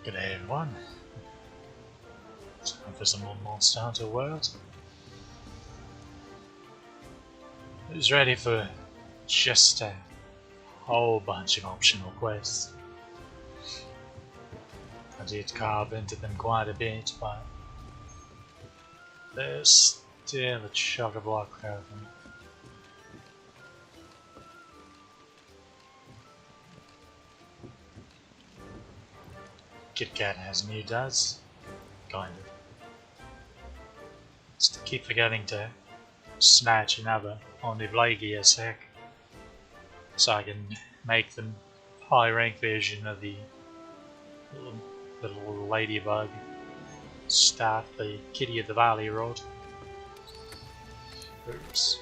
G'day everyone. Time for some more Monster Hunter World. Who's ready for just a whole bunch of optional quests? I did carve into them quite a bit, but there's still a chock-a-block of them. Kit Kat has new duds, kind of. Just keep forgetting to snatch another on the Blaggy a sec, so I can make them high rank version of the little ladybug. Start the Kitty of the Valley Road. Oops.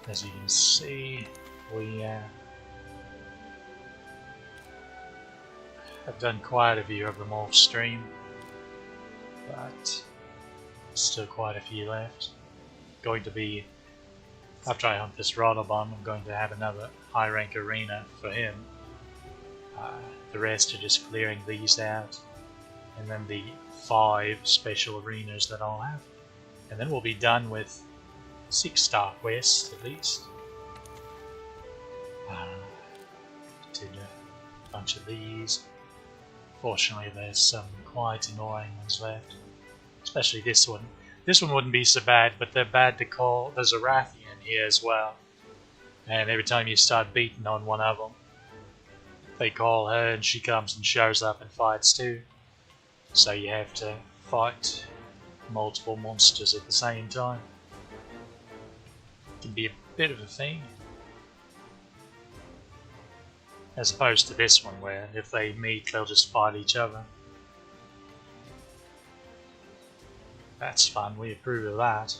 As you can see, we have done quite a few of them off stream, but still quite a few left. Going to be, after I hunt this Rodobomb, I'm going to have another high rank arena for him. The rest are just clearing these out, and then the 5 special arenas that I'll have, and then we'll be done with 6 star quests at least. Did a bunch of these. Fortunately, there's some quite annoying ones left, especially this one. This one wouldn't be so bad, but they're bad to call. There's a Rathian here as well, and every time you start beating on one of them, they call her and she comes and shows up and fights too. So you have to fight multiple monsters at the same time. Can be a bit of a thing, as opposed to this one where if they meet they'll just fight each other. That's fun, we approve of that.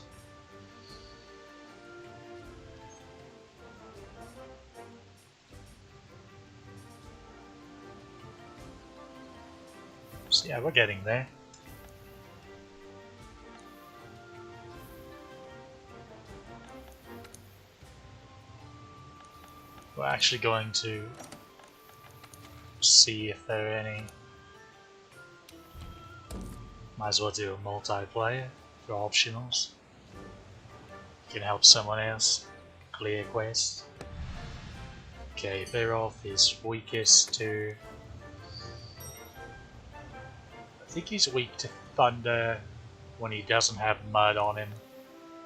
So yeah, we're getting there. We're actually going to see if there are any. Might as well do a multiplayer for optionals. You can help someone else clear quests. Okay, Berolf is weakest to... I think he's weak to thunder when he doesn't have mud on him,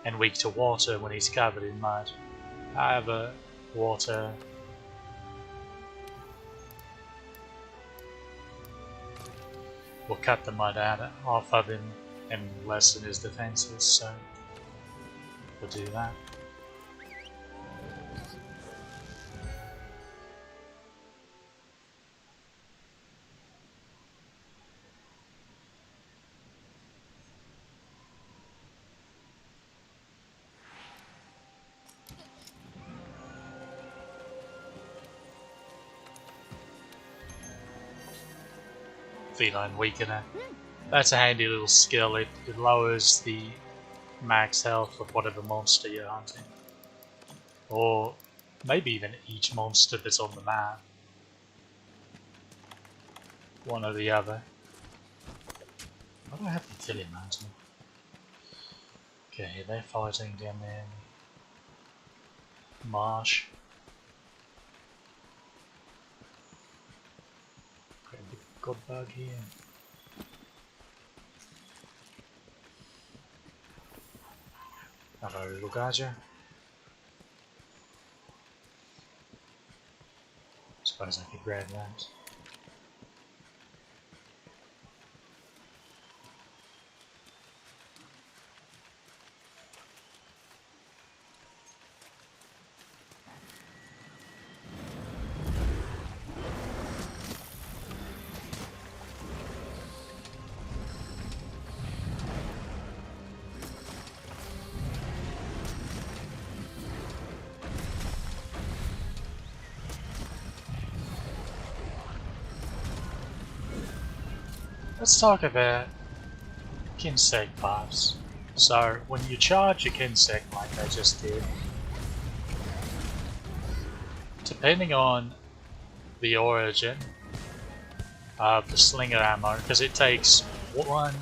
and weak to water when he's covered in mud. However, water will cut the mud off of him and lessen his defenses, so we'll do that. Feline Weakener. That's a handy little skill. It lowers the max health of whatever monster you're hunting. Or maybe even each monster that's on the map. One or the other. Why do I have the Tilly Mountain? Okay, they're fighting down there in the marsh. God bug here. Hello, little gadger. Suppose I could grab that. Let's talk about Kinsec buffs. So when you charge a Kinsec like I just did, depending on the origin of the slinger ammo, because it takes one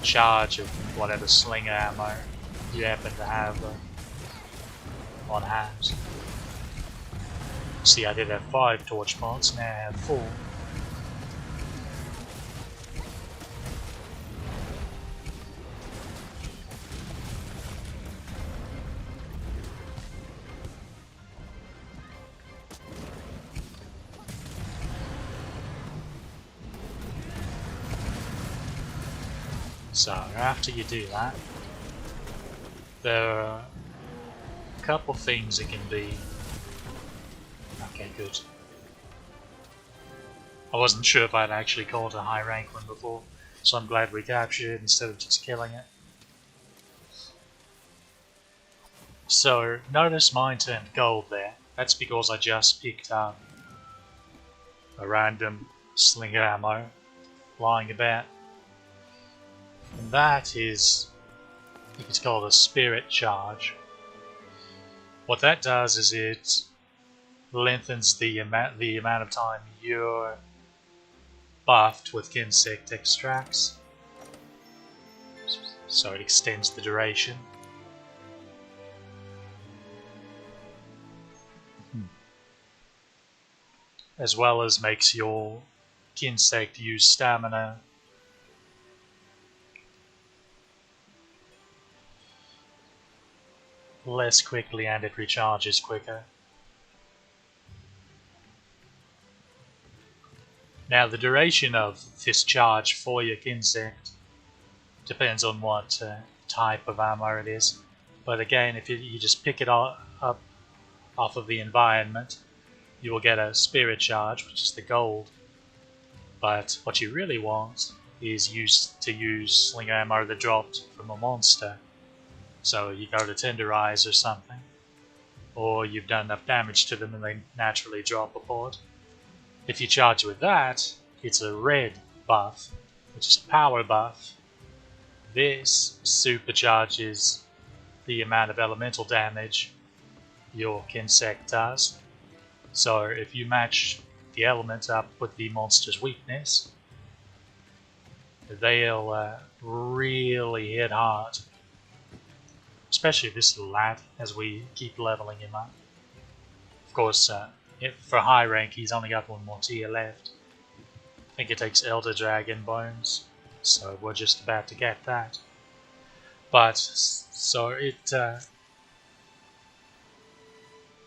charge of whatever slinger ammo you happen to have on hand. See, I did have 5 torch pots, now I have 4. So after you do that, there are a couple things it can be. Okay, good. I wasn't sure if I'd actually caught a high rank one before, so I'm glad we captured it instead of just killing it. So notice mine turned gold there. That's because I just picked up a random slinger ammo lying about. And that is, I think it's called a spirit charge. What that does is it lengthens the amount of time you're buffed with insect extracts. So it extends the duration. As well as makes your insect use stamina less quickly, and it recharges quicker. Now the duration of this charge for your insect depends on what type of ammo it is, but again, if you just pick it up off of the environment, you will get a spirit charge, which is the gold. But what you really want is to use slinger ammo that dropped from a monster. So you go to tenderize or something, or you've done enough damage to them and they naturally drop a pod. If you charge with that, it's a red buff, which is a power buff. This supercharges the amount of elemental damage your insect does. So if you match the element up with the monster's weakness, they'll really hit hard. Especially this lad, as we keep leveling him up. Of course, for high rank, he's only got one more tier left. I think it takes Elder Dragon Bones, so we're just about to get that. But, so it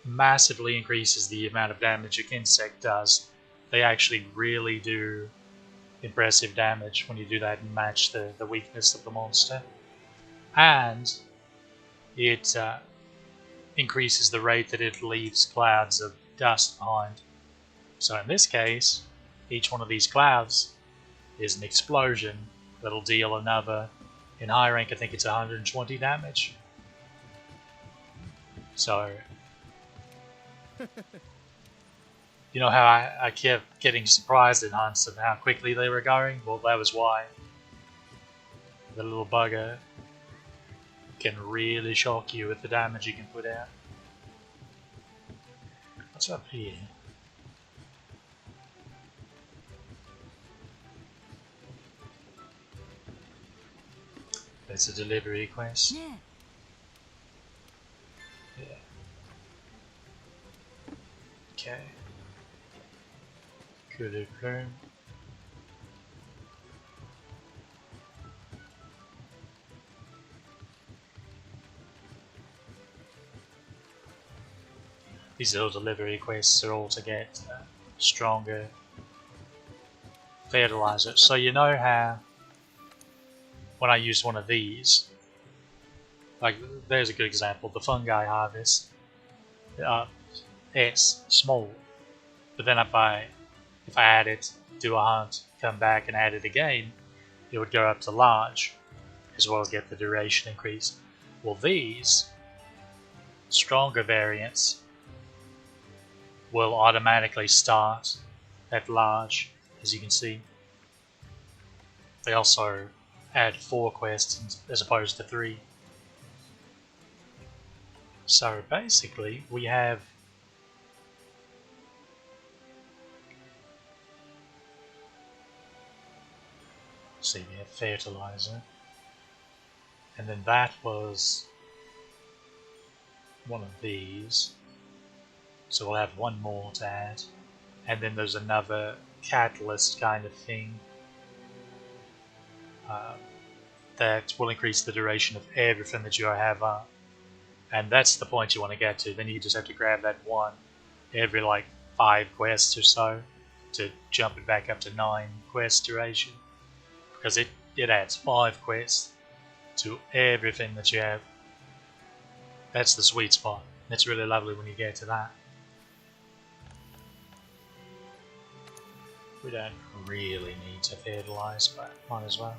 massively increases the amount of damage a insect does. They actually really do impressive damage when you do that and match the weakness of the monster. And it increases the rate that it leaves clouds of dust behind. So in this case, each one of these clouds is an explosion that'll deal another, in high rank I think it's 120 damage. So, you know how I kept getting surprised in hunts of how quickly they were going? Well, that was why. The little bugger can really shock you with the damage you can put out. What's up here? There's a delivery quest. Yeah. Okay. Good plume. These little delivery quests are all to get stronger fertilizer. So you know how when I use one of these, like there's a good example, the fungi harvest, S, small, but then if I add it, do a hunt, come back and add it again, it would go up to large, as well as get the duration increase. Well, these stronger variants will automatically start at large, as you can see. They also add 4 quests as opposed to 3. So basically, we have we have fertilizer, and then that was one of these. So we'll have one more to add, and then there's another catalyst kind of thing that will increase the duration of everything that you have up. And that's the point you want to get to. Then you just have to grab that one every like 5 quests or so to jump it back up to 9 quest duration. Because it adds 5 quests to everything that you have. That's the sweet spot. It's really lovely when you get to that. We don't really need to fertilize, but might as well.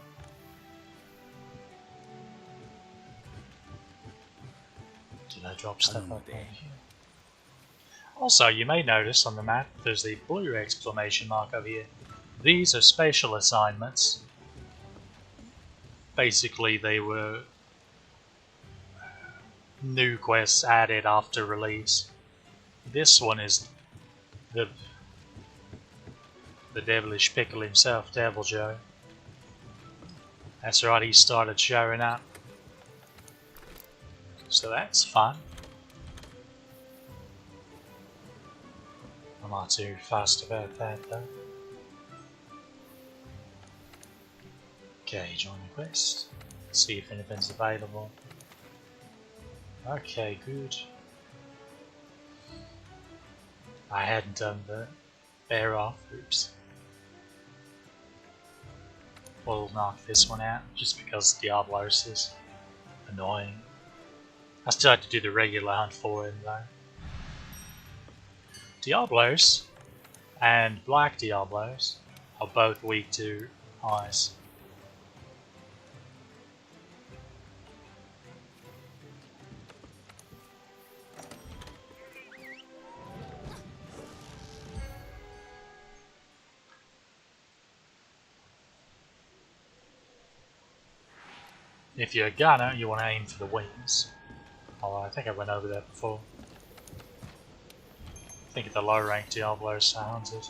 Did I drop stuff up there? Also, you may notice on the map there's the blue exclamation mark over here. These are special assignments. Basically, they were new quests added after release. This one is the devilish pickle himself, Devil Joe. That's right, he started showing up. So that's fun. I'm not too fussed about that though. Okay, join the quest. See if anything's available. Okay, good. I hadn't done the bear off. Oops. We'll knock this one out just because Diablos is annoying. I still had to do the regular hunt for him though. Diablos and Black Diablos are both weak to ice. If you're a gunner, you want to aim for the wings. Oh, I think I went over that before. I think the low rank Diablos are hunted.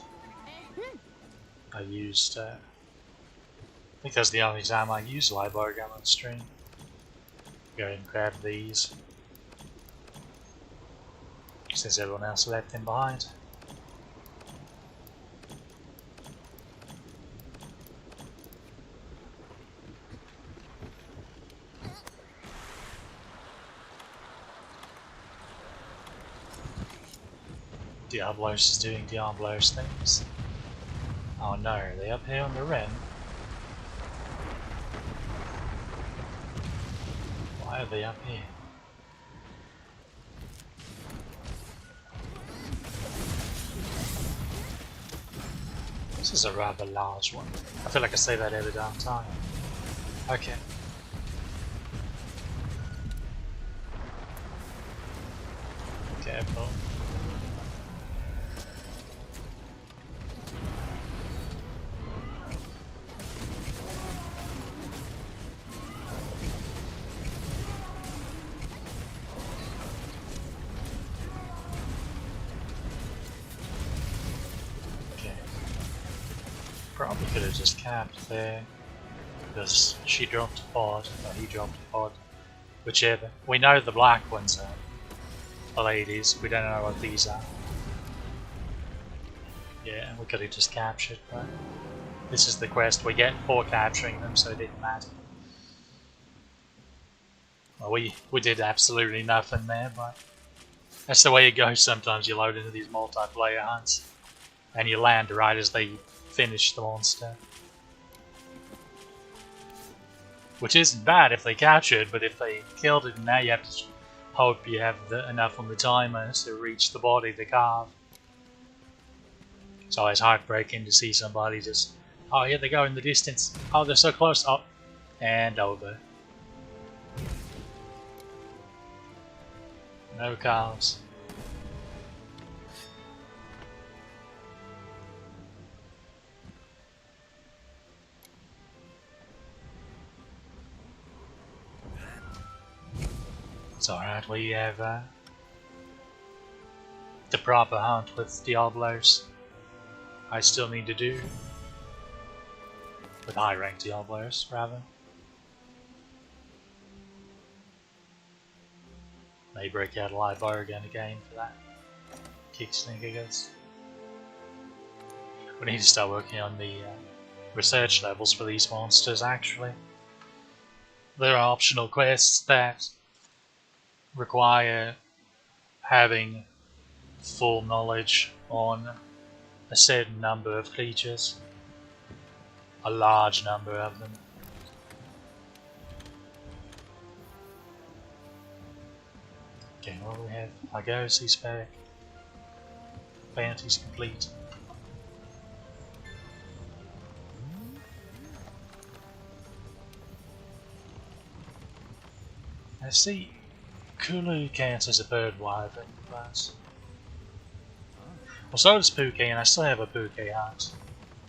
I used, I think that's the only time I used light bar gun on stream. Go ahead and grab these. Since everyone else left them behind. Diablos is doing Diablos things. Oh no, are they up here on the rim? Why are they up here? This is a rather large one. I feel like I say that every damn time. Okay. Careful. Probably could have just camped there, because she dropped a pod, or he dropped a pod, whichever. We know the black ones are the ladies, we don't know what these are. Yeah, we could have just captured, but this is the quest we get for capturing them, so it didn't matter. Well, we did absolutely nothing there, but that's the way it goes sometimes. You load into these multiplayer hunts, and you land right as they finish the monster. Which isn't bad if they capture it, but if they killed it, now you have to hope you have enough on the timer to reach the body to carve. It's always heartbreaking to see somebody just, oh, here they go in the distance. Oh, they're so close. Oh, and over. No calves. It's alright. that we have the proper hunt with Diablos. I still need to do with high rank Diablos, rather. May break out a live again for that kick stink, I guess. We need to start working on the research levels for these monsters, actually. There are optional quests that require having full knowledge on a certain number of creatures. A large number of them. Okay, what do we have? Argosi's back. Bounty's complete. I see Kulu counts as a bird wyvern, but... Well, so does Puke, and I still have a Puke hunt.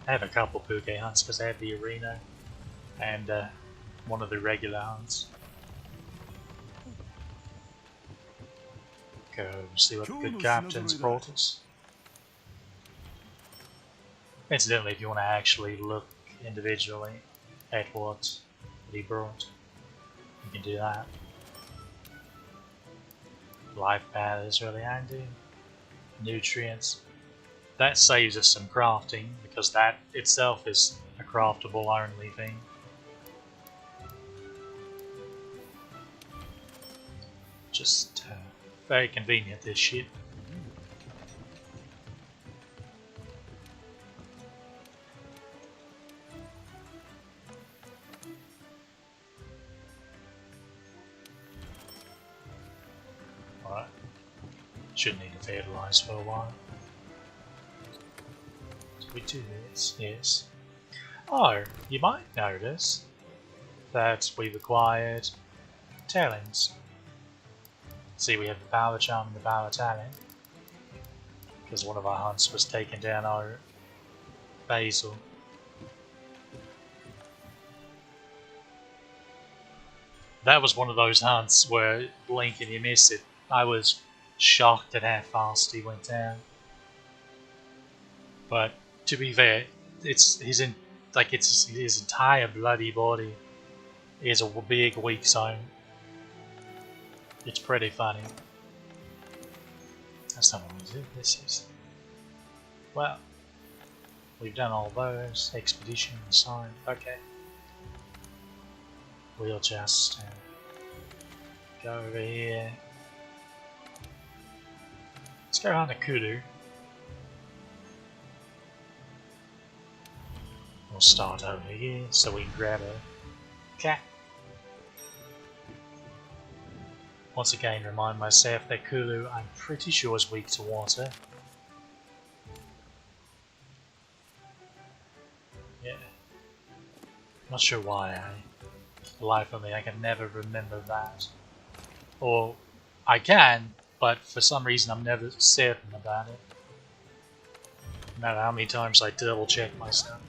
I have a couple Puke hunts because I have the arena and one of the regular hunts. Go see what the good captains brought us. Incidentally, if you want to actually look individually at what he brought, you can do that. Life path is really handy. Nutrients. That saves us some crafting, because that itself is a craftable only thing. Just very convenient, this ship. Alright. Shouldn't need to fertilise for a while. Did we do this? Yes. Oh, you might notice that we've acquired talents. See, we have the power charm and the power talent, because one of our hunts was taking down our basil. That was one of those hunts where blink and you miss it. I was shocked at how fast he went down. But to be fair, it's his entire bloody body is a big weak zone. It's pretty funny. That's not what we do. This is... Well, we've done all those. Expedition, sign. Okay. We'll just go over here. Let's go on to Kudu. We'll start over here so we can grab a cat. Once again, remind myself that Kulu, I'm pretty sure, is weak to water. Yeah. Not sure why. For the life of me, I can never remember that. Or, I can, but for some reason I'm never certain about it. No matter how many times I double check myself.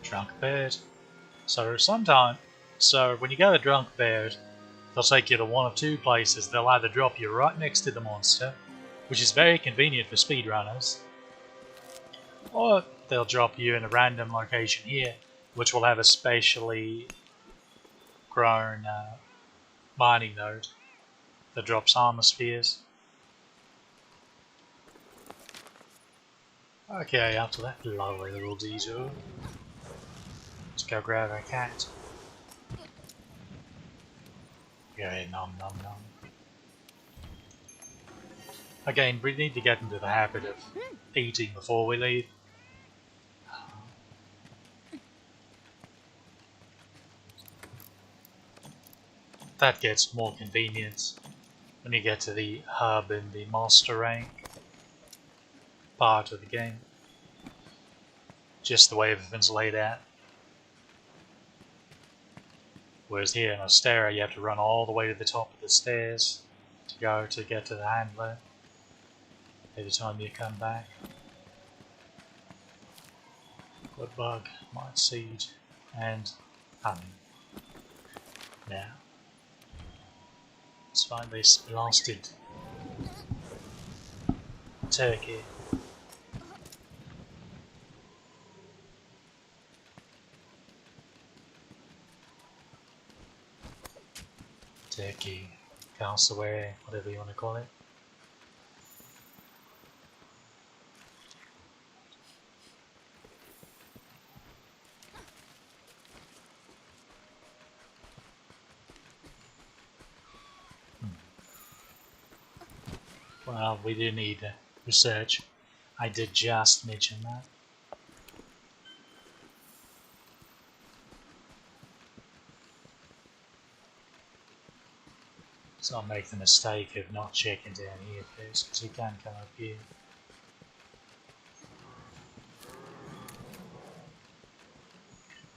Drunk bird. So when you go to drunk bird, they'll take you to one of two places. They'll either drop you right next to the monster, which is very convenient for speedrunners, or they'll drop you in a random location here, which will have a specially grown mining node that drops armor spheres. Okay, after that lovely little detour, let's go grab our cat. Yeah, nom nom nom. Again, we need to get into the habit of eating before we leave. That gets more convenient when you get to the hub in the master rank part of the game. Just the way everything's laid out. Whereas here in Ostera, you have to run all the way to the top of the stairs to get to the handler every time you come back. Wood bug, mite seed, and honey. Now, let's find this blasted turkey. Turkey, cassowary, whatever you want to call it. Well, we do need research. I did just mention that. So I'll make the mistake of not checking down here first, because he can come up here.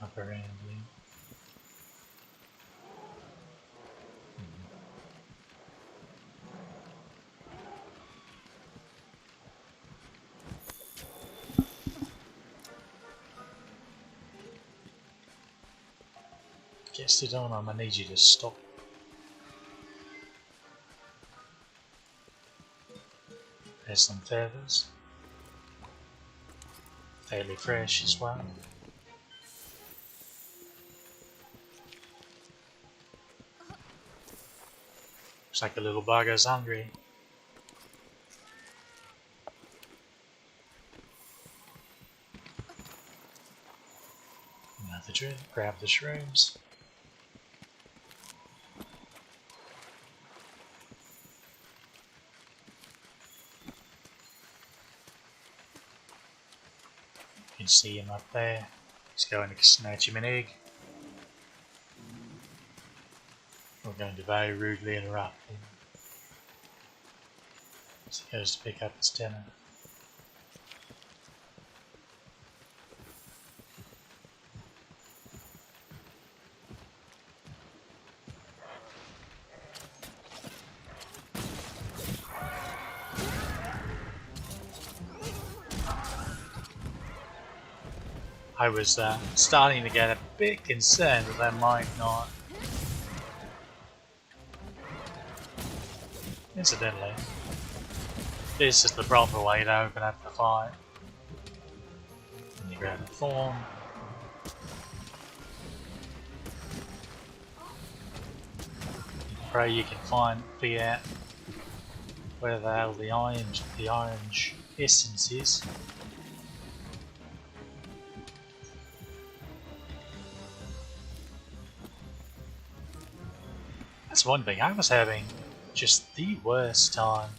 Up around here. Guess it on, I need you to stop. There's some feathers. Fairly fresh as well. Looks like the little bugger's hungry. Another drink, grab the shrooms. You can see him up there. He's going to snatch him an egg. We're going to very rudely interrupt him as he goes to pick up his dinner. I was starting to get a bit concerned that I might not. Incidentally, this is the proper way to open up the fight. And you grab a thorn. Pray you can figure out where the hell the orange essence is. That's one thing, I was having just the worst time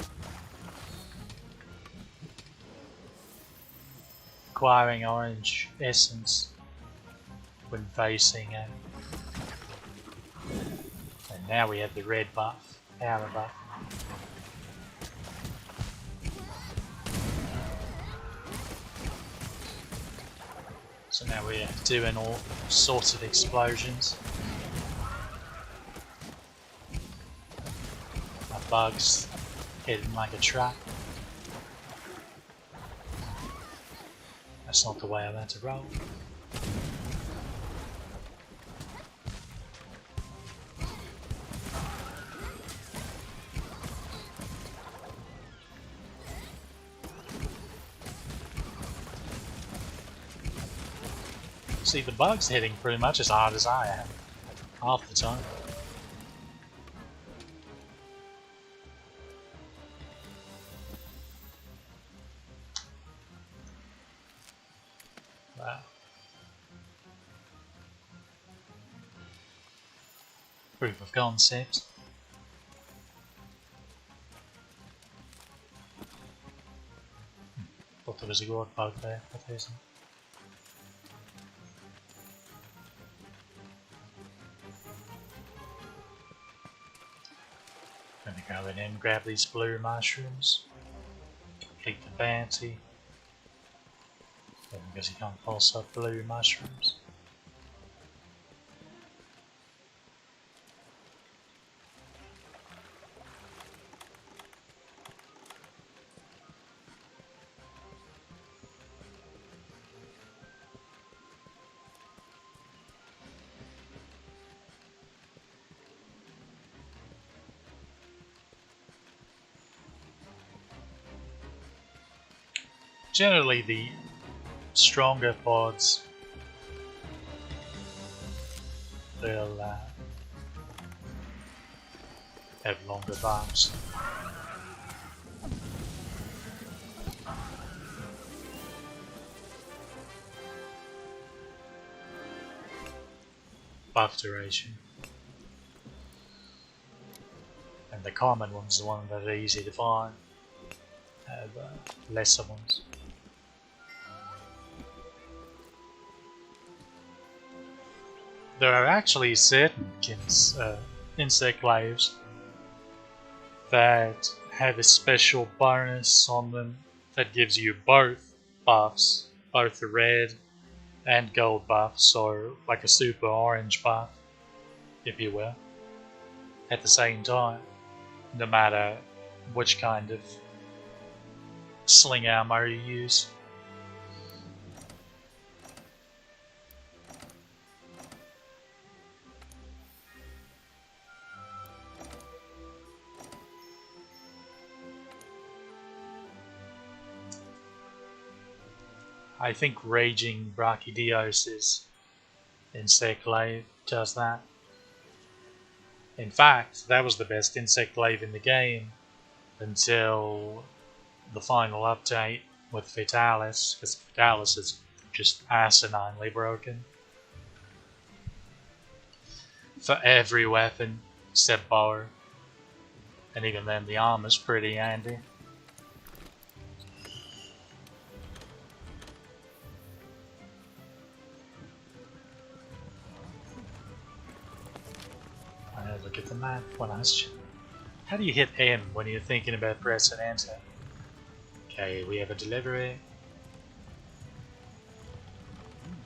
acquiring orange essence when facing it. And now we have the red buff, power buff. So now we're doing all sorts of explosions. Bugs hidden like a trap. That's not the way I meant to roll. See, the bug's hitting pretty much as hard as I am, half the time. Wow. Proof of concept. Thought there was a god bug there, but there isn't. Gonna go in and grab these blue mushrooms. Complete the bounty. Because you can't pass up blue mushrooms. Generally, the stronger pods will have longer buffs. Buff duration. And the common one's the one that are easy to find. Have lesser ones. There are actually certain insect glaives that have a special bonus on them that gives you both buffs, both the red and gold buffs, or like a super orange buff, if you will, at the same time, no matter which kind of sling ammo you use. I think Raging Brachydiosis insect glaive does that. In fact, that was the best insect glaive in the game until the final update with Fatalis, because Fatalis is just asininely broken. For every weapon except bow, and even then the armor's pretty handy. Look at the map. How do you hit M when you're thinking about pressing enter? Okay, we have a delivery.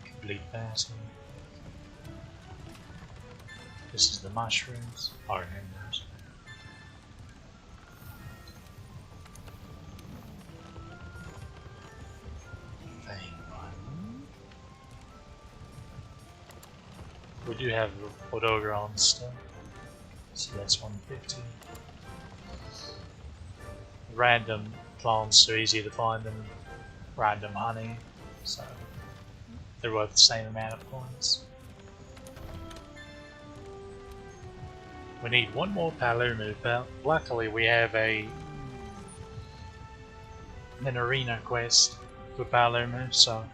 Complete battle. This is the mushrooms. Or those. We do have Odogron still. So that's 150. Random plants are easier to find than random honey, so they're worth the same amount of points. We need one more Palermo belt. Luckily we have an arena quest for Palermo, so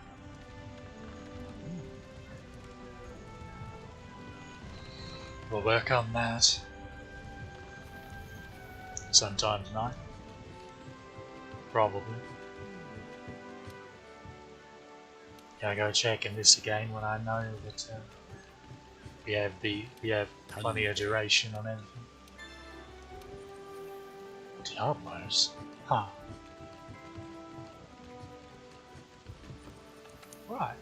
we'll work on that sometime tonight. Probably. Gotta go checking this again when I know that we have plenty of duration on everything. Diablos? Huh. Right.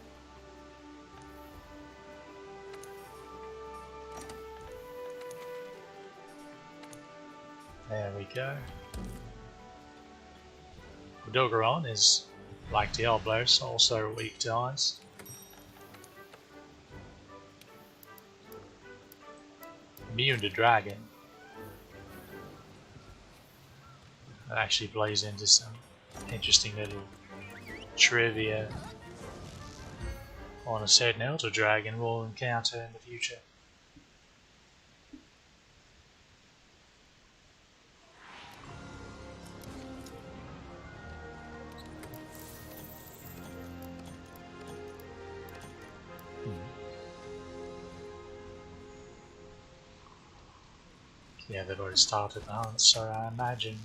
There we go. Dogoron is, like Diablos, also weak to ice. Immune to dragon. That actually plays into some interesting little trivia on a certain Elder Dragon we'll encounter in the future. Yeah, they've already started the hunt, so I imagine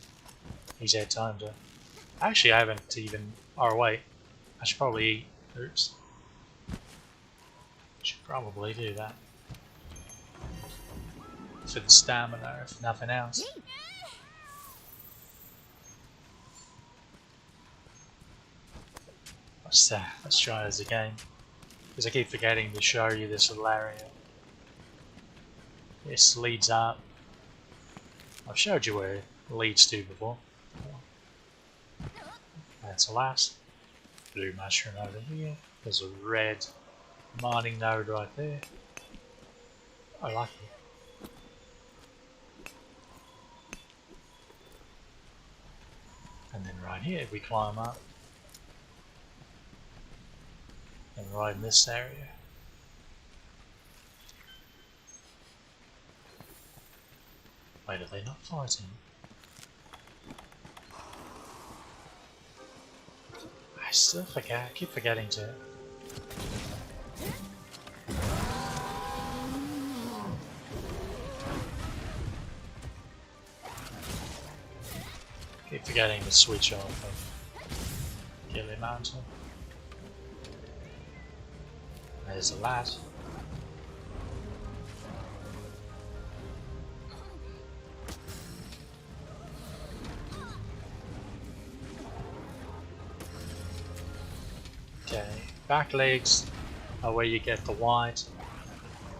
he's had time to... Actually, I haven't even... Oh, wait. I should probably eat. Oops. Should probably do that. For the stamina, if nothing else. Let's try this again. Because I keep forgetting to show you this little area. This leads up. I've showed you where it leads to before. That's the last blue mushroom over here. There's a red mining node right there. I like it. And then right here we climb up And right in this area. Wait, are they not fighting? I still forget. I keep forgetting to. Keep forgetting to switch off and kill him out. There's a lad. Okay, back legs are where you get the white.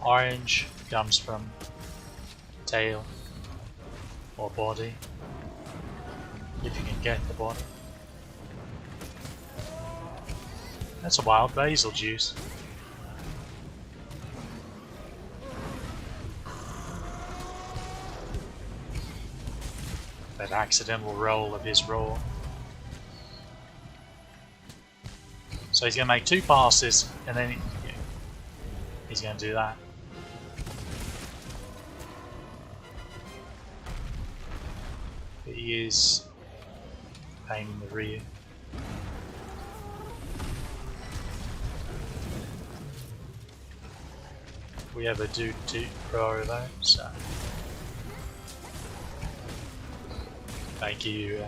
Orange comes from tail or body, if you can get the body. That's a wild basil juice. That accidental roll of his roar. So he's going to make 2 passes and then he's going to do that. He is a pain in the rear. We have a dude to pro though, so thank you,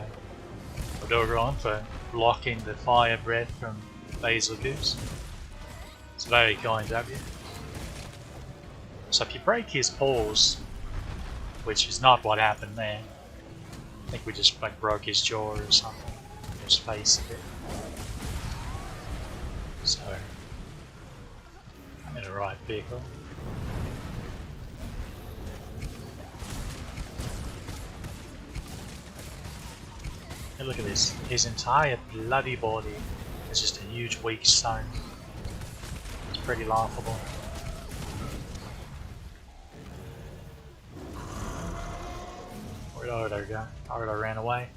Odoron, for blocking the fire breath from Basil Goose. It's very kind of you. So if you break his paws, which is not what happened there, I think we just like broke his jaw or something, his face a bit. So I'm in the right vehicle. And look at this, his entire bloody body is just a huge weak stone. It's pretty laughable. Where'd Odo go? Odo ran away.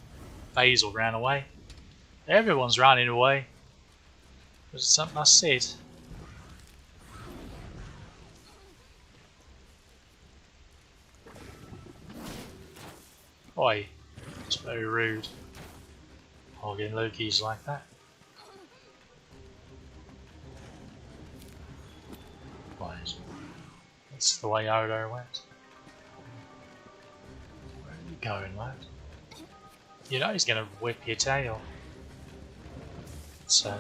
Basil ran away. Everyone's running away. Was it something I said? Oi, it's very rude. Hogging Loki's like that. That's the way Odo went. Where are you going, lad? You know he's gonna whip your tail. So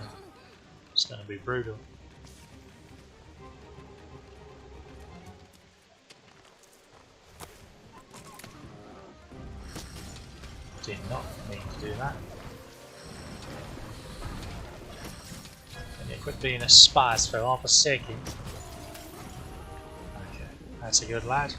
it's gonna be brutal. Did not mean to do that. Can you quit being a spice for half a second? Okay, that's a good lad.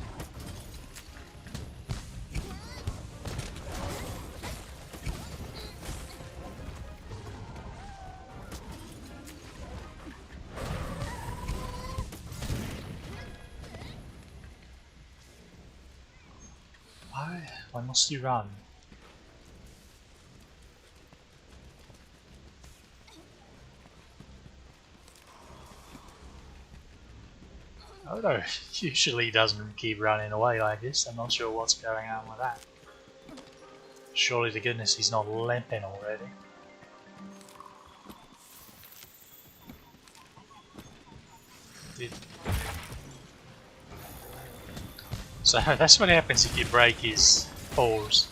Why must you run? Odo usually doesn't keep running away like this. I'm not sure what's going on with that. Surely to goodness he's not limping already. So that's what happens if you break his paws.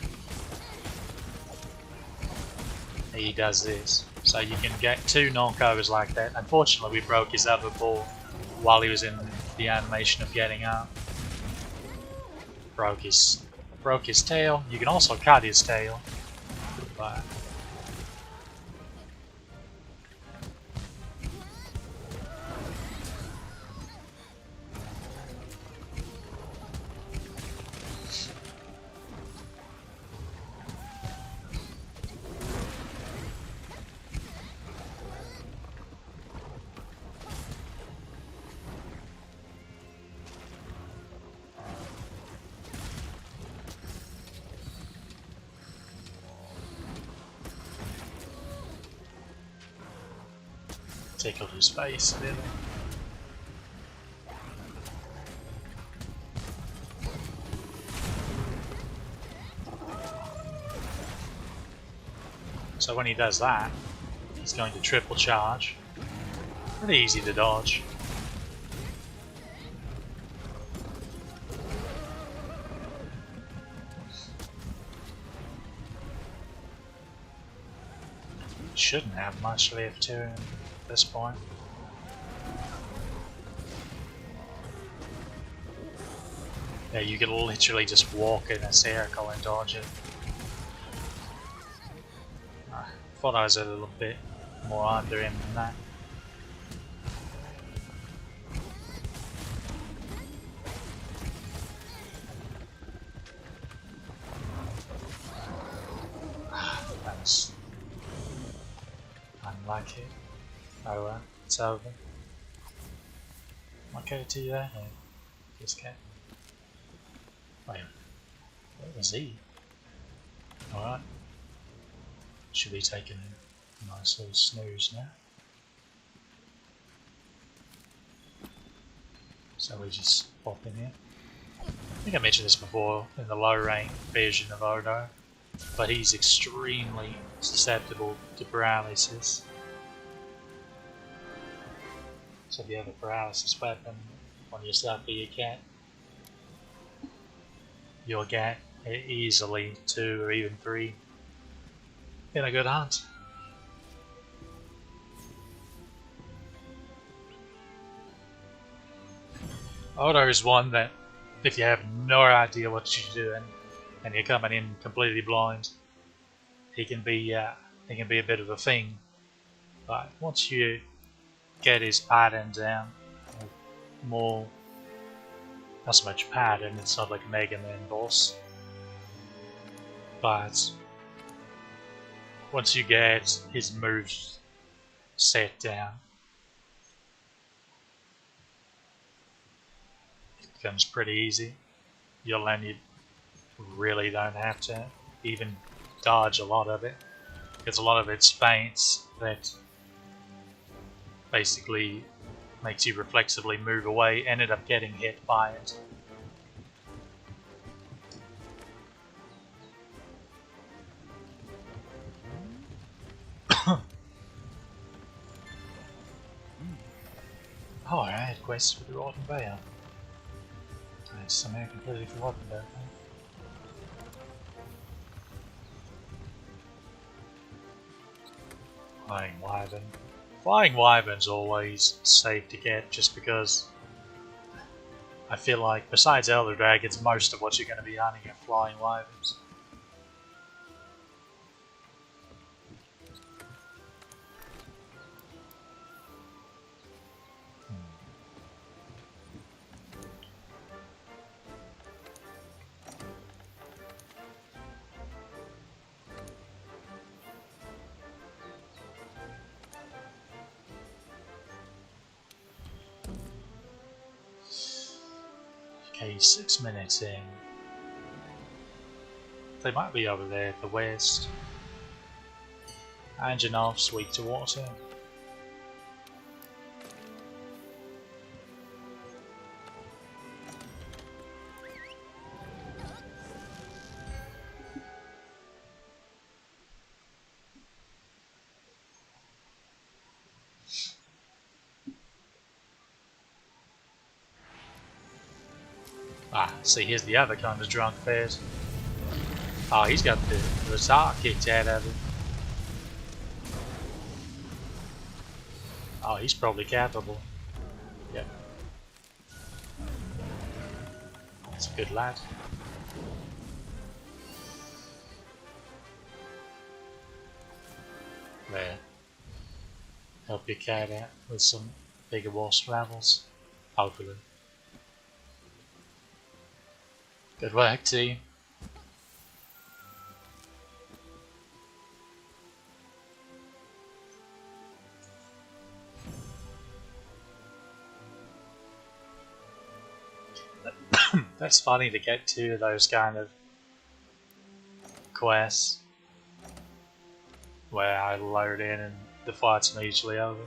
He does this. So you can get 2 knockovers like that. Unfortunately we broke his other paw while he was in the animation of getting up. Broke his tail. You can also cut his tail. But tickled his face, really. So when he does that, he's going to triple charge. Pretty easy to dodge. Shouldn't have much left to him at this point. Yeah, you could literally just walk in a circle and dodge it. I thought I was a little bit more under him than that. That was unlucky. Oh well, it's over. Am I going to do that? No. Just get. Wait, where was he? Alright. Should be taking a nice little snooze now. So we just pop in here. I think I mentioned this before in the low rank version of Odo, but he's extremely susceptible to paralysis. So if you have a paralysis weapon on yourself or your cat, you'll get easily 2 or even 3 in a good hunt. Odo is one that if you have no idea what you're doing and you're coming in completely blind, he can be a bit of a thing. But once you get his pattern down, more, not so much pattern, it's not like a Mega Man boss, but once you get his moves set down, it becomes pretty easy. You'll learn you really don't have to even dodge a lot of it, because a lot of it's feints that basically makes you reflexively move away, ended up getting hit by it. Oh, I had quests for the Rotten Bear. I had somehow completely forgotten about that. Flying Wyvern. Flying Wyvern's always safe to get, just because I feel like besides Elder Dragons, most of what you're going to be hunting are Flying Wyverns. Okay, 6 minutes in. They might be over there at the west. Anjanov's weak to water. Ah, see, here's the other kind of drunk bears. Oh, he's got the tar kicked out of him. Oh, he's probably capable. Yep. That's a good lad. There. Help your cat out with some bigger wasp levels. Hopefully. Good work, team. That's funny to get to those kind of quests where I load in and the fight's immediately over.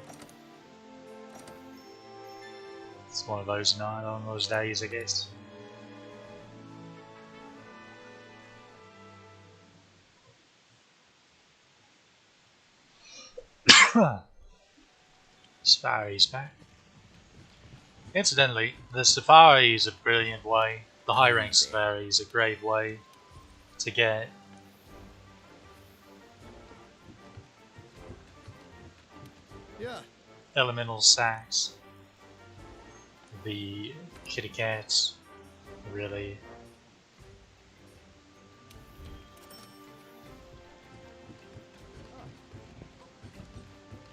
It's one of those nights on those days, I guess. Safari's back. Incidentally, the Safari is a brilliant way. The high rank Safari is a great way to get elemental sacks. The kitty cats really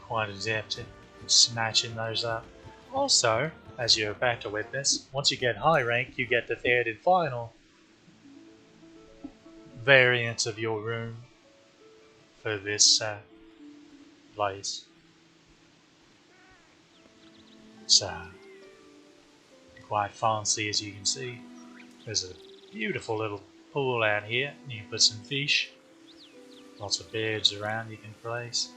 quite adept at snatching those up. Also, as you're about to witness, once you get high rank, you get the third and final variant of your room for this place. So, quite fancy, as you can see. There's a beautiful little pool out here. You can put some fish. Lots of birds around you can place.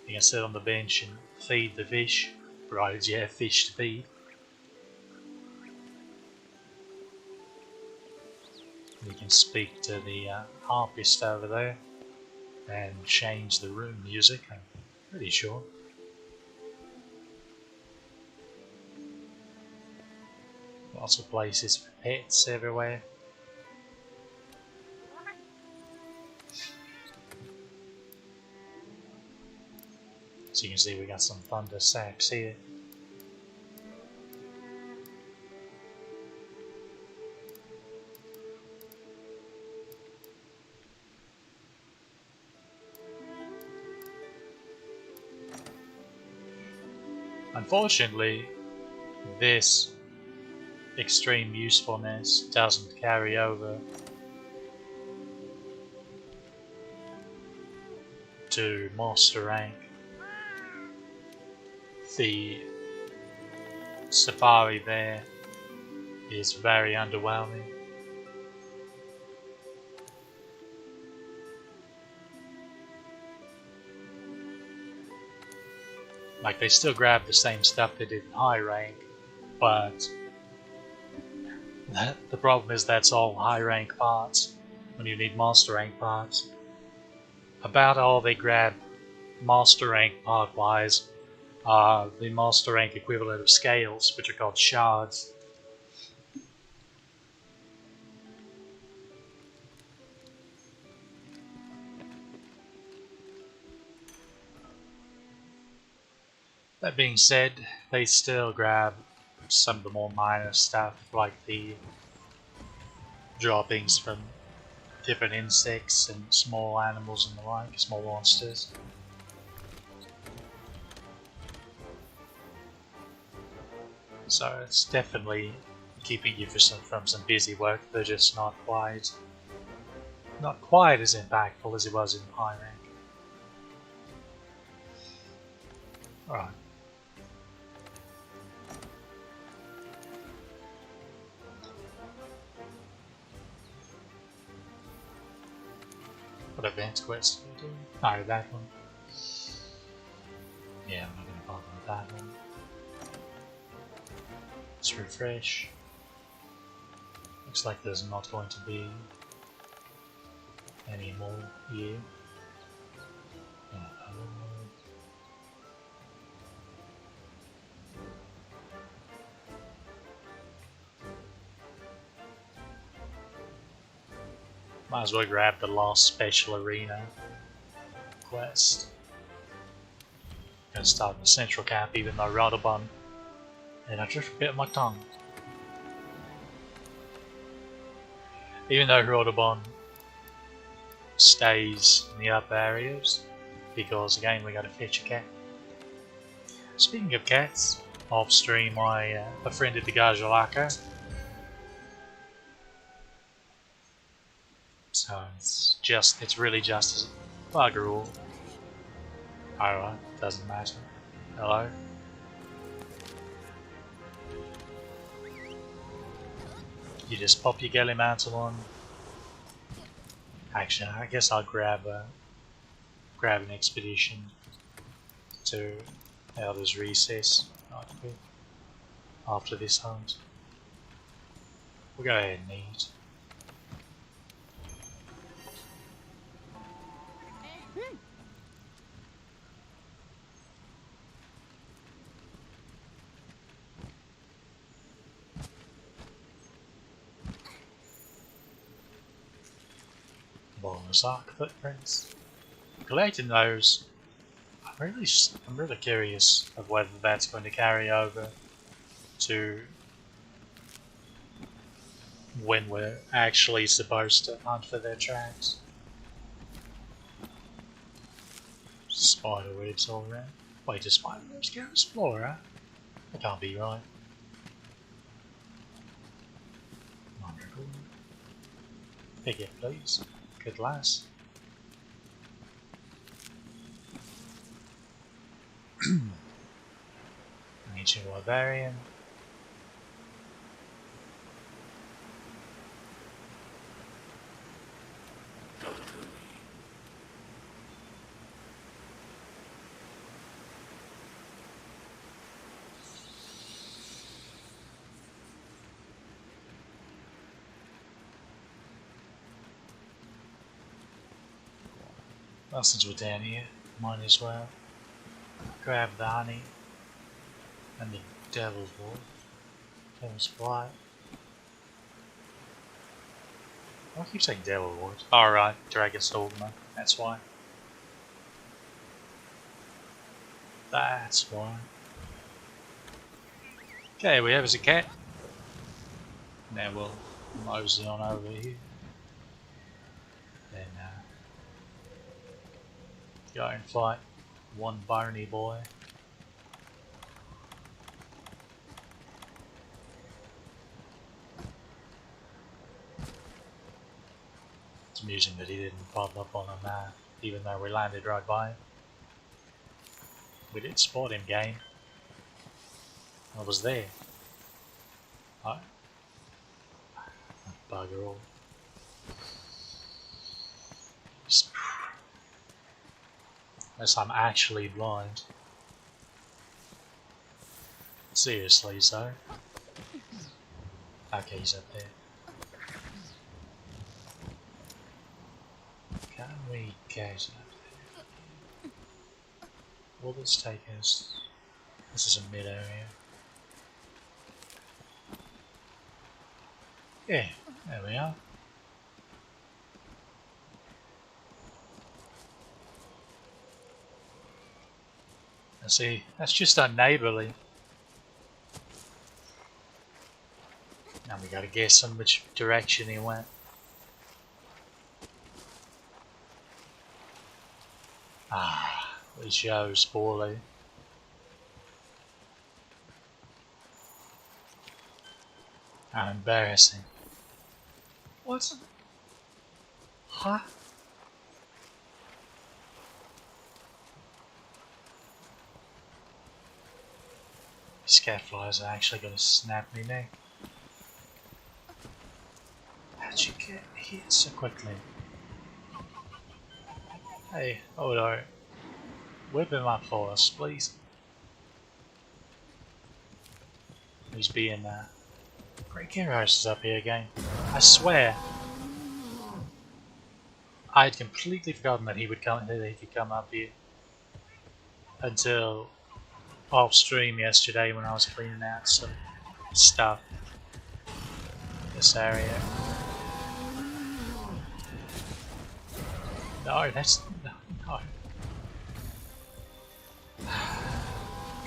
You can sit on the bench and feed the fish, provided you have fish to feed. You can speak to the harpist over there and change the room music, I'm pretty sure. Lots of places for pets everywhere. So you can see we got some thunder sacks here. Unfortunately, this extreme usefulness doesn't carry over to master rank. The Safari there is very underwhelming. Like, they still grab the same stuff they did in high rank, but the problem is that's all high rank parts when you need master rank parts. About all they grab master rank part wise are the master rank equivalent of scales, which are called shards. That being said, they still grab some of the more minor stuff, like the droppings from different insects and small animals and the like, small monsters. So it's definitely keeping you from some busy work. They're just not quite as impactful as it was in high rank. Alright. What event quest do we do? Oh, that one. Yeah, I'm not going to bother with that one. Let's refresh. Looks like there's not going to be any more here. Might as well grab the last special arena quest. Gonna start in the central camp even though Rodobon, and I just bit my tongue. Even though Rodobon stays in the upper areas, because again we gotta fetch a cat. Speaking of cats, off stream I befriended the Gajalaka. So it's really just as bugger all. Alright, doesn't matter. Hello? You just pop your Galley Mantle on. Actually, I guess I'll grab an expedition to Elder's Recess. Not quick. after this hunt. We'll go ahead and eat. Ark footprints. Collecting those, I'm really curious of whether that's going to carry over to when we're actually supposed to hunt for their tracks. Spider webs all around. Wait, do spider webs go explorer? That can't be right. Pick it, please. Good lass. Ancient Barbarian. Well, since we're down here, might as well grab the honey and the devil's wood. Devil's blight. I keep saying devil wood. Alright, dragon's dogma. That's why. That's why. Okay, we have as a cat. Now we'll mosey on over here. Then go and fight one bony boy. It's amusing that he didn't pop up on a map, even though we landed right by him. We did spot him, game. I was there. Bugger all. Unless I'm actually blind. Seriously, so. Okay, he's up there. Can we get up there? Will this take us? This is a mid area. Yeah, there we are. See, that's just unneighbourly. Now we gotta guess on which direction he went. Ah, it shows poorly. How embarrassing. What's... Huh? Scatflies are actually going to snap me neck. How'd you get hit so quickly? Hey, hold on. Whip him up for us, please. He's being Great Heroes is up here again. I swear. I had completely forgotten that he would come. That he could come up here until off stream yesterday when I was cleaning out some stuff in this area. No, that's no.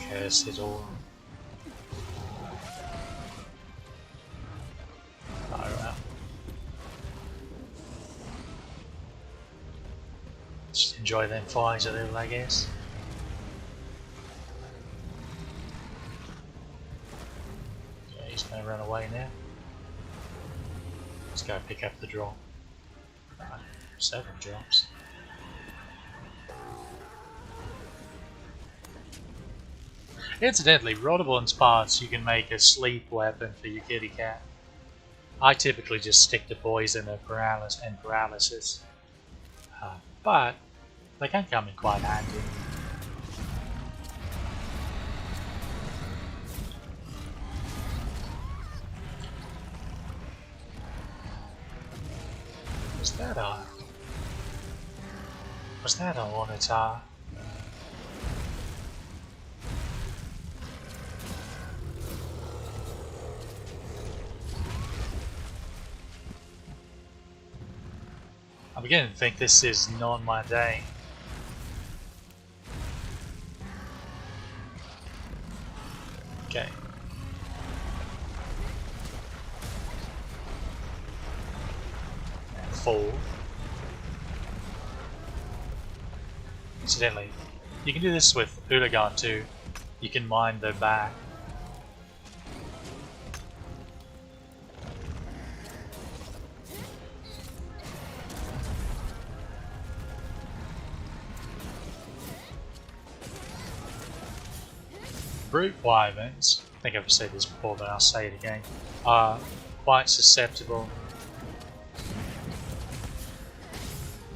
Curse it all. Alright. Just enjoy them fights a little, I guess. He's going to run away now. Let's go pick up the drop. 7 drops. Incidentally, Rodabon's parts you can make a sleep weapon for your kitty cat. I typically just stick to poison or paralysis. But they can come in quite handy. Was that a Monitor? I'm beginning to think this is not my day. Okay. Fall. Incidentally, you can do this with Hooligan too. You can mine their back. Brute wyverns, I think I've said this before but I'll say it again, are quite susceptible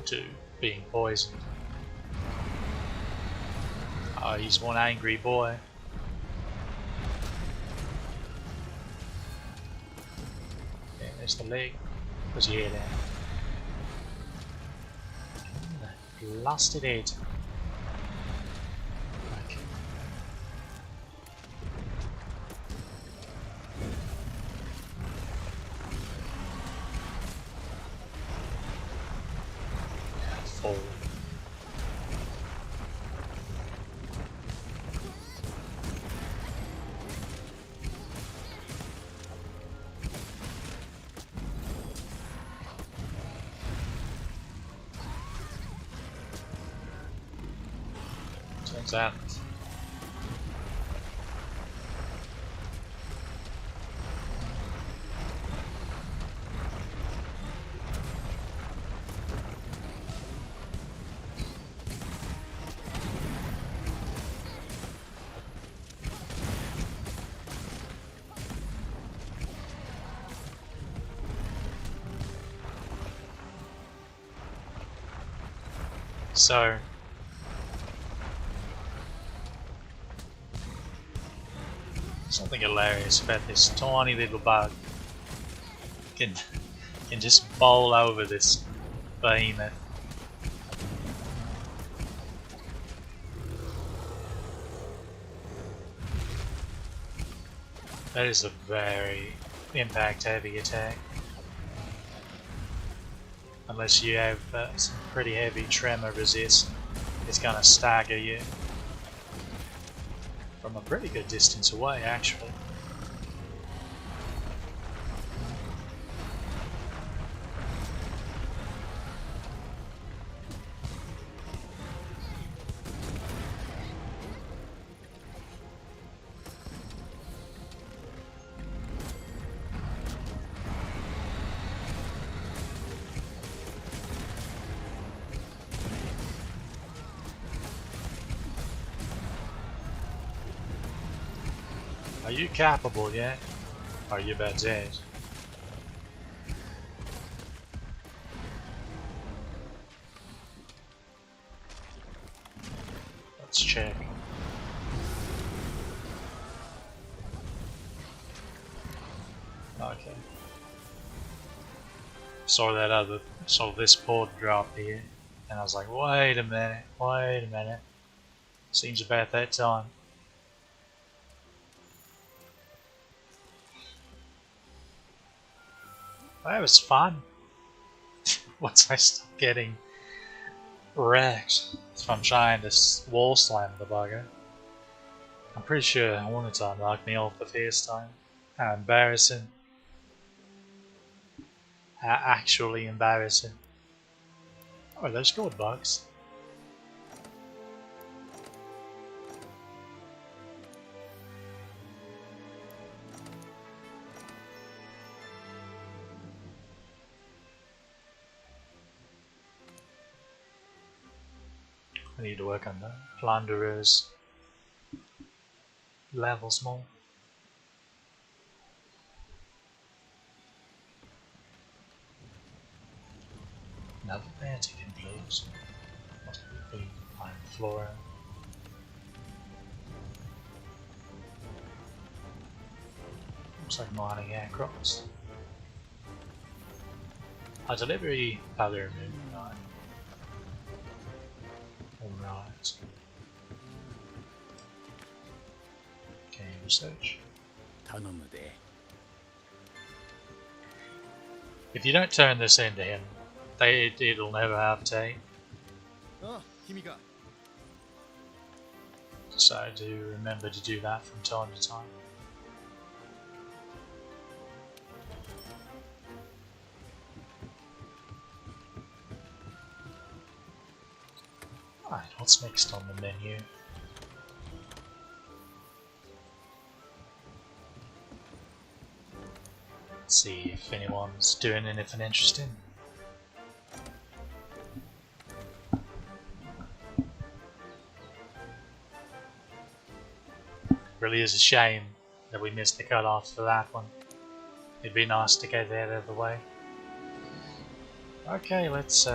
to being poisoned. Oh, he's one angry boy. Yeah, there's the leg. What's he here then? Blasted it. Okay. Fall. Turns out. So something hilarious about this tiny little bug can just bowl over this behemoth. That is a very impact heavy attack. Unless you have some pretty heavy tremor resist, it's gonna stagger you from a pretty good distance away, actually. Are you capable yet? Are you about dead? Let's check. Okay. Saw this port drop here, and I was like, wait a minute. Seems about that time. That was fun. Once I stopped getting wrecked from trying to wall slam the bugger. I'm pretty sure I wanted to knock me off the first time. How embarrassing. How actually embarrassing. Oh, those gold bugs. I need to work on the plunderers levels more. Another magic influence. Must be fine flora. Looks like mining aircrafts. A delivery powder removed. Right. Alright. Okay, research. If you don't turn this into him, it'll never have tea. So do remember to do that from time to time. Alright, what's next on the menu? Let's see if anyone's doing anything interesting. Really is a shame that we missed the cutoff for that one. It'd be nice to get that out of the way. Okay, let's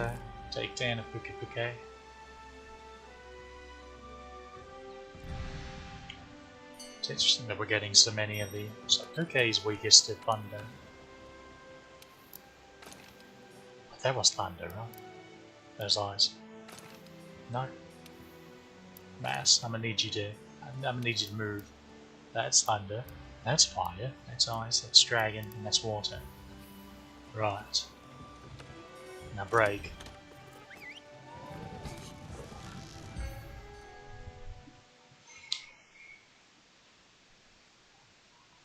take down a Puke Puke. It's interesting that we're getting so many of these. So Puke's weakest to thunder. But that was thunder, right? Those eyes. No. Mass, I'm gonna need you to move. That's thunder. That's fire. That's ice. That's dragon. And that's water. Right. Now break.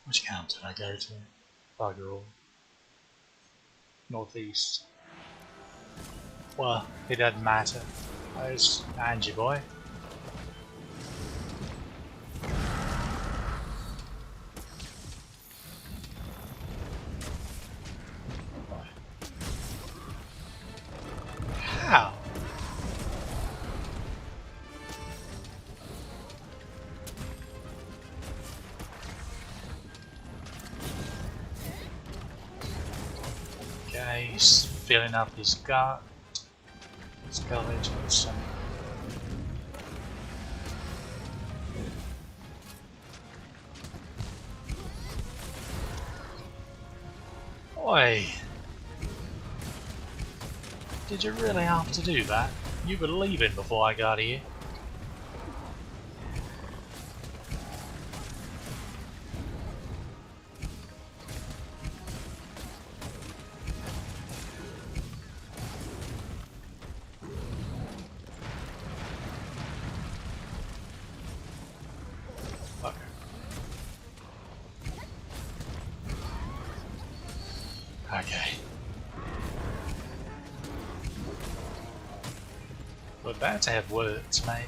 Which camp did I go to? Bugger all. Northeast. Well, it doesn't matter. There's Angie boy. How? Okay, he's filling up his gut. His gullet with some. Oi! Did you really have to do that? You were leaving before I got here. Okay. We're about to have words, mate.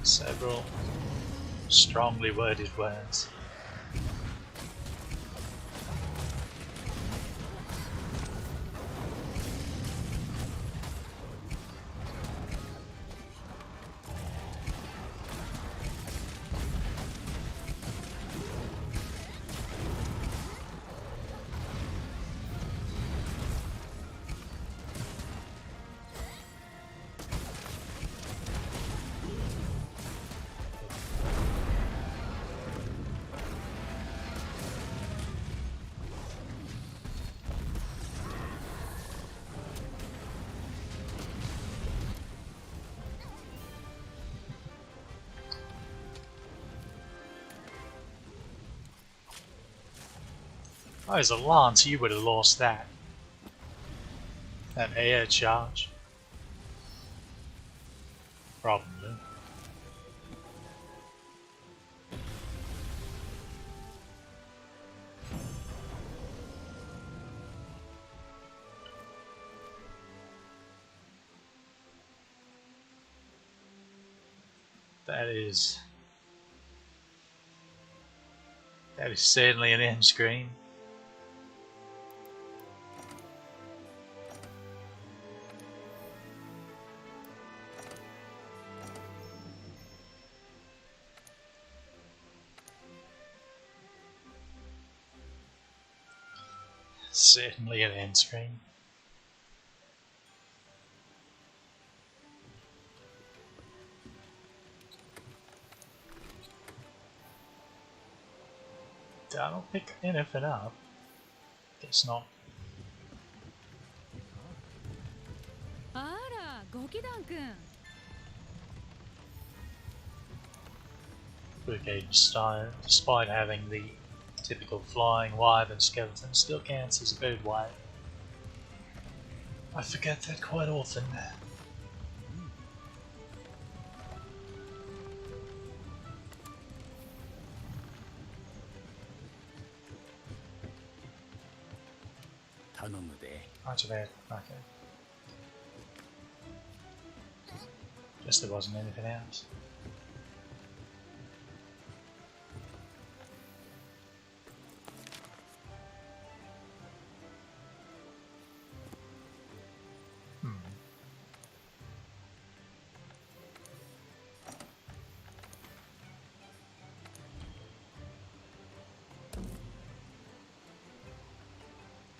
Several strongly worded words. Oh, as a lance, you would have lost that. That air charge. Probably. That is certainly an end screen. Certainly an end screen. I don't pick anything up. Guess not. Brigade style, despite having the typical flying wyvern skeleton, still counts as a bird wave. I forget that quite often. Roger that. Okay. Guess there wasn't anything else.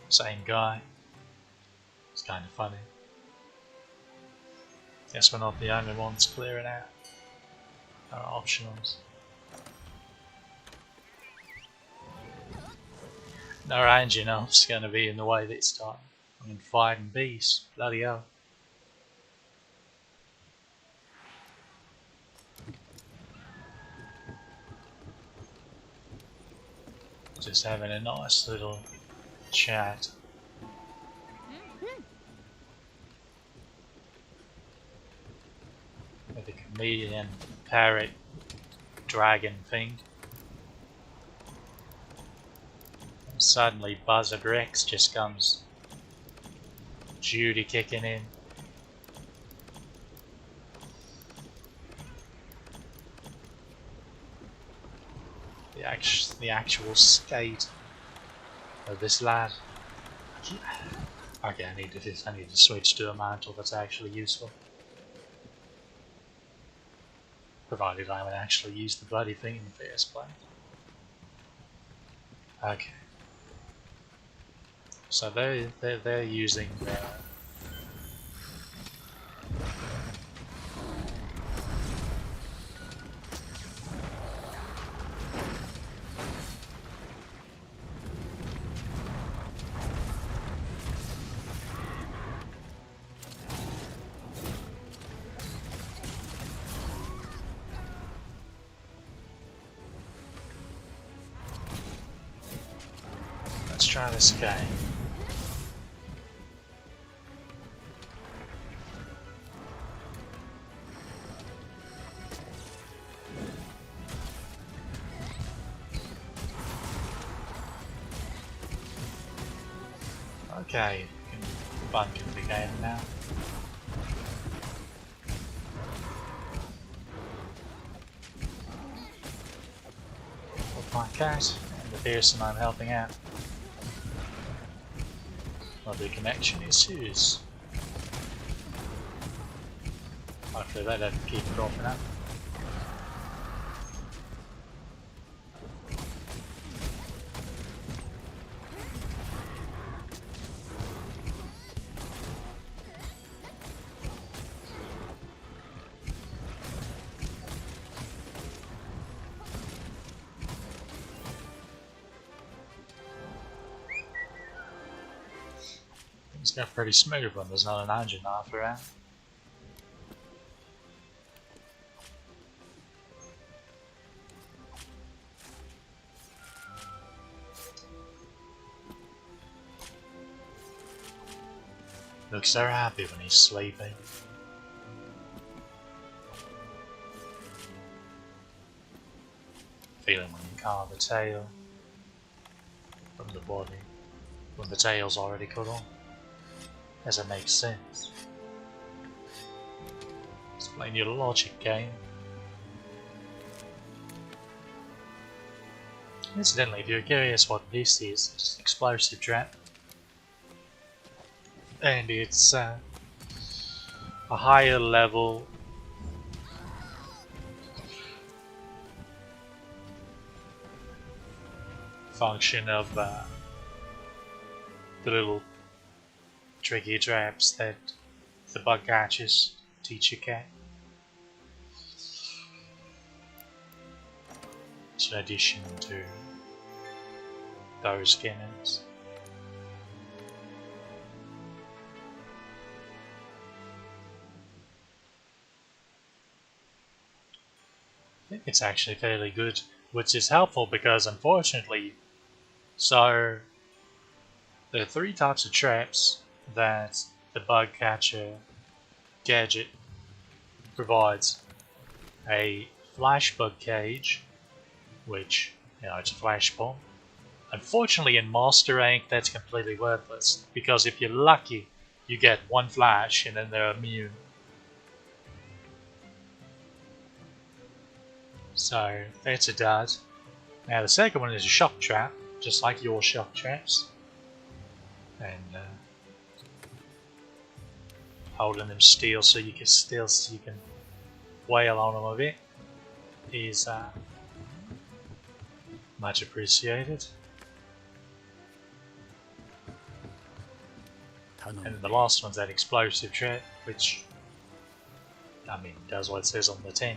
Same guy. It's kind of funny. Guess we're not the only ones clearing out our optionals. No ranging elf's gonna be in the way this time. I mean, fighting beasts. Bloody hell. Just having a nice little chat. With a chameleon parrot dragon thing. And suddenly Buzzard Rex just comes Judy kicking in. The actual state of this lad. Okay, I need to switch to a mantle that's actually useful. Provided I would actually use the bloody thing in the first place. Okay. So they're using their let's try this again. Okay, fun can begin now. With my cat and the person I'm helping out. Lovely connection issues. Hopefully they don't keep dropping up. Things go pretty smooth when there's not an engine half around. Looks so happy when he's sleeping. Feeling when you carve the tail from the body when the tail's already cut off. As it makes sense. Explain your logic, game. Incidentally, if you're curious what this is, it's an explosive trap. And it's a higher level function of the little tricky traps that the bug catchers teach your cat. It's in addition to those cannons. it's actually fairly good, which is helpful because unfortunately, so there are 3 types of traps that the bug catcher gadget provides. A flash bug cage, which, it's a flash bomb. Unfortunately in Master Rank that's completely worthless, because if you're lucky you get 1 flash and then they're immune. So that's a dud. Now the second one is a shock trap, just like your shock traps. And holding them still so you can wail on them a bit is much appreciated. And then the last one's that explosive trap, which, I mean, does what it says on the tin.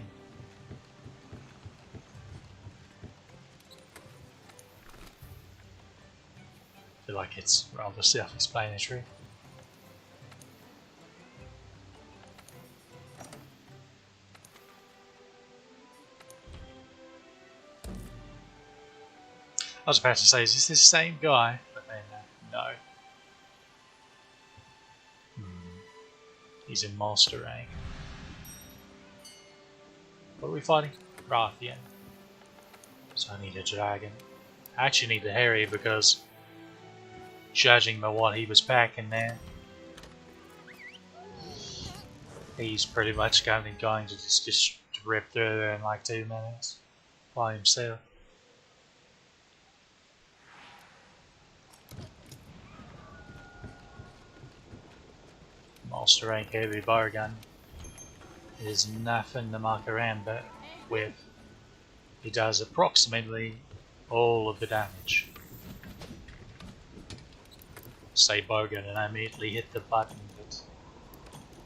I feel like it's rather self-explanatory. I was about to say, is this the same guy? But then, no. He's in Master Rank. What are we fighting? Rathian. So I need a dragon. I actually need a Harry because, judging by what he was packing there, he's pretty much going to just rip through there in like 2 minutes by himself. Master Rank heavy bowgun is nothing to muck around with. He does approximately all of the damage. Say bowgun and I immediately hit the button that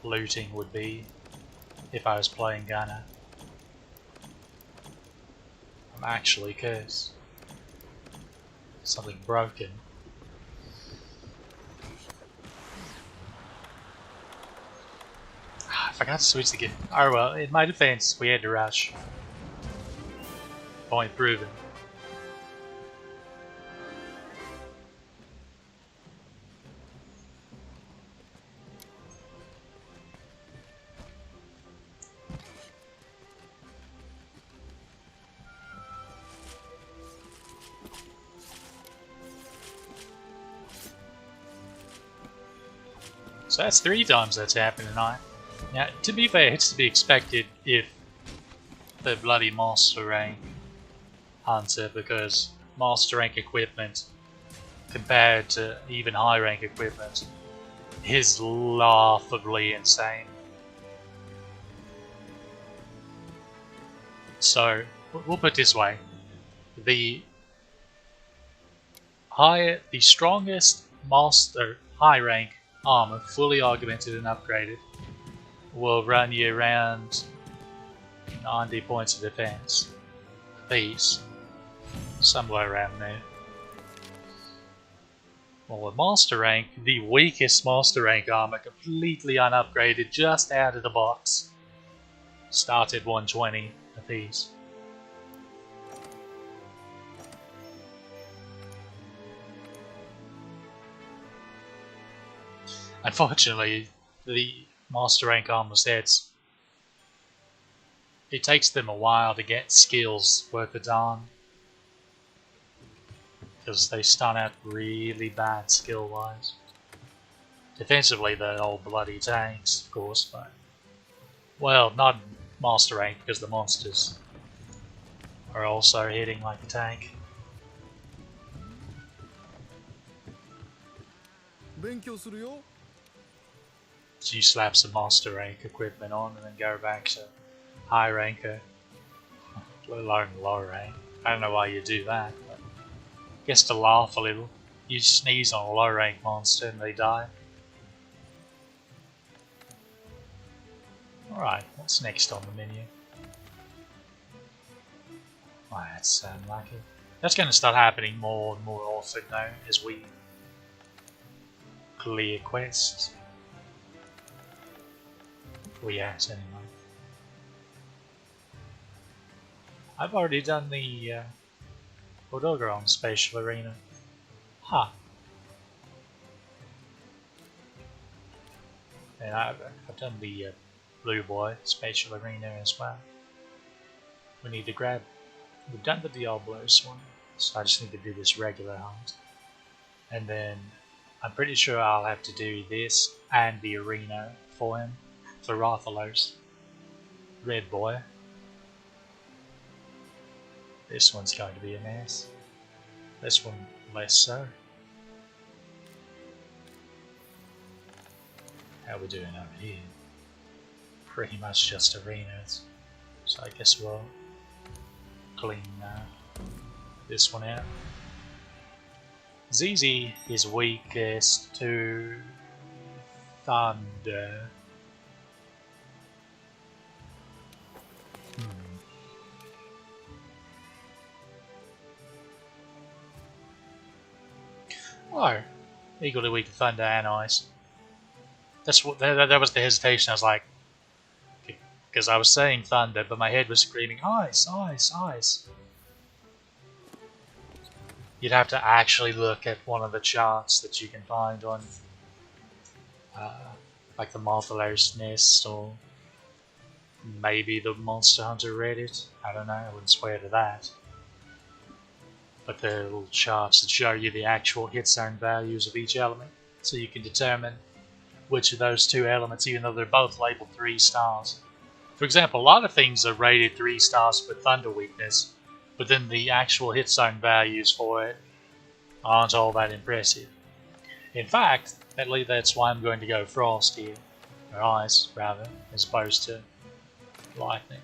looting would be if I was playing gunner. I'm actually cursed. Something broken. I forgot to switch the game. Oh well, in my defense, we had to rush. Point proven. So that's 3 times that's happened tonight. Now, to be fair, it's to be expected if the bloody Master Rank hunter, because Master Rank equipment compared to even high rank equipment is laughably insane. So, we'll put it this way. The strongest Master high rank armor, fully augmented and upgraded, will run you around 90 points of defense. These. Somewhere around there. Well, with Master Rank, the weakest Master Rank armor, completely unupgraded, just out of the box, start at 120 apiece. Unfortunately, the Master Rank armor sets, it takes them a while to get skills worth a darn, because they start out really bad skill wise. Defensively they're all bloody tanks, of course, but, well, not Master Rank because the monsters are also hitting like a tank. So you slap some Master Rank equipment on and then go back to high ranker, let alone low rank. I don't know why you do that, but I guess to laugh a little. You sneeze on a low rank monster and they die. Alright, what's next on the menu? Oh, that's unlucky. That's going to start happening more and more often now as we clear quests. Well, yes, anyway. I've already done the Odogaron Spatial Arena. Huh. And I've done the Blue Boy Spatial Arena as well. We need to grab... We've done the Diablos one, so I just need to do this regular hunt. And then I'm pretty sure I'll have to do this and the arena for him, for Rathalos. Red Boy. This one's going to be a mess. This one less so. How are we doing over here? Pretty much just arenas. So I guess we'll clean this one out. ZZ is weakest to Thunder. Oh, equally weak to Thunder and Ice. That's what that was the hesitation. I was like, because I was saying Thunder, but my head was screaming Ice, Ice, Ice. You'd have to actually look at one of the charts that you can find on, like the Marthalos Nest or maybe the Monster Hunter Reddit. I don't know. I wouldn't swear to that. But there are little charts that show you the actual hit zone values of each element, so you can determine which of those two elements, even though they're both labeled 3 stars. For example, a lot of things are rated 3 stars for Thunder weakness, but then the actual hit zone values for it aren't all that impressive. In fact, that's why I'm going to go Frost here, or Ice rather, as opposed to Lightning.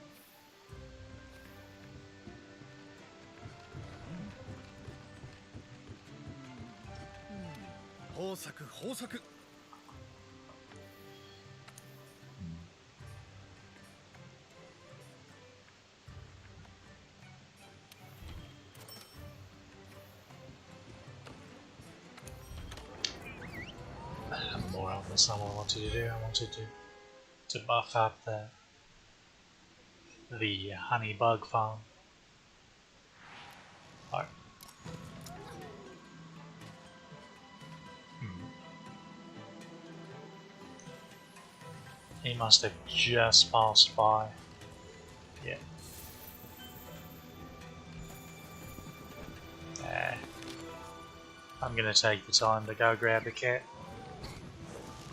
More of this I wanted to do. I wanted to buff up the honey bug farm. Oh. He must have just passed by. Yeah. I'm gonna take the time to go grab the cat.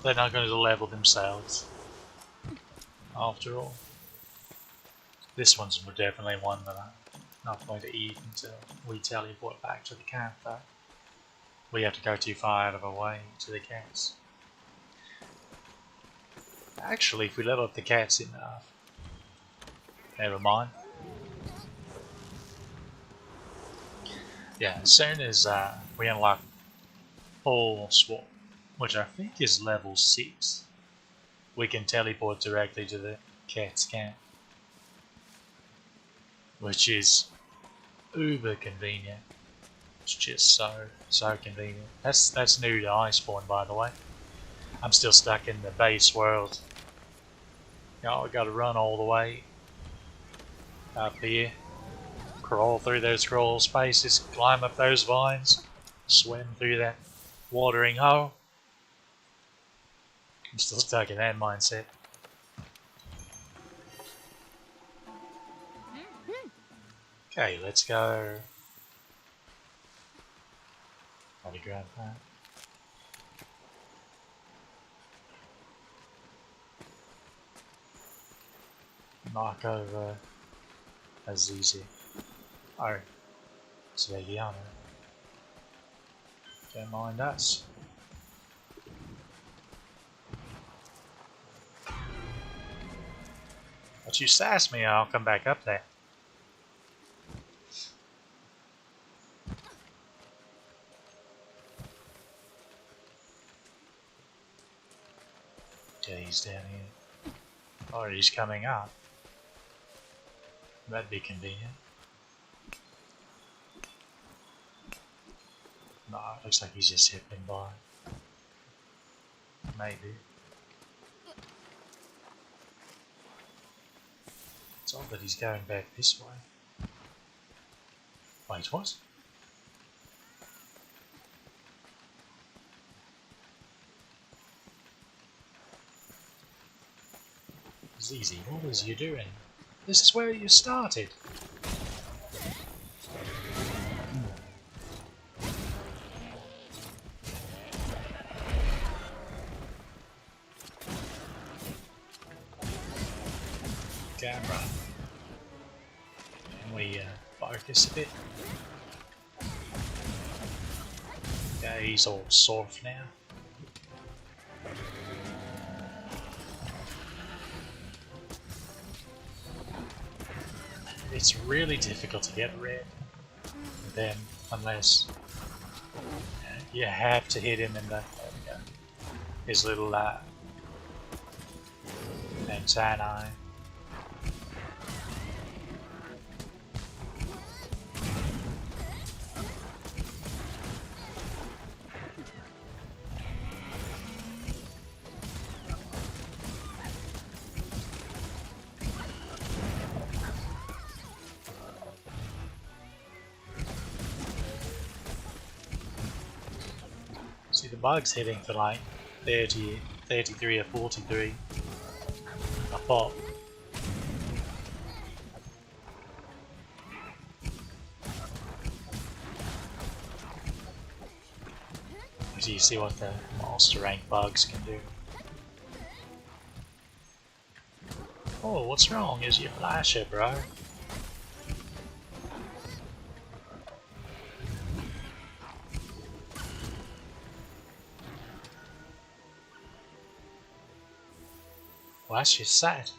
They're not going to level themselves, after all. This one's definitely one that I'm not going to eat until we teleport back to the camp, though. We have to go too far out of our way to the cats. Actually, if we level up the cats enough... Never mind. Yeah, as soon as we unlock full swap, which I think is level 6, we can teleport directly to the cat's camp, which is uber convenient. It's just so convenient. That's new to Iceborne, by the way. I'm still stuck in the base world. Oh, I gotta run all the way up here, crawl through those crawl spaces, climb up those vines, swim through that watering hole. I'm still stuck in that mindset. Okay, let's go. Probably grab that. Knock over Azizi. Oh, it's Legiano. Don't mind us. But you sass me, I'll come back up there. Yeah, he's down here. Oh, he's coming up. That'd be convenient. No, it looks like he's just zipping by. Maybe. It's odd that he's going back this way. Wait, what? Zizi, what was you doing? This is where you started. Camera. Can we focus a bit? Yeah, he's all soft now. It's really difficult to get red with them unless you have to hit him in the, there we go, his little antennae. See, the bug's hitting for like 30, 33 or 43 a pop. So you see what the master rank bugs can do. Oh, what's wrong? Is your flasher, bro? Well, that's just sad.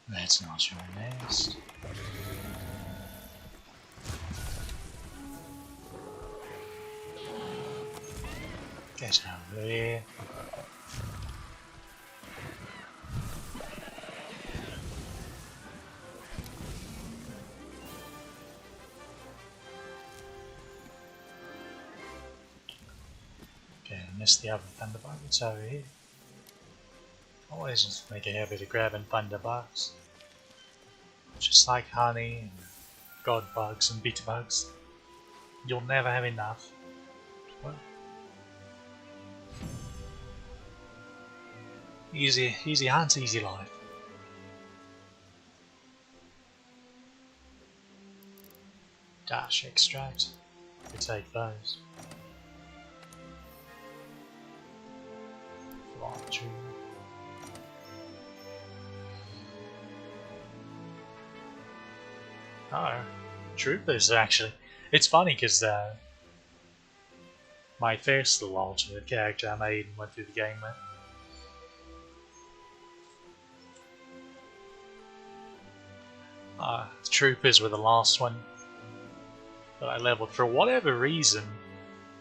That's not your nest. Get over here. Okay, I missed the other thunderbug. It's over here. Always just make a habit of grabbing thunderbugs. Just like honey and god bugs and beetle bugs. You'll never have enough. Well, easy hunt, easy life. Dash extract. We take those. Fly tree. Oh, troopers actually. It's funny because my first little alternate character I made and went through the game with. Troopers were the last one that I leveled. For whatever reason,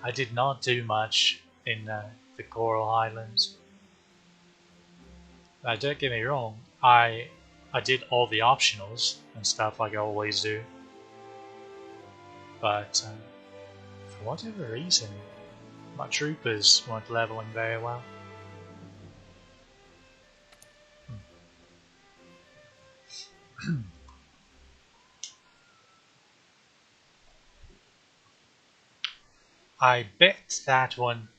I did not do much in the Coral Highlands. Now, don't get me wrong, I did all the optionals and stuff like I always do, but for whatever reason, my troopers weren't leveling very well. I bet that one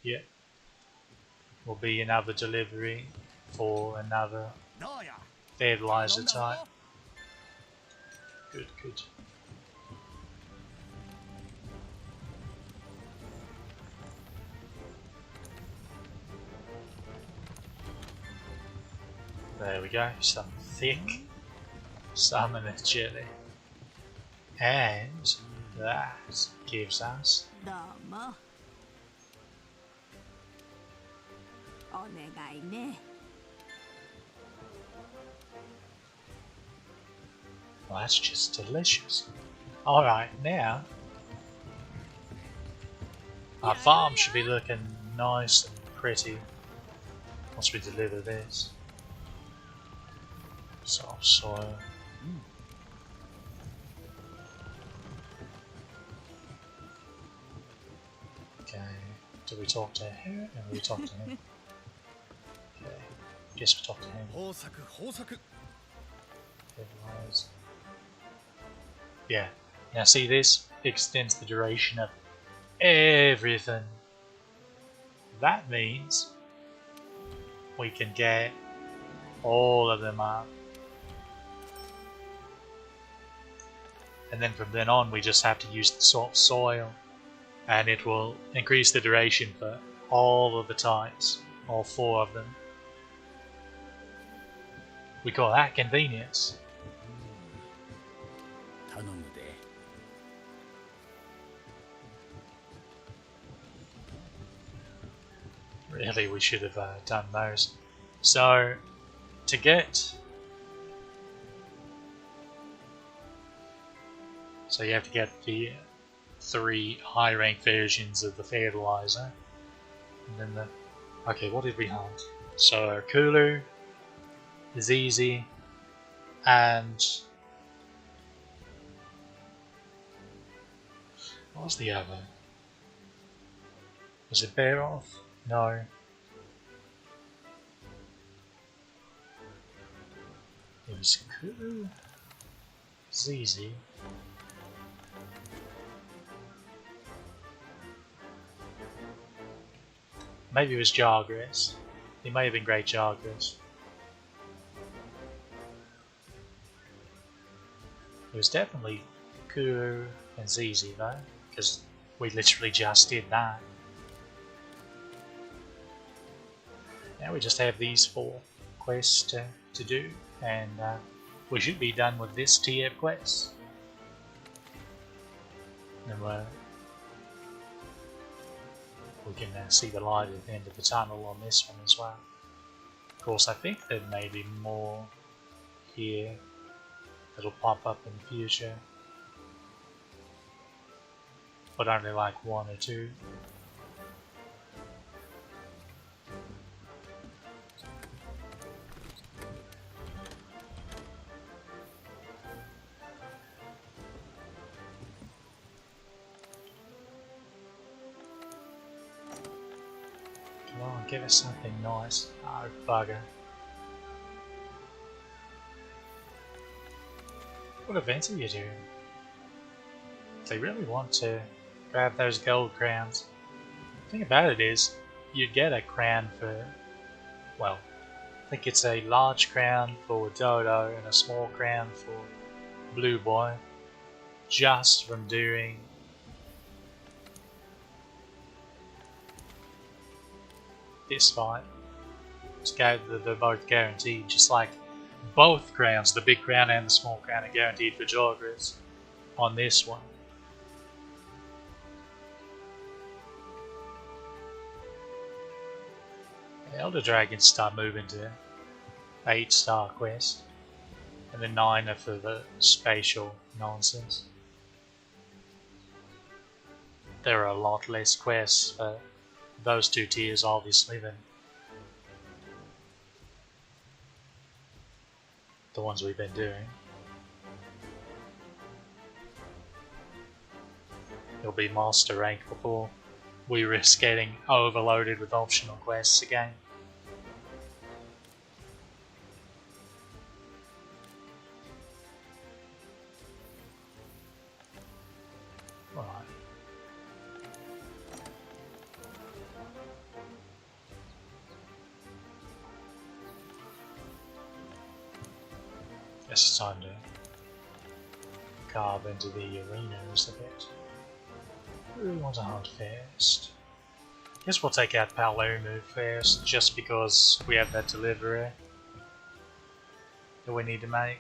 will be another delivery for another fertilizer type. Good, good. There we go, some thick salmon and chili. And that gives us well, that's just delicious. Alright, now our farm should be looking nice and pretty once we deliver this. Soft soil. Okay, do we talk to her? No, we talk to him. Okay, guess we talk to him. Otherwise. Yeah, now see this? Extends the duration of everything. That means we can get all of them up. And then from then on we just have to use the soft soil and it will increase the duration for all of the types, all 4 of them. We call that convenience. Really, we should have done those. So, to get... So you have to get the 3 high-rank versions of the fertilizer. And then the... Okay, what did we hunt? So, Kulu, Zizi, and... What was the other? Was it Bearoth? No. It was Kulu, Zizi. Maybe it was Jargris. He may have been Great Jargris. It was definitely Kuru and Zizi though, because we literally just did that. Now we just have these 4 quests to do, and we should be done with this tier of quests. And we can see the light at the end of the tunnel on this one as well. Of course, I think there may be more here that'll pop up in the future, but only like 1 or 2. Come on, give us something nice. Oh, bugger. What events are you doing? They really want to grab those gold crowns. The thing about it is, you'd get a crown for, well, I think it's a large crown for Dodo and a small crown for Blue Boy, just from doing this fight. They're both guaranteed, just like both crowns, the big crown and the small crown, are guaranteed for Jorgris on this one. The Elder Dragons start moving to 8-star quest, and then 9 are for the spatial nonsense. There are a lot less quests for those 2 tiers, obviously, than the ones we've been doing. It'll be master rank before we risk getting overloaded with optional quests again. Right. Guess it's time to carve into the arenas a bit. Who do we want to hunt first? Guess we'll take out Palumu first, just because we have that delivery that we need to make.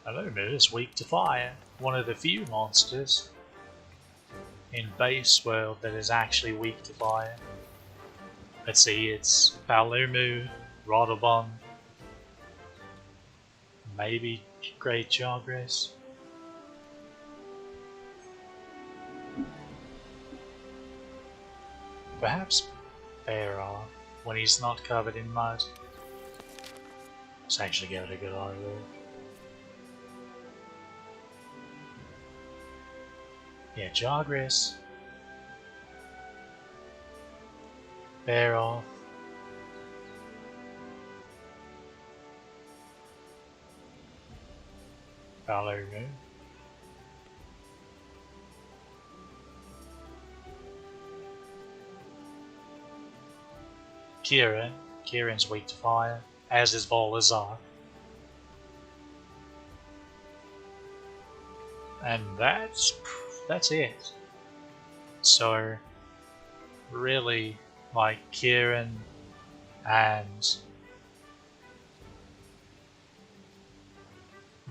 Palumu is weak to fire, one of the few monsters in base world that is actually weak to fire. Let's see, it's Palumu, Rodobon, maybe Great Jargris. perhaps bear off when he's not covered in mud. Let's actually give it a good eye look. Yeah, Jagras. Bear off. Ballerina. Kieran. Kieran's weak to fire, as is Volazar. And that's it. So really, like, Kieran and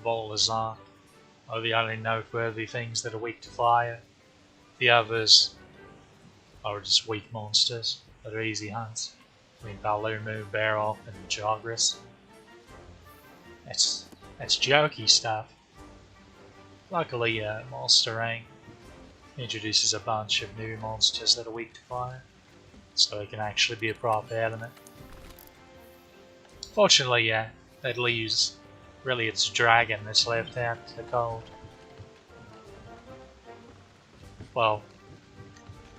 Volazar are the only noteworthy things that are weak to fire. The others are just weak monsters that are easy hunts. I mean, Balumu, Beroff, and Jagras. That's jokey stuff. Luckily, Monster Rank introduces a bunch of new monsters that are weak to fire, so it can actually be a proper element. Fortunately, that leaves really it's dragon that's left out to the cold. Well,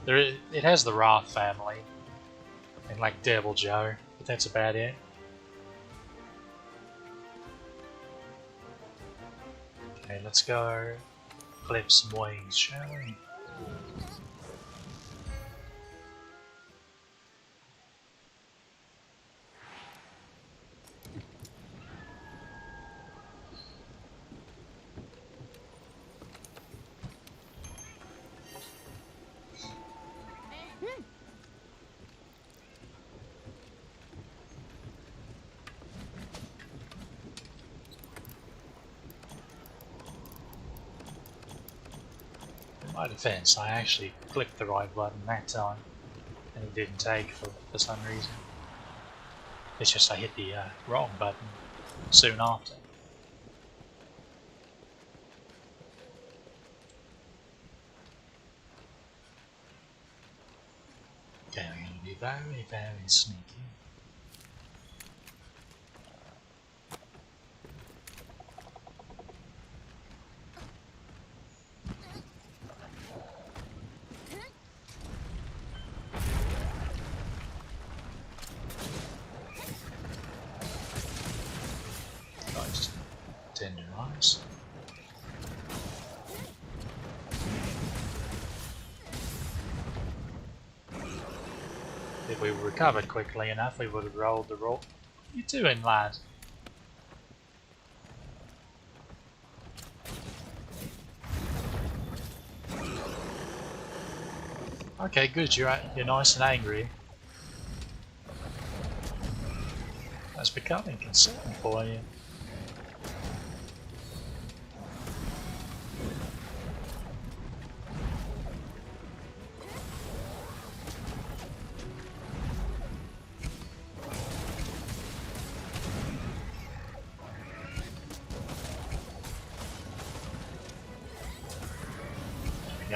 it has the Roth family and like Devil Joe, but that's about it. Okay, let's go clip some wings, shall we? In my defense, I actually clicked the right button that time, and it didn't take for some reason. It's just I hit the wrong button soon after. Okay, I'm going to be very, very sneaky. Nice. Tenderize. If we recovered quickly enough, we would have rolled the roll. What are you doing, lad? Okay, good. You're nice and angry. That's becoming concerning for you.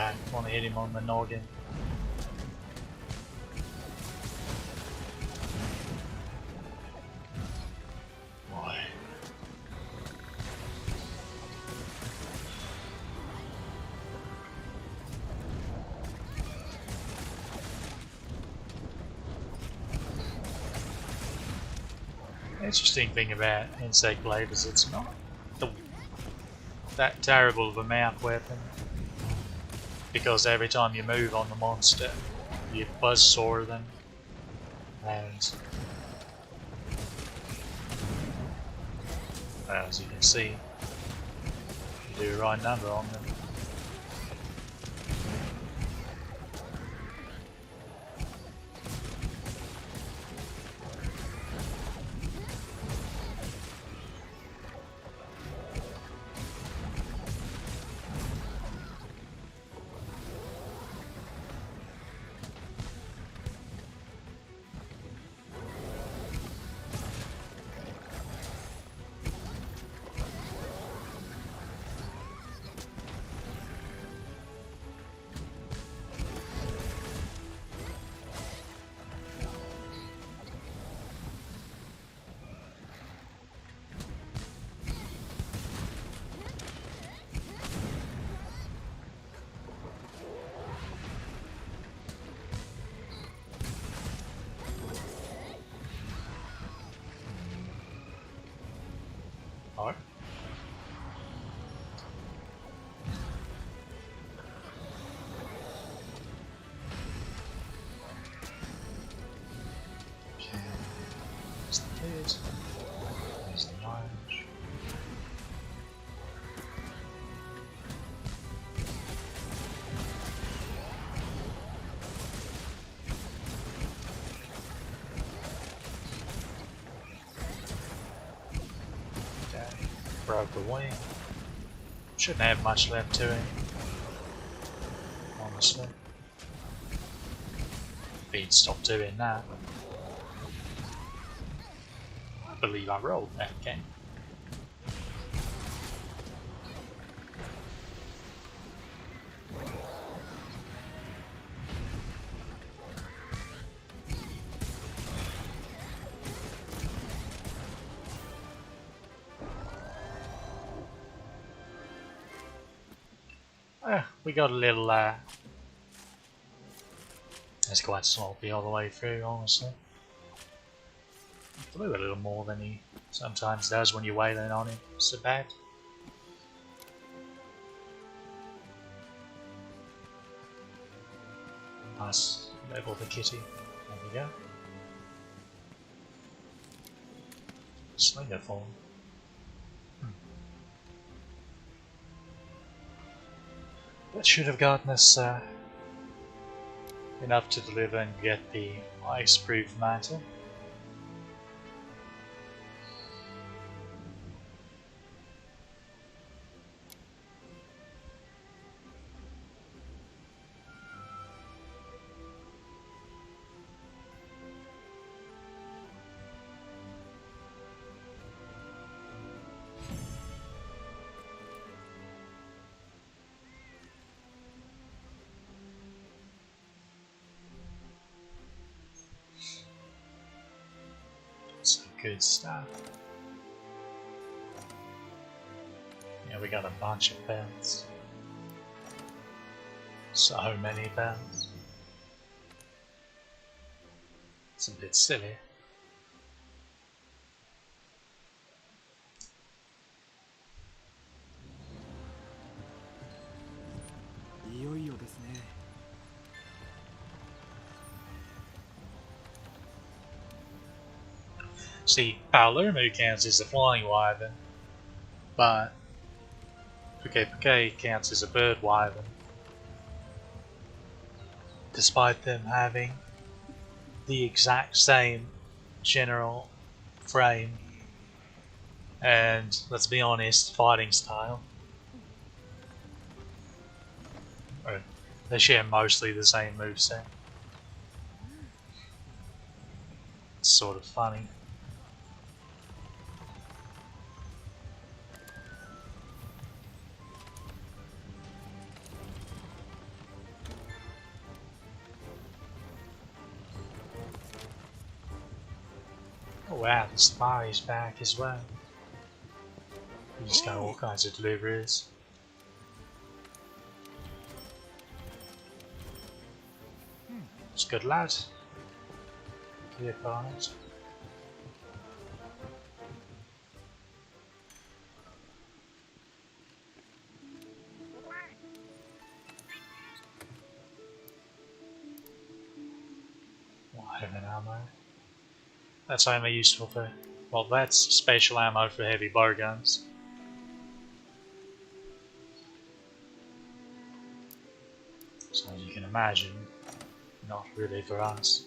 I want to hit him on the noggin. Boy. The interesting thing about Insect Blade is it's not that terrible of a mount weapon, because every time you move on the monster, you buzzsaw them, and well, as you can see, you do the right number on them. Cleared. There's the orange. Okay, broke the wing. Shouldn't have much left to him, honestly. If he'd stop doing that. I believe I rolled that game. We got a little, it's quite sloppy all the way through, honestly. Flew a little more than he sometimes does when you're wailing on him, so bad. Nice, level the kitty, there we go. Slinger form. That should have gotten us enough to deliver and get the ice-proof mantle. Good stuff. Yeah, we got a bunch of bells. So many bells. It's a bit silly. See, Palermo counts as a flying wyvern, but Puke counts as a bird wyvern. Despite them having the exact same general frame and, let's be honest, fighting style. They share mostly the same moveset. It's sort of funny. Oh wow, the Safari's back as well. We just got all kinds of deliveries. It's good lad. Clear part. Wyvern ammo. That's only useful for, well, that's special ammo for heavy bow guns. So as you can imagine, not really for us.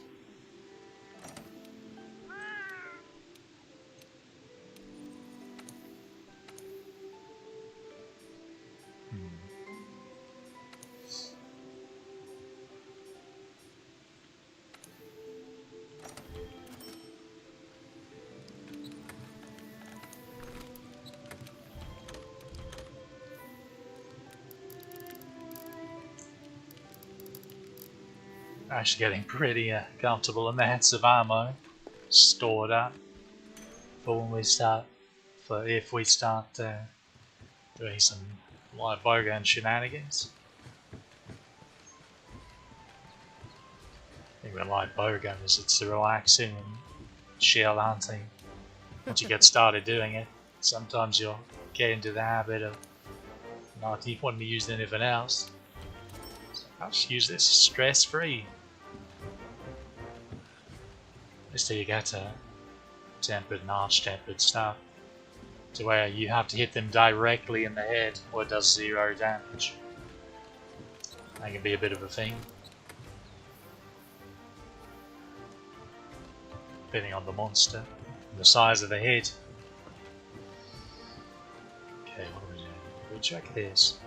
Actually getting pretty comfortable amounts of ammo stored up for when we start, for if we start doing some light bowgun shenanigans. I think with light bowgunners, it's the relaxing and shell hunting. Once you get started doing it, sometimes you'll get into the habit of not wanting to use anything else. I'll just use this stress-free. Just till you get tempered and arch-tempered stuff, to where you have to hit them directly in the head or it does 0 damage. That can be a bit of a thing, depending on the monster and the size of the head. Okay, what do we do? We check this.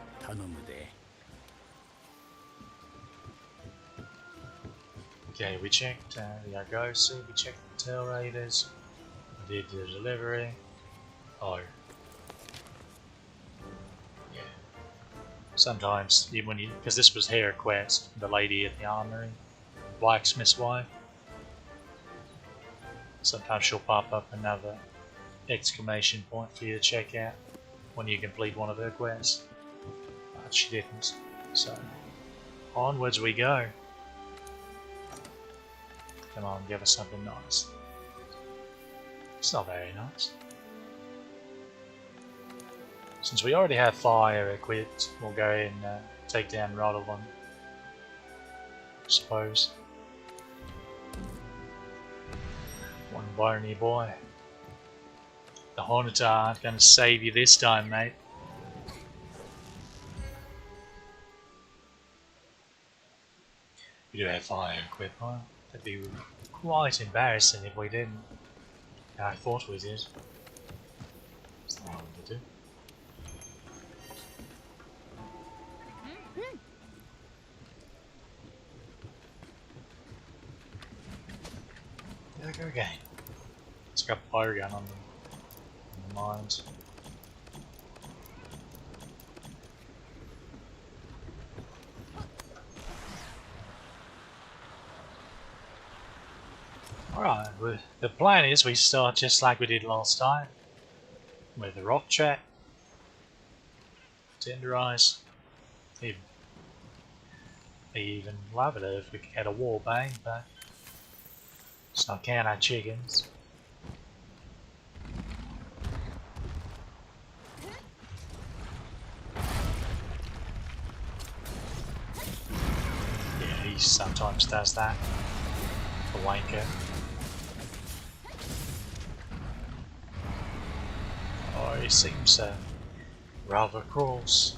Okay, we checked the Argosy, we checked the Tail Raiders, we did the delivery. Oh. Yeah. Sometimes, even when you, because this was her quest, the lady at the armory, blacksmith's wife. Sometimes she'll pop up another exclamation point for you to check out when you complete one of her quests. But she didn't. So, onwards we go. Come on, give us something nice. It's not very nice. Since we already have fire equipped, we'll go ahead and take down Rodolon, I suppose. One bony boy. The Hornetar aren't going to save you this time, mate. We do have fire equipped, huh? That'd be quite embarrassing if we didn't. Yeah, I thought we did. That's not what I wanted to do. There we go again. It's got a fire gun on the mines. Alright, the plan is we start just like we did last time, with the rock trap, tenderize, even love it if we could get a wall bang, but it's not counting our chickens. Yeah, he sometimes does that, the wanker. Oh, he seems rather cross.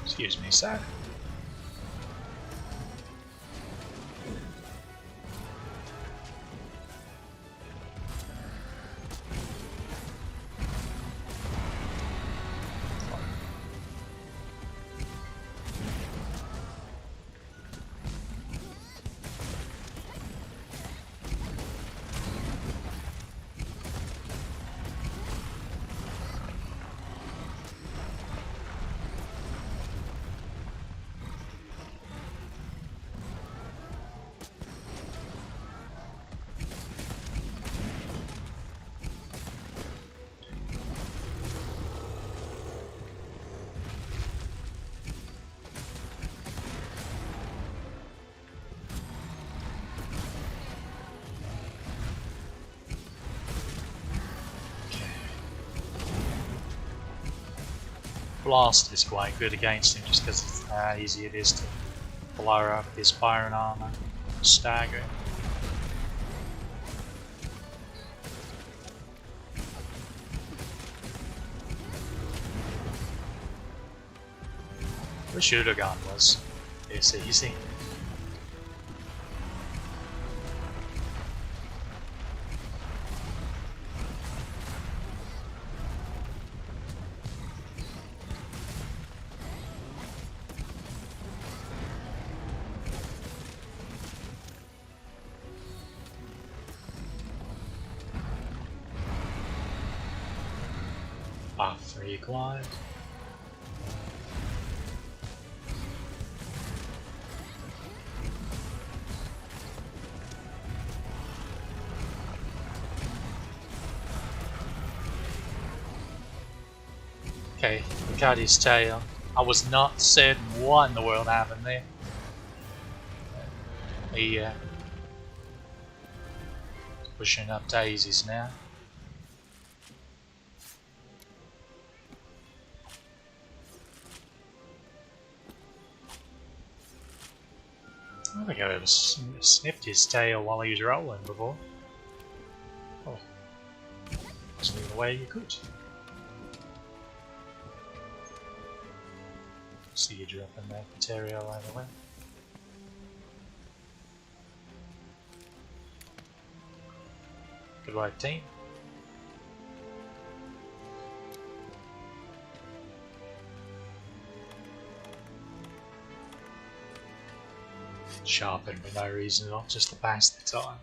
Excuse me, sir. Blast is quite good against him just because of how easy it is to blow up his Byron armor. Staggering. The shooter gun was it's easy. Buff required. Okay, we cut his tail. I was not certain what in the world happened there. He pushing up daisies now. I think I ever snipped his tail while he was rolling before. Oh, wasn't even aware you could. See you dropping that material either way. Good work, team. Sharpen for no reason at all, just to pass the time.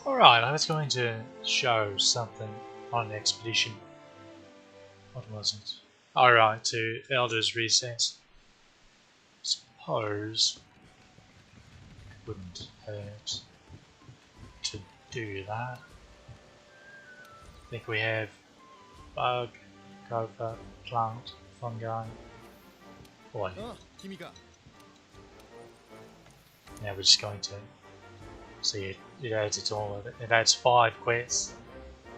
Alright, I was going to show something on an expedition. What was it? Alright, to Elder's Recess. Suppose it wouldn't hurt to do that. I think we have bug, gopher, plant, fungi. Boy. Now we're just going to see it adds it all of it. It adds 5 quests.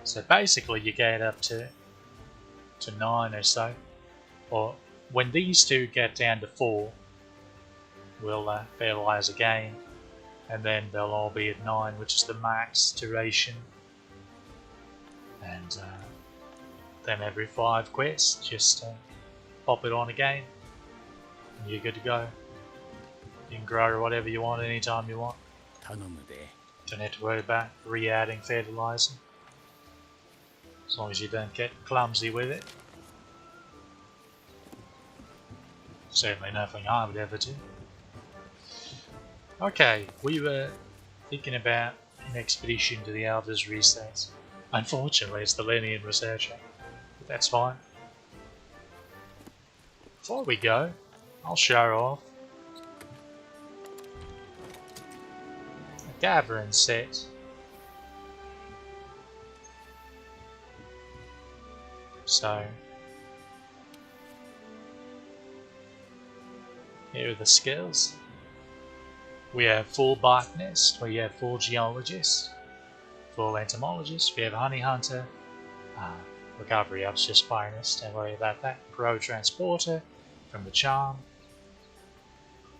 So basically you get up to 9 or so. Or when these two get down to 4, we'll fertilize again. And then they'll all be at 9, which is the max duration. And then every 5 quests, just pop it on again. And you're good to go. You can grow whatever you want anytime you want. Don't have to worry about re-adding fertilizer. As long as you don't get clumsy with it. Certainly nothing I would ever do. Okay, we were thinking about an expedition to the Elder's Recess. Unfortunately, it's the Linear Researcher, but that's fine. Before we go, I'll show off a gathering set. So, here are the skills. We have full botanist, we have full geologist, full entomologist, we have honey hunter, recovery ups just bonus, don't worry about that. Pro transporter from the charm.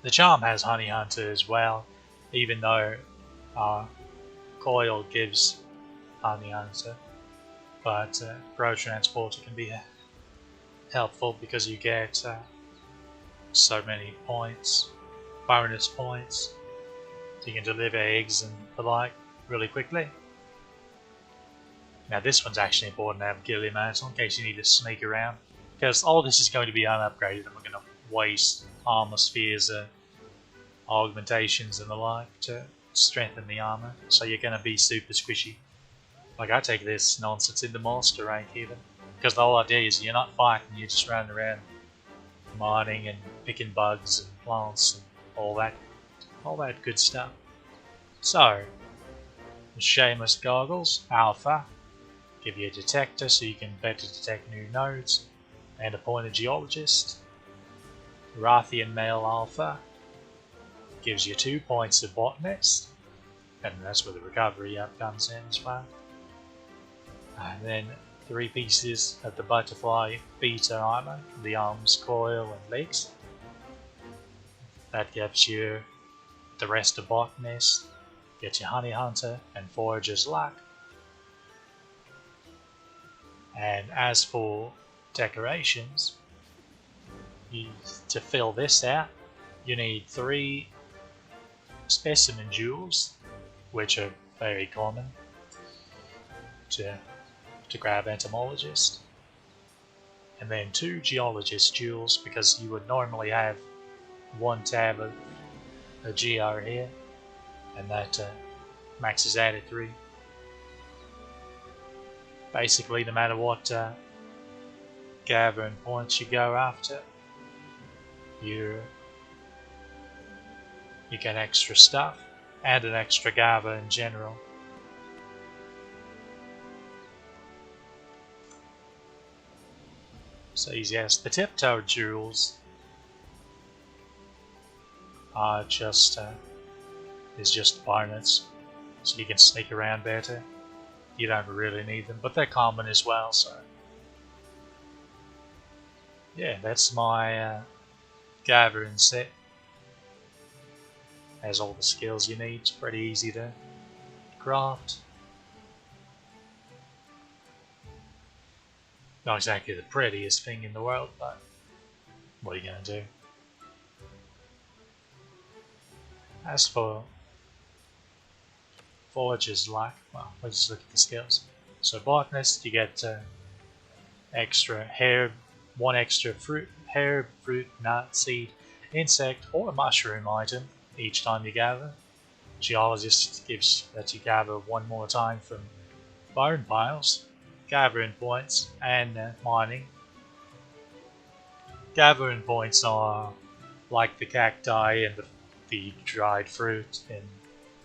The charm has honey hunter as well, even though coil gives honey hunter, but pro transporter can be helpful because you get so many points, bonus points. So you can deliver eggs and the like really quickly. Now this one's actually important to have Gilly Mantle in case you need to sneak around, because all this is going to be unupgraded and we're going to waste armor spheres, augmentations and the like to strengthen the armor, so you're going to be super squishy. Like I take this nonsense into monster rank even, because the whole idea is you're not fighting, you're just running around mining and picking bugs and plants and all that good stuff. So, the Shameless Goggles Alpha give you a detector so you can better detect new nodes, and a pointed geologist. Rathian Male Alpha gives you 2 points of botanist, and that's where the recovery up comes in as well. And then 3 pieces of the butterfly beta armor, the arms, coil and legs. That gives you the rest of botanist, gets you honey hunter and forager's luck. And as for decorations, to fill this out, you need 3 specimen jewels, which are very common to grab entomologist, and then 2 geologist jewels, because you would normally have 1 tab of a geo here, and that maxes out at 3. Basically, no matter what gathering points you go after, you get extra stuff and an extra gather in general. So yes, the tiptoe jewels are just is just bonus, so you can sneak around better. You don't really need them, but they're common as well. So yeah, that's my gathering set. Has all the skills you need. It's pretty easy to craft. Not exactly the prettiest thing in the world, but what are you going to do? As for Forge's luck, well, let's just look at the skills. So botanist, you get extra hair, one extra fruit, hair, fruit, nut, seed, insect, or mushroom item each time you gather. Geologist gives that you gather one more time from bone piles. Gathering points and mining. Gathering points are like the cacti and the dried fruit in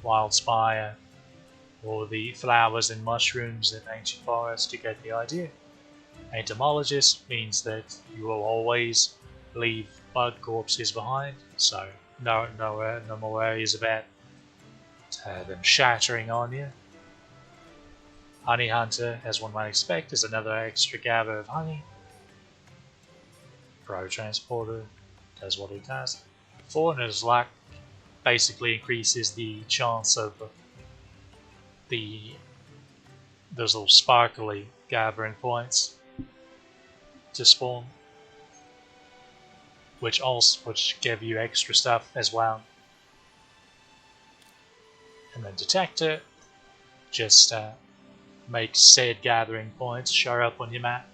Wildspire, or the flowers and mushrooms in Ancient Forest. You get the idea. Entomologist means that you will always leave bug corpses behind, so no more worries about them shattering on you. Honey Hunter, as one might expect, is another extra gather of honey. Pro Transporter does what it does. Foreigner's Luck basically increases the chance of those little sparkly gathering points to spawn, which give you extra stuff as well. And then Detector just makes said gathering points show up on your map.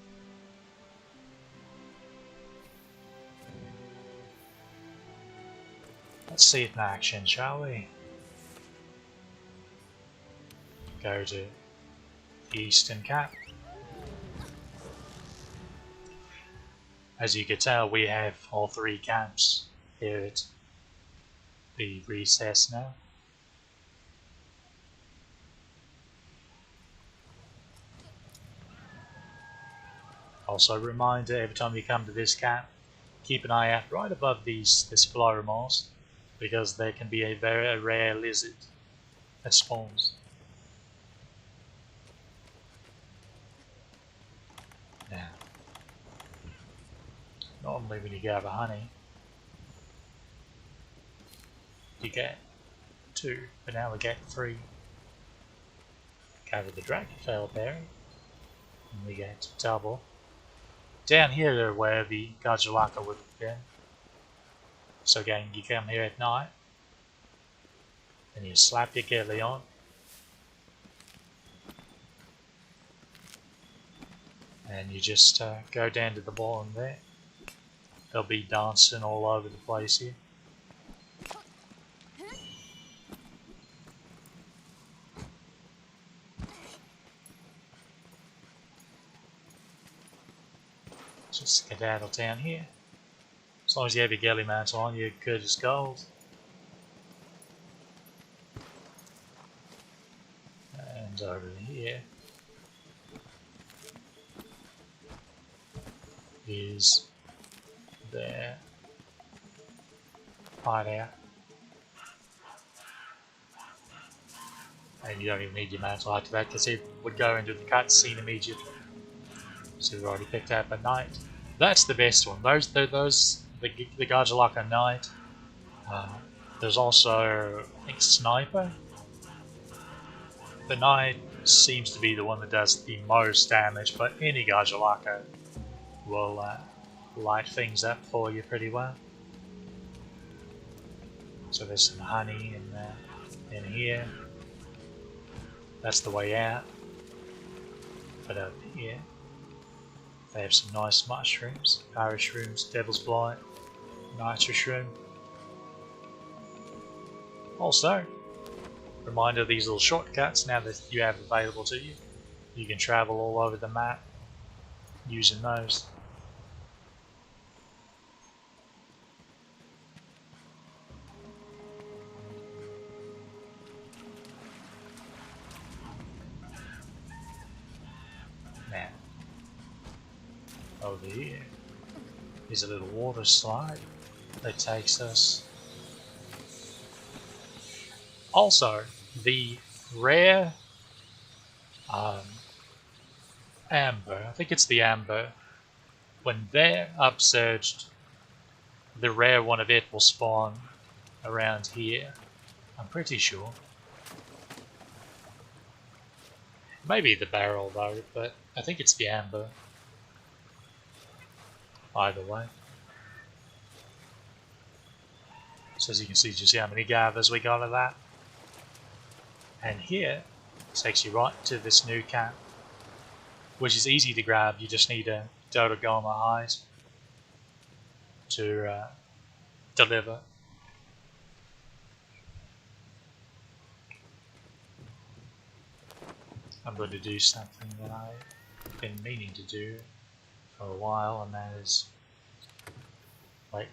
Let's see it in action, shall we? Go to the Eastern Cap. As you can tell, we have all three camps here at the recess now. Also, a reminder, every time you come to this camp, keep an eye out right above this flower moss, because there can be a very rare lizard that spawns. Now, normally when you gather honey, you get 2, but now we get 3. Gather the Dragontail berry, and we get double. Down here where the Gajalaka would have been. So again, you come here at night, and you slap your ghillie on, and you just go down to the bottom there. They'll be dancing all over the place here. Just skedaddle down here. As long as you have your ghillie mount on, you're good as gold. And over here is their hideout. And you don't even need your mantle after that, because it would go into the cutscene immediately. So we've already picked up a knight. That's the best one. The Gajalaka knight. There's also, I think, sniper. The knight seems to be the one that does the most damage, but any Gajalaka will light things up for you pretty well. So there's some honey in here. That's the way out. But up here, they have some nice mushrooms, Irish shrooms, devil's blight, nitro shroom. Also, reminder of these little shortcuts now that you have available to you. You can travel all over the map using those. over here is a little water slide that takes us. Also, the rare amber, I think it's the amber, when they're upsurged, the rare one of it will spawn around here. I'm pretty sure. Maybe the barrel though, but I think it's the amber. Either way. So as you can see just how many gathers we got of that. And here takes you right to this new camp, which is easy to grab. You just need a Dodogoma hide to deliver. I'm going to do something that I've been meaning to do for a while, and that is like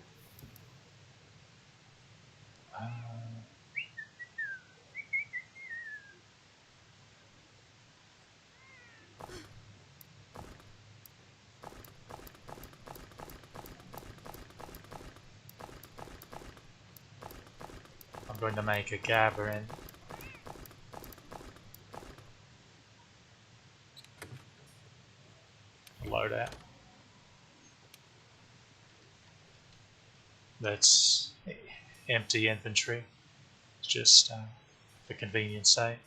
I'm going to make a gathering. Loadout. That's empty inventory. It's just for convenience sake.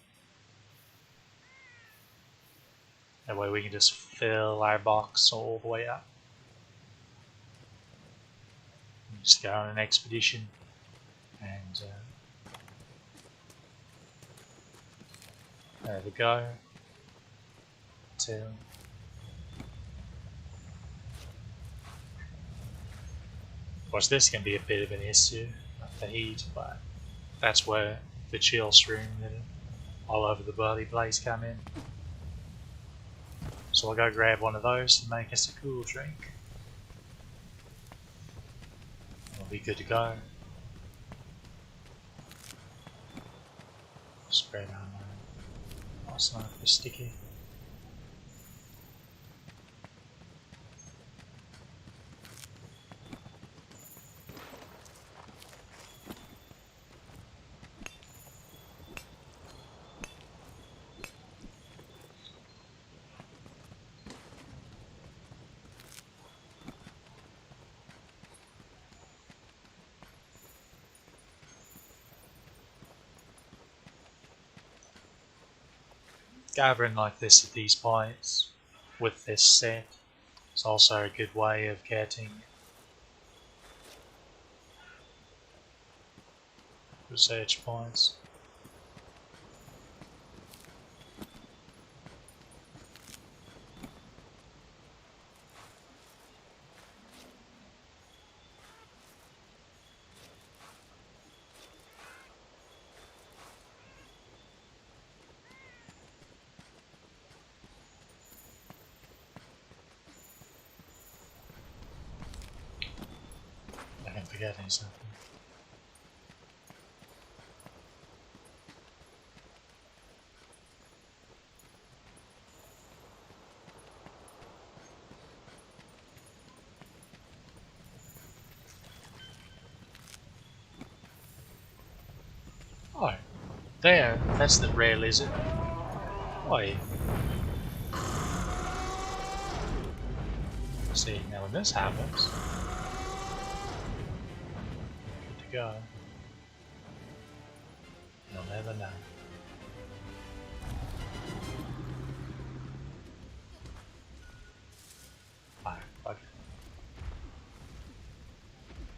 That way we can just fill our box all the way up. And just go on an expedition and there we go. Till of course this can be a bit of an issue with the heat, but that's where the chill stream that all over the bloody place come in. So I'll go grab one of those to make us a cool drink. We'll be good to go. Spread on nice enough for sticky. Gathering like this at these points with this set is also a good way of getting research points. I'm forgetting something. Oh, there, that's the rare lizard. Oi. See, now when this happens, good to go. You'll never know. Oh, okay.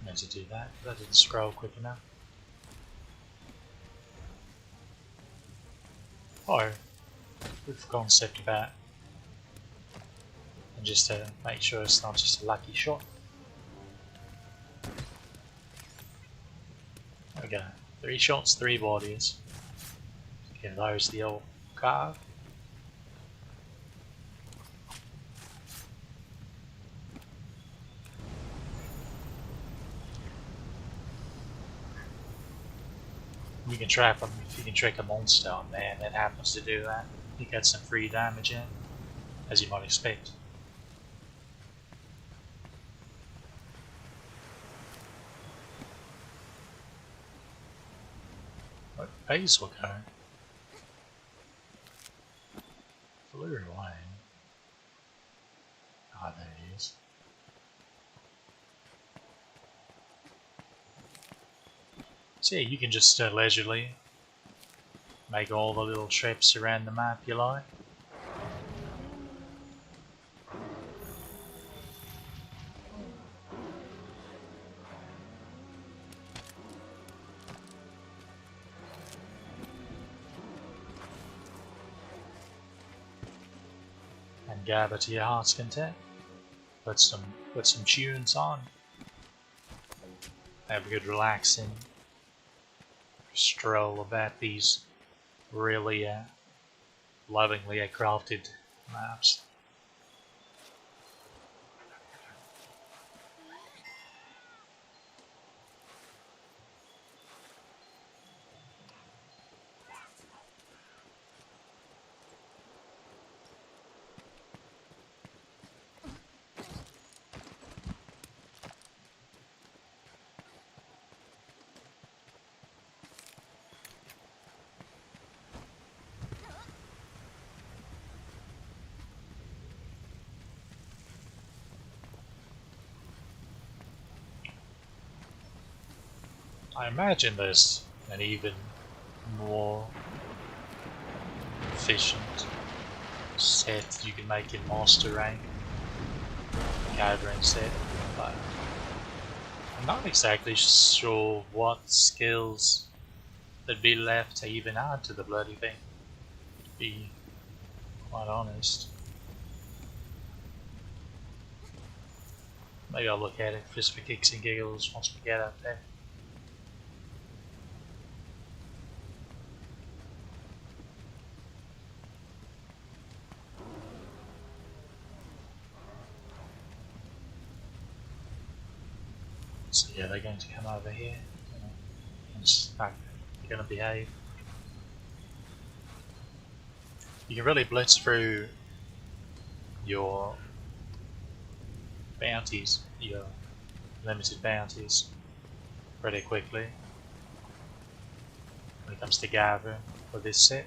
Meant to do that, but I didn't scroll quick enough. Oh, proof of concept about, and just to make sure it's not just a lucky shot. There we go. 3 shots, 3 bodies. Give those the old carve. You can trap them if you can trick a monster on there, and it happens to do that. You get some free damage in, as you might expect. Base will go. Flew away. Ah, there he is. So yeah, you can just leisurely make all the little trips around the map you like. And gather to your heart's content. Put some tunes on. Have a good relaxing stroll about these really lovingly crafted maps. I imagine there's an even more efficient set you can make in Master Rank, gathering set, but I'm not exactly sure what skills there'd be left to even add to the bloody thing, to be quite honest. Maybe I'll look at it just for kicks and giggles once we get up there. So yeah, they're going to come over here and start, they're going to behave. You can really blitz through your bounties, your limited bounties, pretty quickly when it comes to gather for this set.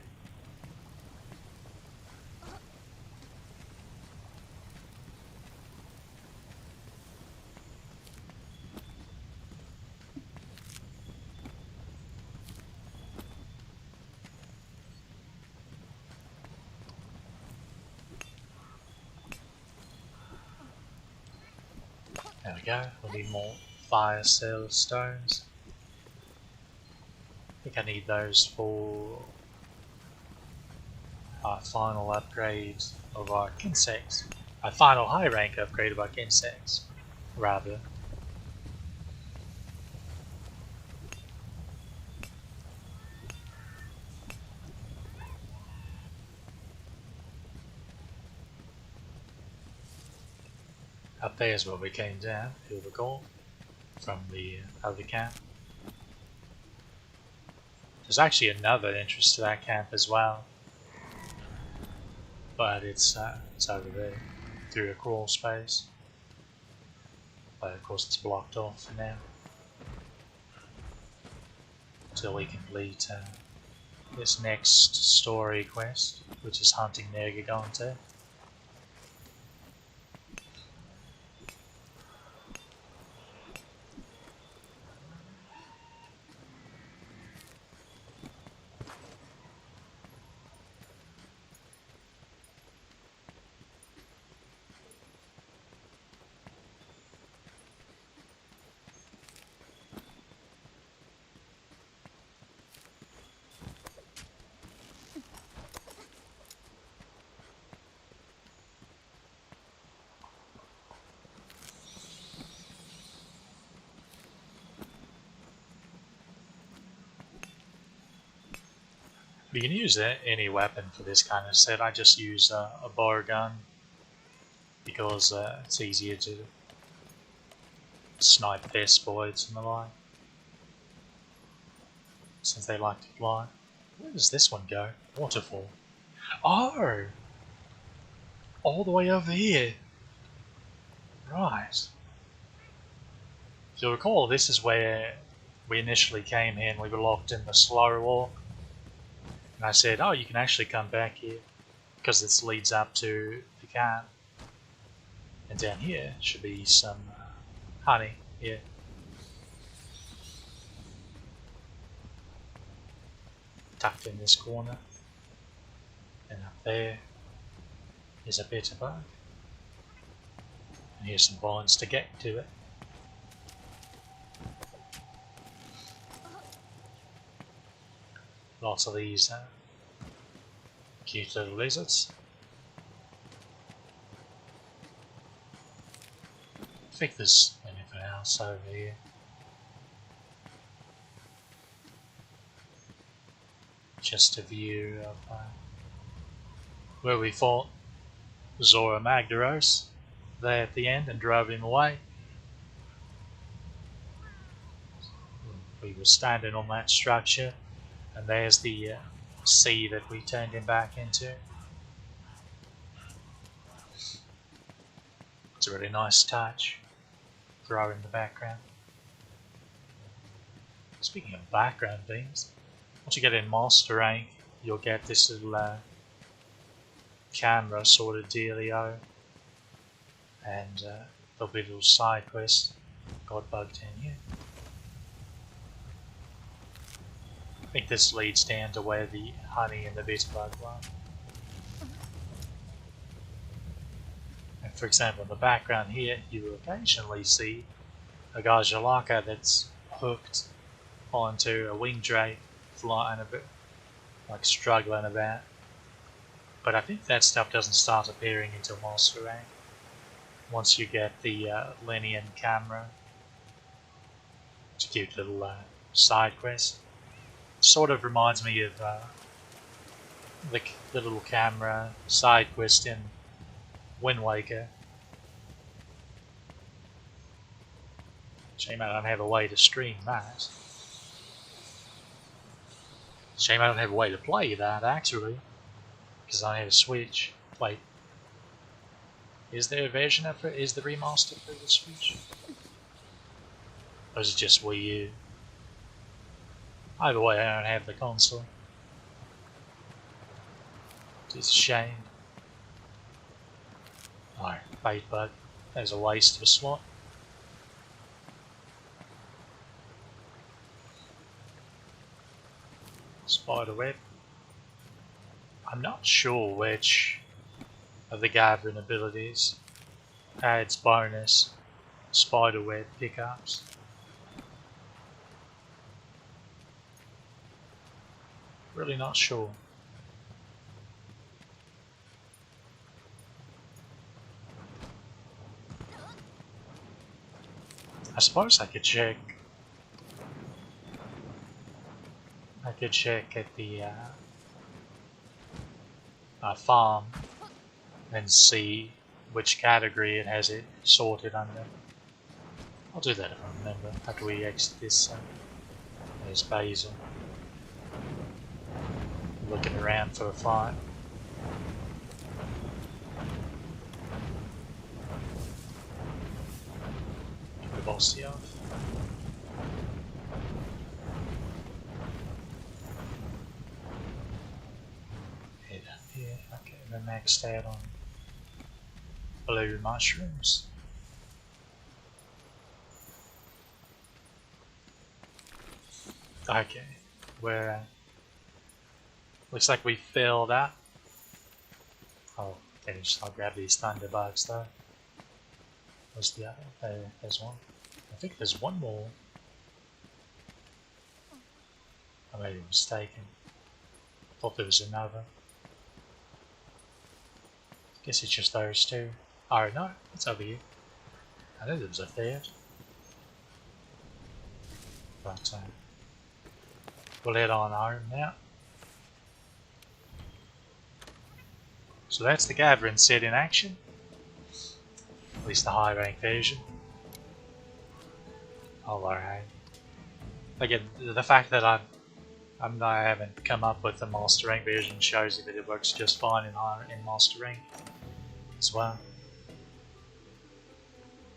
There we go, we'll need more fire cell stones. I think I need those for our final upgrade of our insects. Our final high rank upgrade of our insects, rather. Up there is where we came down, if you'll recall, from the other camp. There's actually another entrance to that camp as well, but it's over there through a crawl space. But of course it's blocked off for now until we complete this next story quest, which is hunting Nergigante. You can use any weapon for this kind of set. I just use a bow gun because it's easier to snipe Vespoids and the like, since they like to fly. Where does this one go? Waterfall. Oh! All the way over here. Right. If you'll recall, this is where we initially came here and we were locked in the slow walk. And I said, oh, you can actually come back here because this leads up to the cairn. And down here should be some honey. Yeah. Tucked in this corner. And up there is a bitter bug. And here's some vines to get to it. Lots of these cute little lizards. I think there's anything else over here. Just a view of where we fought Zora Magdaros there at the end and drove him away. We were standing on that structure, and there's the sea that we turned him back into. It's a really nice touch. Throw in the background. Speaking of background things, once you get in Master Rank, you'll get this little camera sort of dealio, and there'll be a little side quest. Got bugged in here. I think this leads down to where the honey and the bitter bug were. And for example, in the background here, you will occasionally see a Gajalaka that's hooked onto a wing drape, flying a bit, like struggling about. But I think that stuff doesn't start appearing until Master Rank. Once you get the Lenian camera. It's a cute little side quest. Sort of reminds me of the little camera side quest in Wind Waker. Shame I don't have a way to stream that. Shame I don't have a way to play that, actually. Because I have a Switch. Wait. Is there a version of it? Is the remaster for the Switch? Or is it just Wii U? Either way, I don't have the console. It's a shame. Alright, bait bug. That was a waste of a slot. Spider web. I'm not sure which of the gathering abilities adds bonus spider web pickups. Really not sure. I suppose I could check. I could check at the farm and see which category it has it sorted under. I'll do that if I remember after we exit this. There's Basil. Looking around for a fight. Get the bossy off. Head up here. Okay, we're maxed out on blue mushrooms. Okay, we're looks like we filled that. Oh, finished. I'll grab these thunderbugs though. Where's the other? There's one. I think there's one more. I may be mistaken. Thought there was another. Guess it's just those two. Oh no, it's over here. I know there was a third. But we'll head on home now. So that's the gathering set in action. At least the high rank version. Alright. Again, the fact that I haven't come up with the master rank version shows you that it works just fine in master rank as well.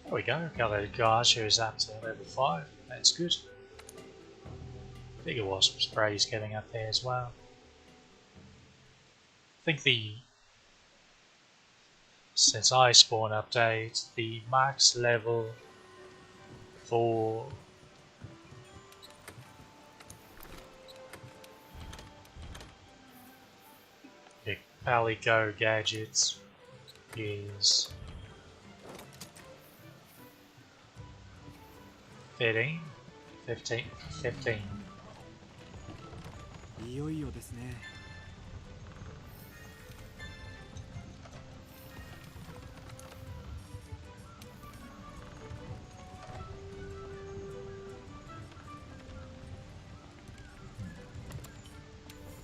There we go. Got a guard who's up to level 5. That's good. Bigger wasp spray's getting up there as well. think since Iceborne update, the max level for the Palico gadgets is 15. いよいよですね。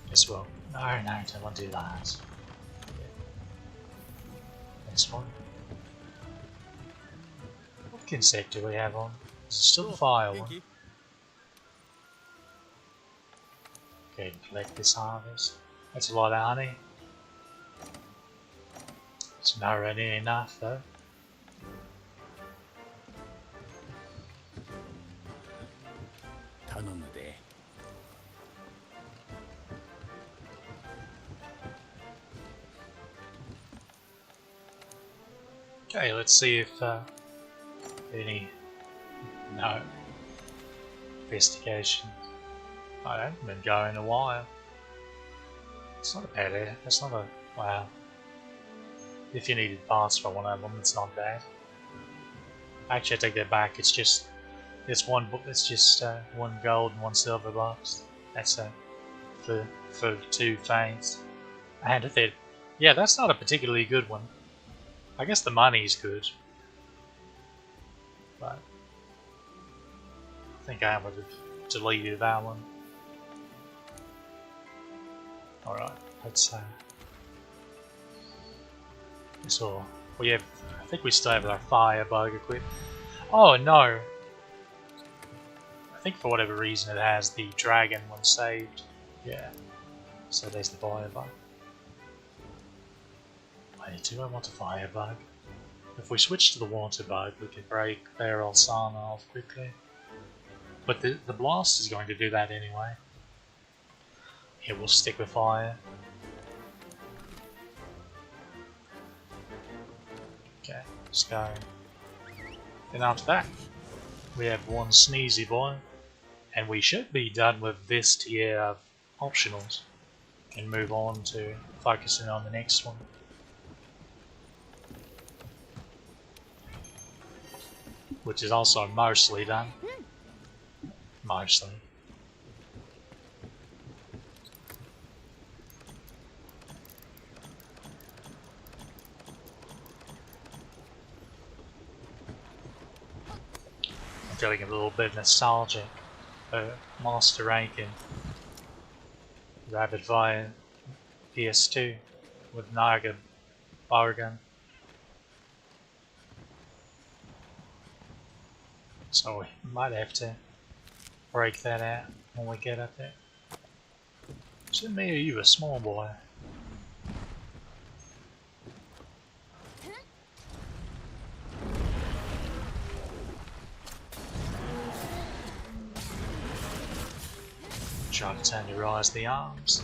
This will. No, don't want to do that. This one. What insect do we have on? Is it still the fire one? Okay, collect this harvest. That's a lot of honey. It's nowhere near enough though. Okay, let's see if any no investigation. I haven't been going in a while. It's not a bad area. It's not a wow. If you needed parts for one of them, it's not bad. Actually, I take that back. It's just one book. It's just one gold and one silver box. That's for 2 feints. And a third. Yeah, that's not a particularly good one. I guess the money's good, but I think I would have deleted that one. Alright, let's so we have, I think we still have our firebug equipped. Oh no! I think for whatever reason it has the dragon one saved. Yeah, so there's the firebug. Wait, do I want a firebug? If we switch to the water bug, we can break Barrel Sana off quickly. But the blast is going to do that anyway. Here, we'll stick with fire. Okay, let's go. Then after that, we have one Sneezy Boy. And we should be done with this tier of optionals. And move on to focusing on the next one. Which is also mostly done. Mostly. I'm feeling a little bit nostalgic. Master ranking. Rapid Fire PS2 with Naga Bargain. So we might have to break that out when we get up there. Is it me or you, a small boy? Try to tenderize the arms.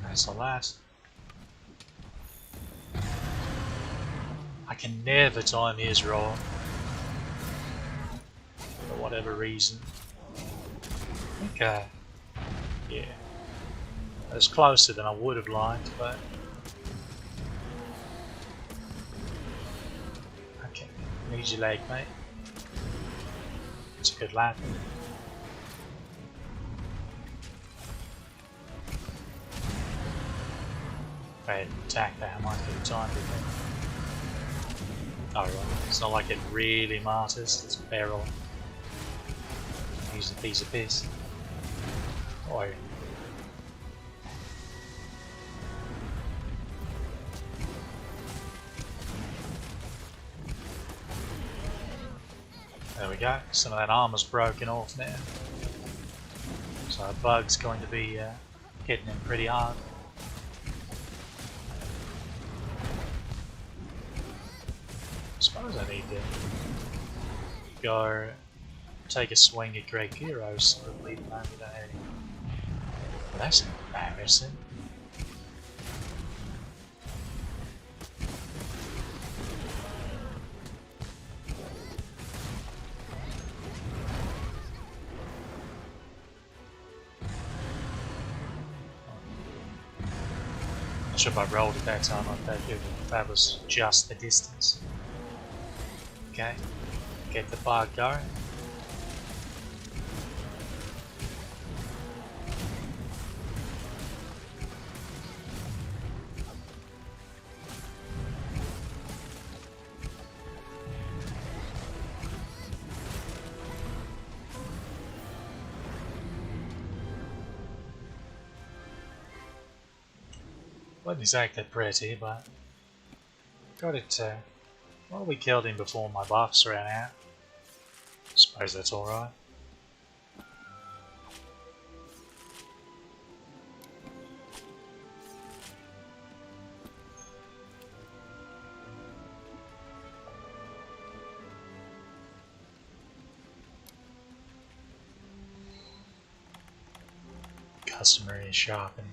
That's all that. I can never time his roll. For whatever reason. I think, yeah. It was closer than I would have liked, but... Okay, need your leg, mate. It's a good lad. If I had attacked that, I might get time with it. Oh right, it's not like it really matters, it's barrel. Use a piece of piss. Oh. There we go, some of that armor's broken off now. So our bug's going to be hitting him pretty hard. I suppose I need to go take a swing at Great Heroes, but leave them out without any. Well, that's embarrassing. Not sure if I rolled at that time, I thought that was just the distance. Okay, get the bar going. Wasn't exactly pretty, but got it. Well, we killed him before my buffs ran out. Suppose that's alright. Customary shopping.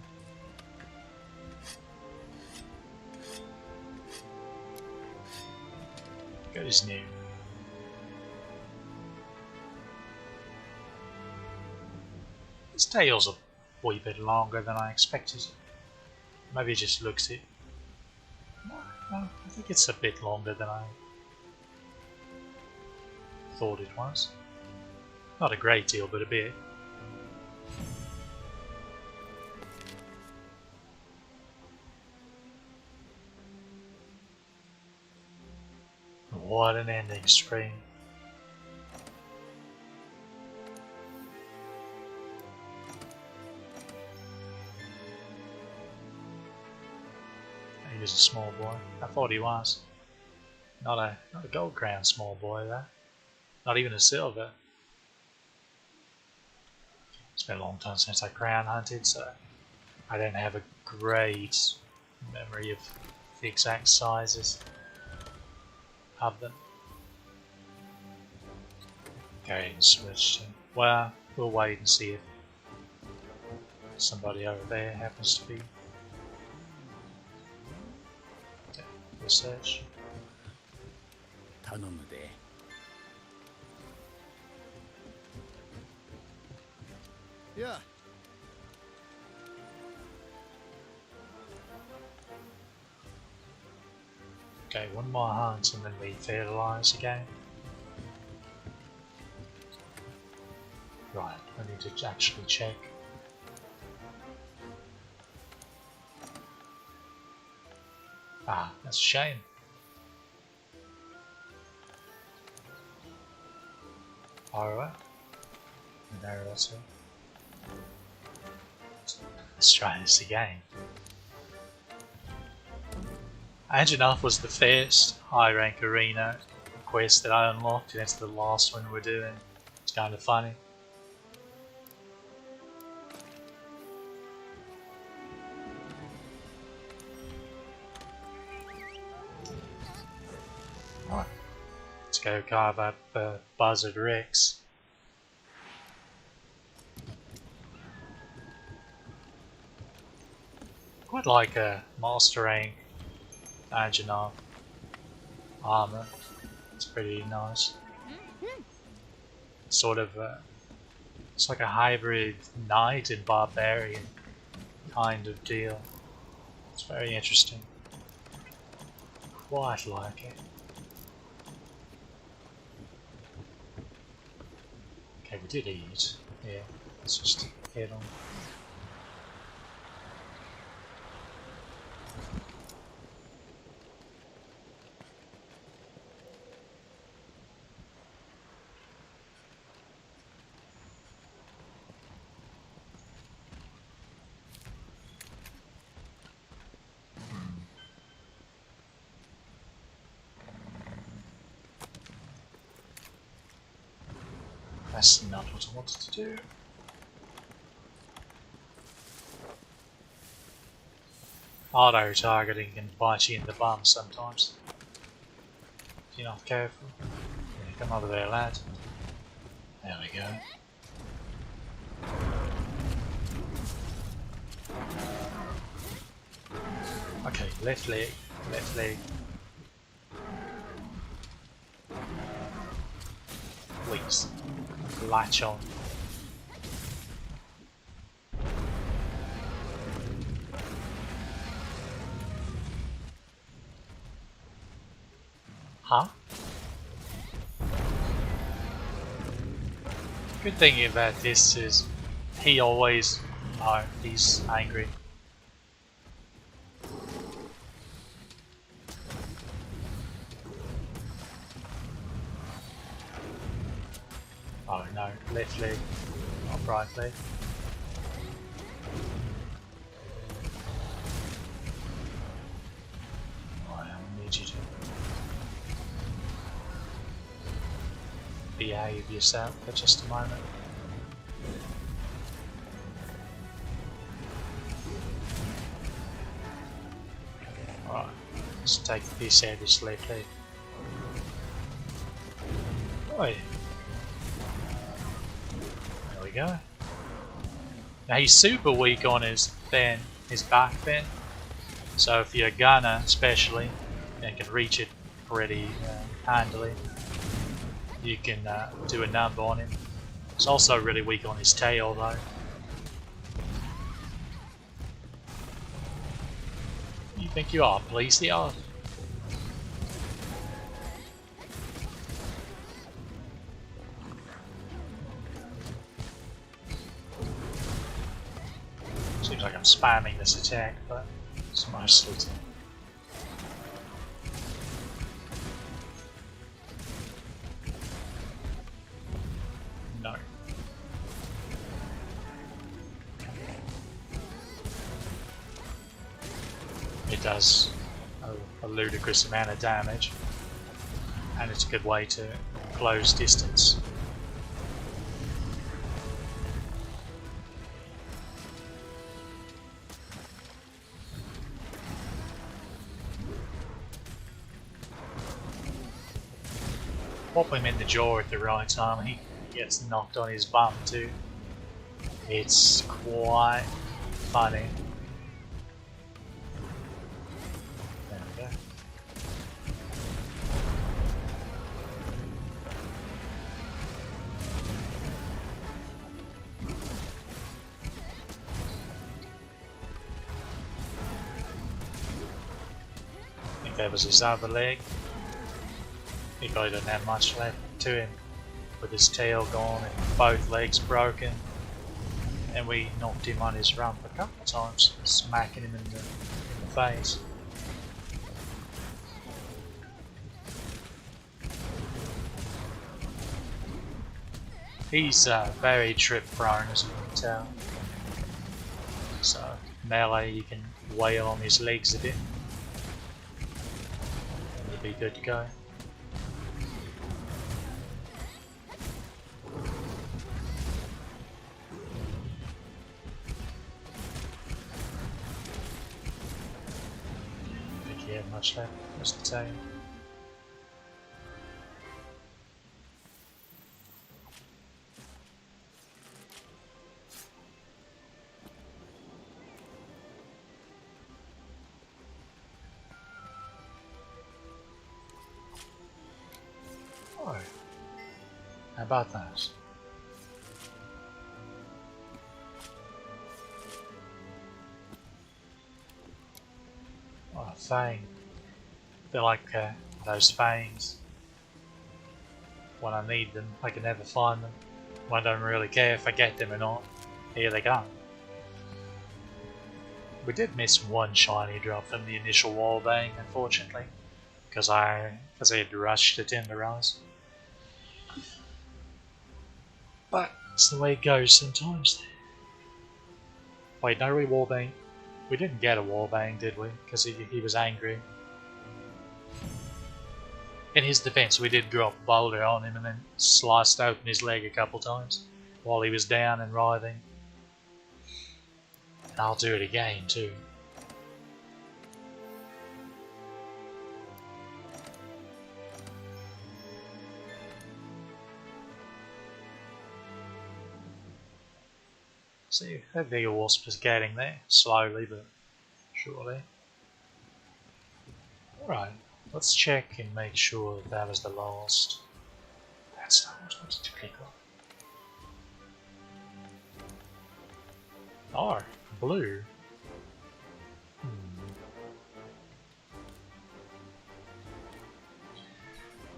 Got his new. His tail's a wee bit longer than I expected. Maybe it just looks it. No, I think it's a bit longer than I thought it was. Not a great deal, but a bit. What an ending screen. He was a small boy. I thought he was. Not a gold crown small boy though. Not even a silver. It's been a long time since I crown hunted, so I don't have a great memory of the exact sizes of them. Go ahead and switch to. Well, we'll wait and see if somebody over there happens to be. Okay, research. Yeah. Okay, one more hunt and then we fertilise again. Right, I need to actually check. Ah, that's a shame. Alright. No, that's it. Let's try this again. Anjanath was the first high rank arena quest that I unlocked, and it's the last one we're doing. It's kind of funny. Right, let's go carve up Buzzard Rex. Quite like a master rank Anjanath armor. It's pretty nice. Sort of, it's like a hybrid knight and barbarian kind of deal. It's very interesting. Quite like it. Okay, we did eat. Yeah, let's just head on. That's not what I wanted to do. Auto targeting can bite you in the bum sometimes. If you're not careful. Yeah, come over there, lad. There we go. Okay, left leg, left leg. Please, latch on. Huh? Good thing about this is he always... Oh, he's angry. Oh no, left leg, not right leg. I need you to behave yourself for just a moment. Alright, let's take the piece out of this left leg. Oi. There we go. Now he's super weak on his fin, his back fin. So if you're a gunner especially, and can reach it pretty handily, you can do a number on him. He's also really weak on his tail though. You think you are, please? The art. Seems like I'm spamming this attack, but it's mostly to... No. It does a ludicrous amount of damage, and it's a good way to close distance. Pop him in the jaw at the right time, he gets knocked on his bum too. It's quite funny. There we go. I think that was his other leg. He probably doesn't have much left to him, with his tail gone and both legs broken. And we knocked him on his rump a couple of times, smacking him in the face. He's very trip prone, as you can tell. So melee, you can wail on his legs a bit, and you'll be good to go. Much left, just the tail. Oh, how about that? Oh, fang. They're like those fangs. When I need them, I can never find them. When I don't really care if I get them or not, here they come. We did miss one shiny drop from the initial wall bang, unfortunately, because I had rushed to tenderize. But it's the way it goes sometimes. Wait, no, we wallbang. We didn't get a wallbang, did we? Because he was angry. In his defense, we did drop a boulder on him and then sliced open his leg a couple times while he was down and writhing. And I'll do it again too. See, that bigger wasp is getting there, slowly but surely. Alright, let's check and make sure that that was the last. That's not what I wanted to click on. Oh, blue.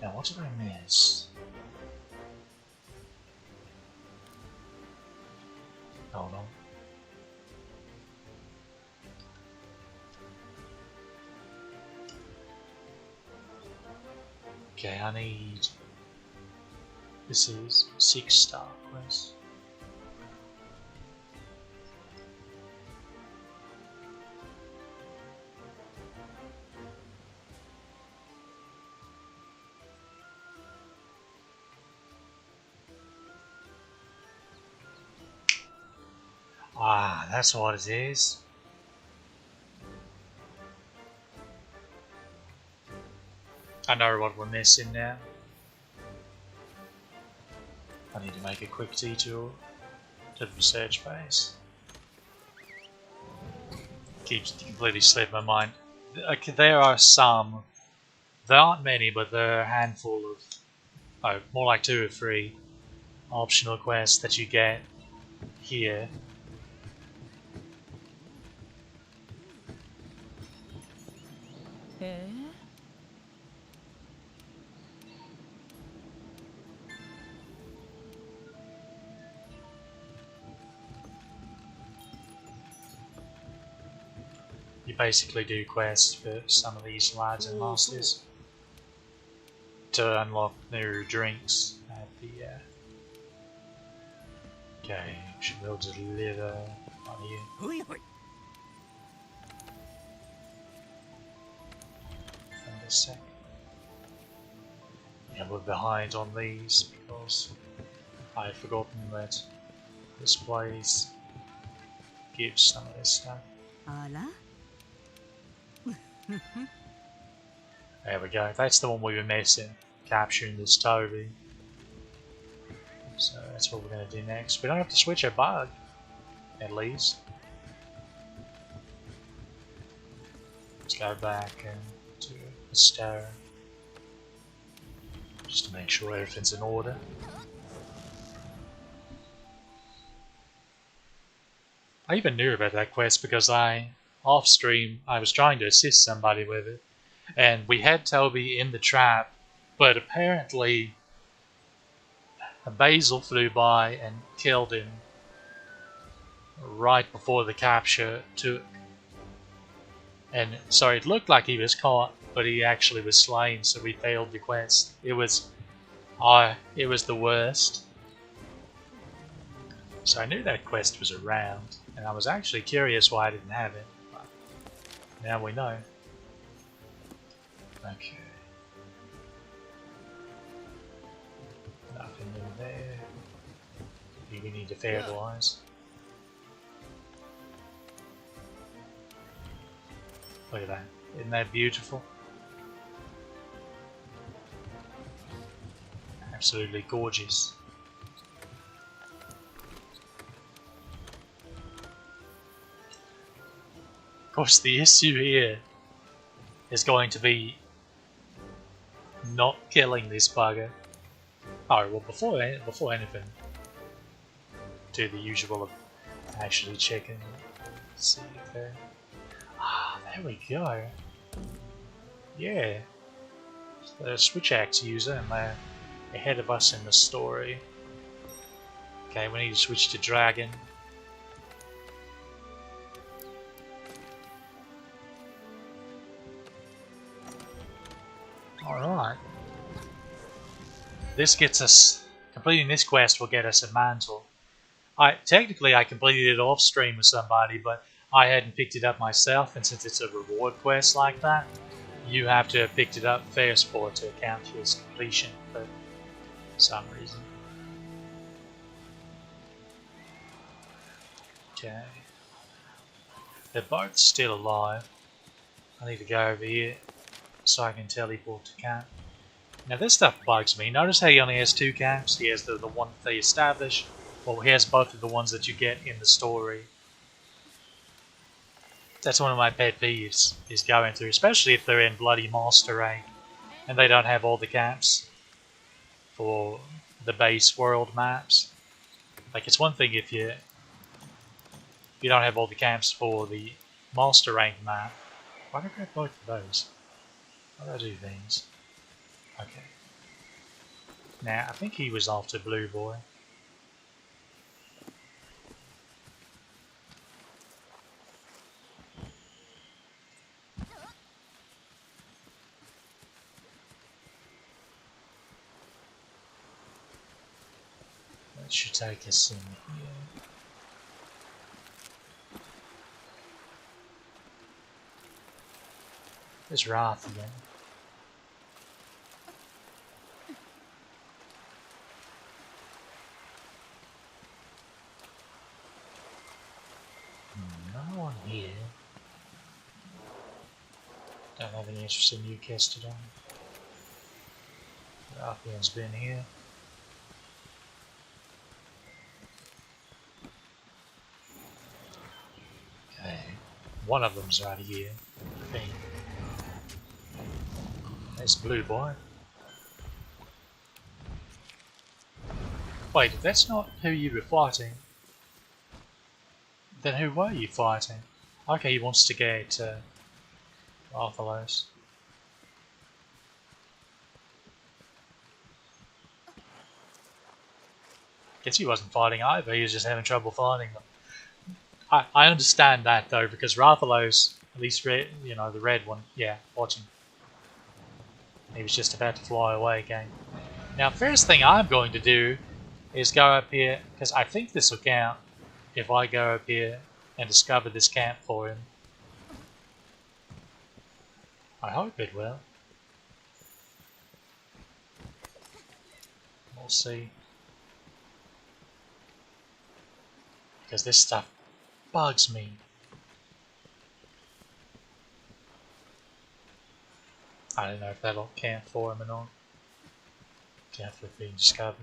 Now, what did I miss? Hold on. Okay, I need... This is 6-star quest. Ah, that's what it is. I know what we're missing now. I need to make a quick detour to the research base. Keeps completely slipped my mind. Okay, there are some. There aren't many, but there are a handful of, oh, more like 2 or 3 optional quests that you get here. You basically do quests for some of these lads and masters to unlock new drinks at the okay, should be able to deliver on here. For a sec. Yeah, we're behind on these because I had forgotten that this place gives some of this stuff. There we go, that's the one we were missing, capturing this Toby. So that's what we're going to do next. We don't have to switch our bug, at least. Let's go back and do a star, just to make sure everything's in order. I even knew about that quest because off stream, I was trying to assist somebody with it, and we had Toby in the trap, but apparently a basil flew by and killed him right before the capture took. And sorry, it looked like he was caught, but he actually was slain, so we failed the quest. It was the worst. So I knew that quest was around, and I was actually curious why I didn't have it. But now we know. Okay. Nothing new there. We need to fertilize. Look at that. Isn't that beautiful? Absolutely gorgeous. Of course, the issue here is going to be not killing this bugger. Oh, well, before anything, do the usual of actually checking. Let's see if there. Ah, there we go. Yeah. The Switch Axe user, and they're ahead of us in the story. Okay, we need to switch to Dragon. Alright. This gets us... Completing this quest will get us a mantle. Technically I completed it off stream with somebody, but I hadn't picked it up myself, and since it's a reward quest like that, you have to have picked it up first for it to account for its completion for some reason. Okay. They're both still alive. I need to go over here so I can teleport to camp. Now this stuff bugs me. Notice how he only has 2 camps. He has the one that they established, Well, he has both of the ones that you get in the story. That's one of my pet peeves, is going through, especially if they're in bloody master rank and they don't have all the caps for the base world maps. Like, it's one thing if you don't have all the camps for the master rank map. Why do I grab both of those? Why do I do things? Okay. Now, I think he was after Blue Boy. That should take us in here. There's Wrath again. No one here. Don't have any interest in you, Kestodon. Rathian's been here. Okay. One of them's right here, I think. There's Blue Boy. Wait, if that's not who you were fighting, then who were you fighting? Okay, he wants to get Arthalos. Guess he wasn't fighting either, he was just having trouble finding them. I understand that though, because Rathalos, at least red, you know, the red one, yeah, watch him. He was just about to fly away again. Now, first thing I'm going to do is go up here, because I think this will count if I go up here and discover this camp for him. I hope it will. We'll see. Because this stuff bugs me. I don't know if that'll count for him or not. Count for being discovered.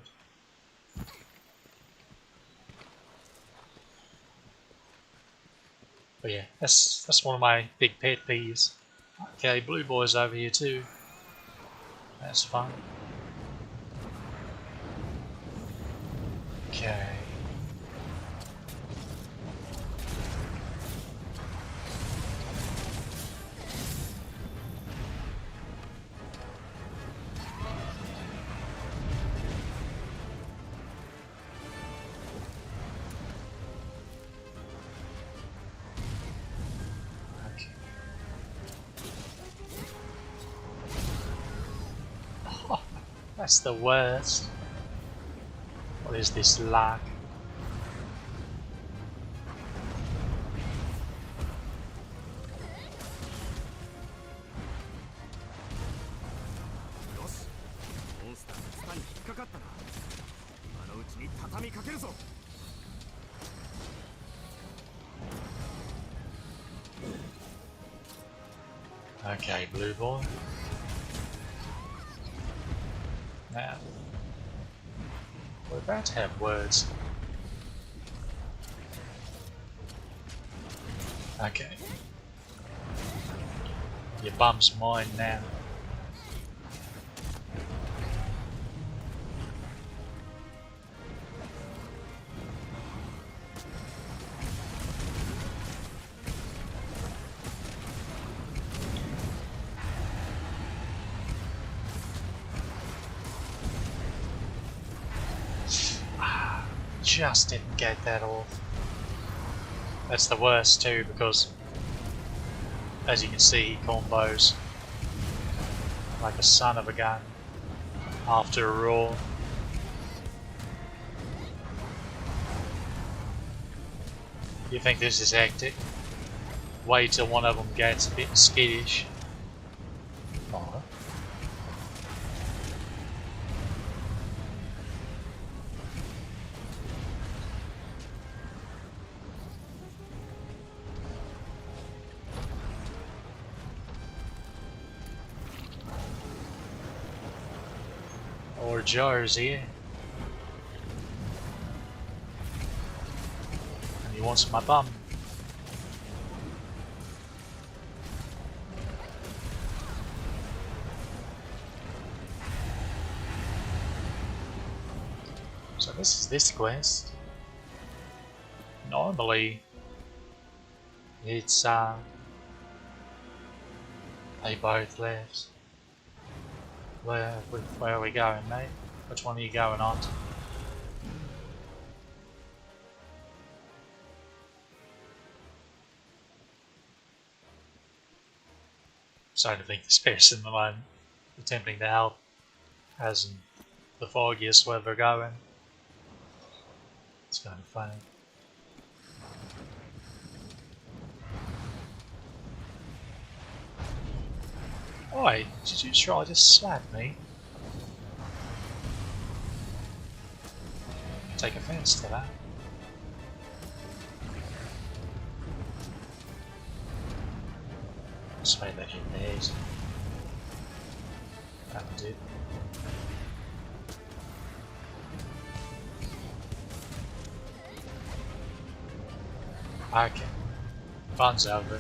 But yeah, that's one of my big pet peeves. Okay, Blue Boy's over here too. That's fun. Okay. That's the worst. What is this lag? Okay, Blue Boy. Now, we're about to have words. Okay. Your bum's mine now. Just didn't get that off. That's the worst too, because as you can see, he combos like a son of a gun after a roar. You think this is hectic? Wait till one of them gets a bit skittish. Oh. Or Joe's here. wants my bum. So this is this quest. Normally, it's they both left. Where are we going, mate? Which one are you going on? Starting to think this person that I'm attempting to help hasn't the foggiest where they're going. It's kind of funny. Oi, did you try to slap me? Take offense to that. Just made that hit the head. That did. Okay. Fun's over.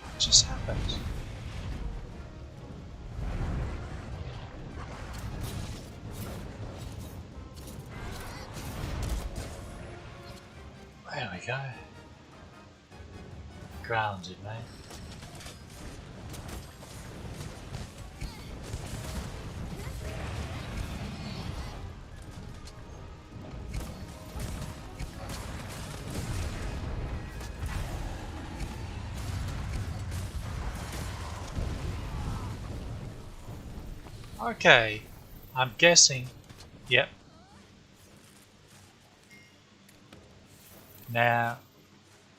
What just happened? There we go. Grounded, mate. Okay, I'm guessing. Yep. Now,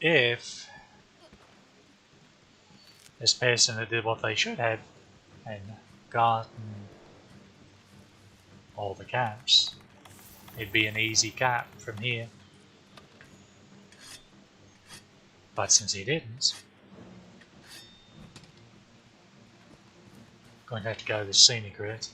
if this person had did what they should have and gotten all the caps, it'd be an easy cap from here. But since he didn't, I'm going to have to go the scenic route.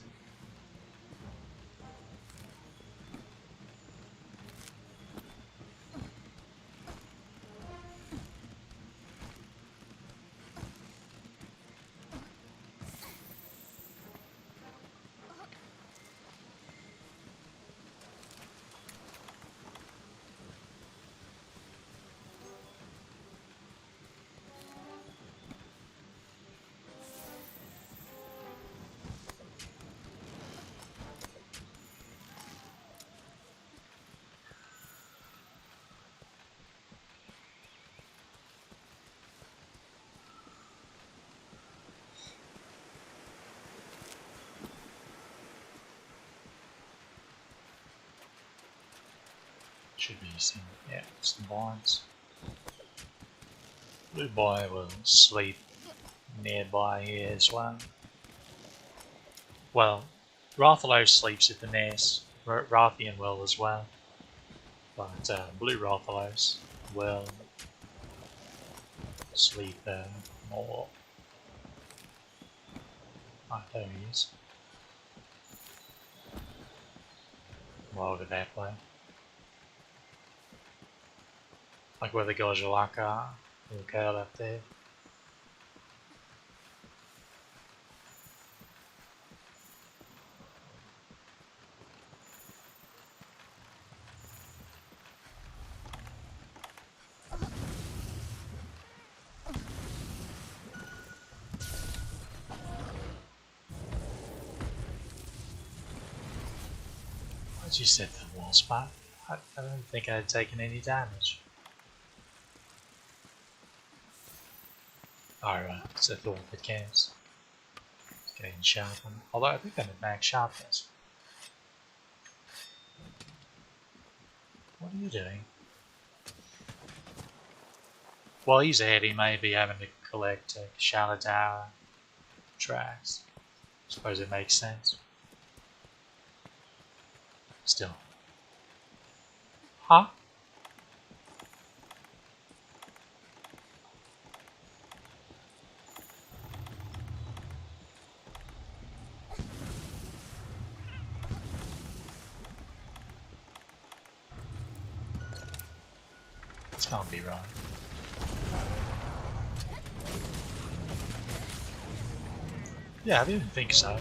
Should be some, yeah, some vines. Blue boy will sleep nearby here as well. Well, Rathalos sleeps at the nest. Rathian will as well. But Blue Rathalos will sleep more. Ah, there he is. Well, over that way. Like where the Gojolak are. Look out up there. Why'd you set the wall spot? I don't think I'd taken any damage. Alright, so I thought it counts. It's getting sharpened. Although I think I'm at max sharpness. What are you doing? While he's ahead, he may be having to collect Shaladara tracks. I suppose it makes sense. Still. Huh? Can't be right. Yeah, I didn't think so.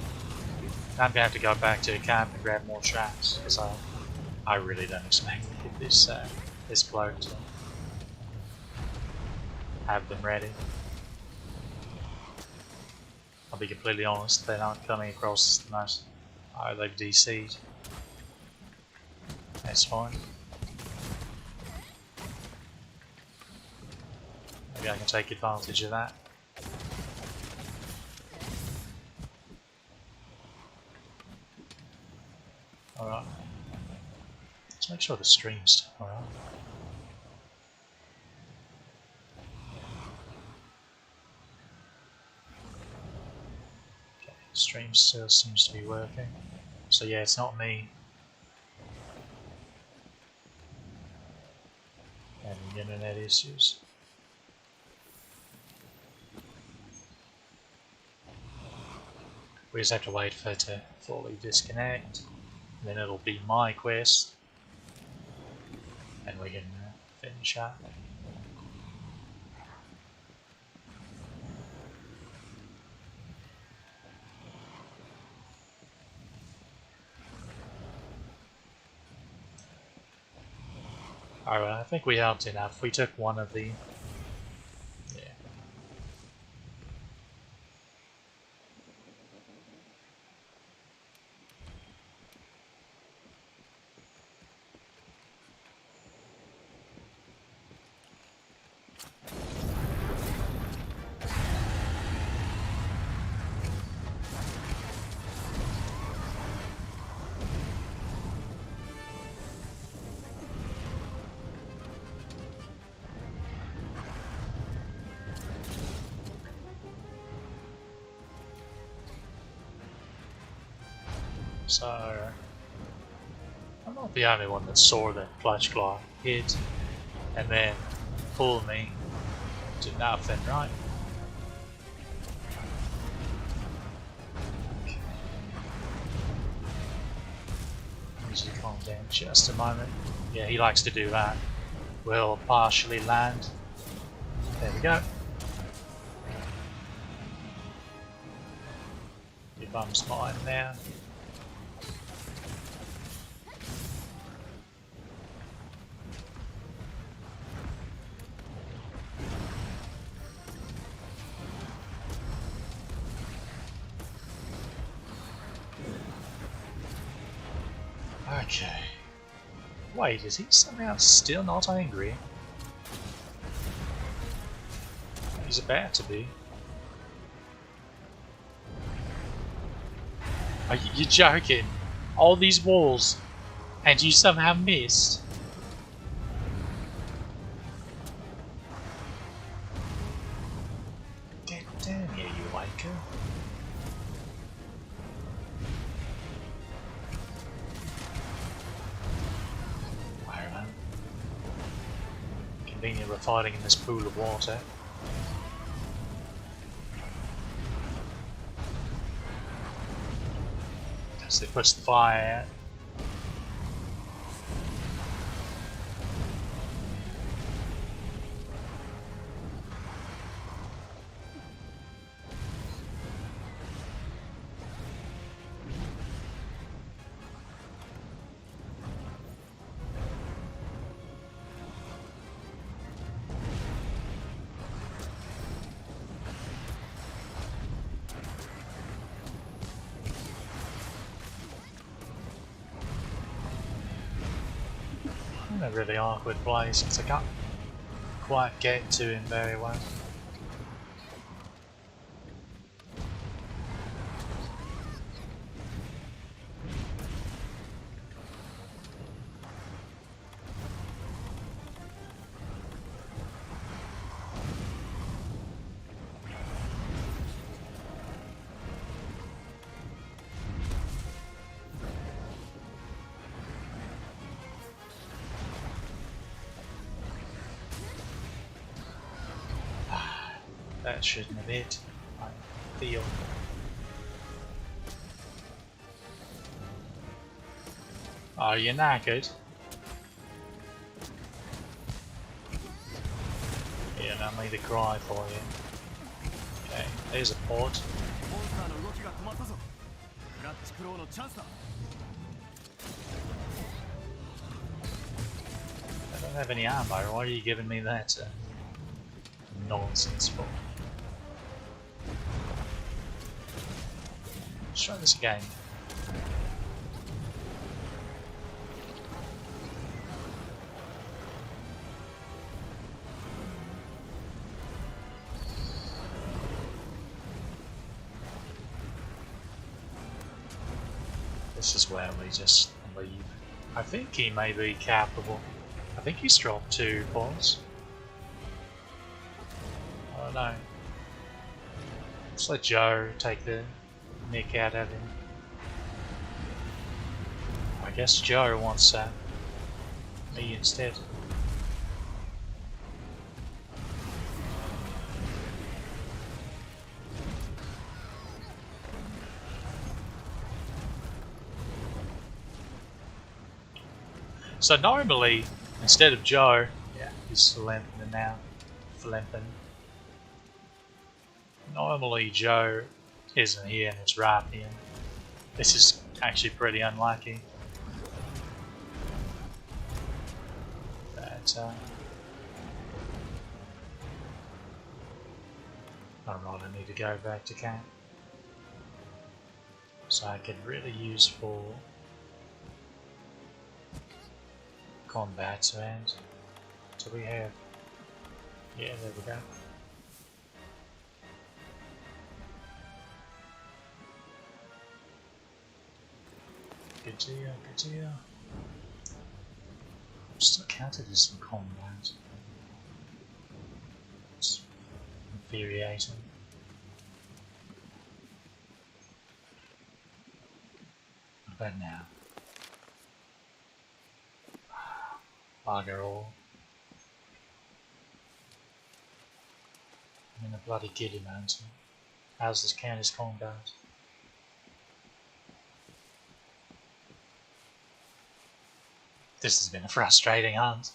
I'm gonna have to go back to the camp and grab more traps because I really don't expect this this bloke to have them ready. I'll be completely honest, they're not coming across the most. Oh, they've DC'd. That's fine. Maybe I can take advantage of that. Alright. Let's make sure the stream's still alright. Okay, stream still seems to be working. So yeah, it's not me having internet issues. We just have to wait for it to fully disconnect, and then it'll be my quest, and we can finish up. Alright, I think we helped enough. We took one of the... yeah. So... I'm not the only one that saw that Clutch Claw hit and then pull me to nothing, right? Okay. Easy, calm down just a moment. Yeah, he likes to do that. We'll partially land. There we go. Your bum's mine now. Okay. Wait, is he somehow still not angry? He's about to be. Are you joking? All these walls, and you somehow missed? Get down here, you wanker. Convenient we're fighting in this pool of water. As they push the fire out. A really awkward place because I can't quite get to him very well. That shouldn't have hit. I feel. Are you knackered? don't need to cry for you. Okay, there's a port. I don't have any ammo. Why are you giving me that nonsense for? Let's try this again. This is where we just leave. I think he may be capable. I think he's dropped 2 balls. I don't know. Let's let Joe take the nick out of him. I guess Joe wants me instead. So normally, instead of Joe, yeah, he's limping now. Flimping. Normally Joe isn't here and it's Rapian. This is actually pretty unlucky. But alright, I need to go back to camp. So I could really use for combat and do we have? Yeah, there we go. Good deal, good deal. I'm still counted as some combat. It's infuriating. Not bad now. Bugger all. I'm in a bloody giddy mountain. How's this count as combat? This has been a frustrating hunt.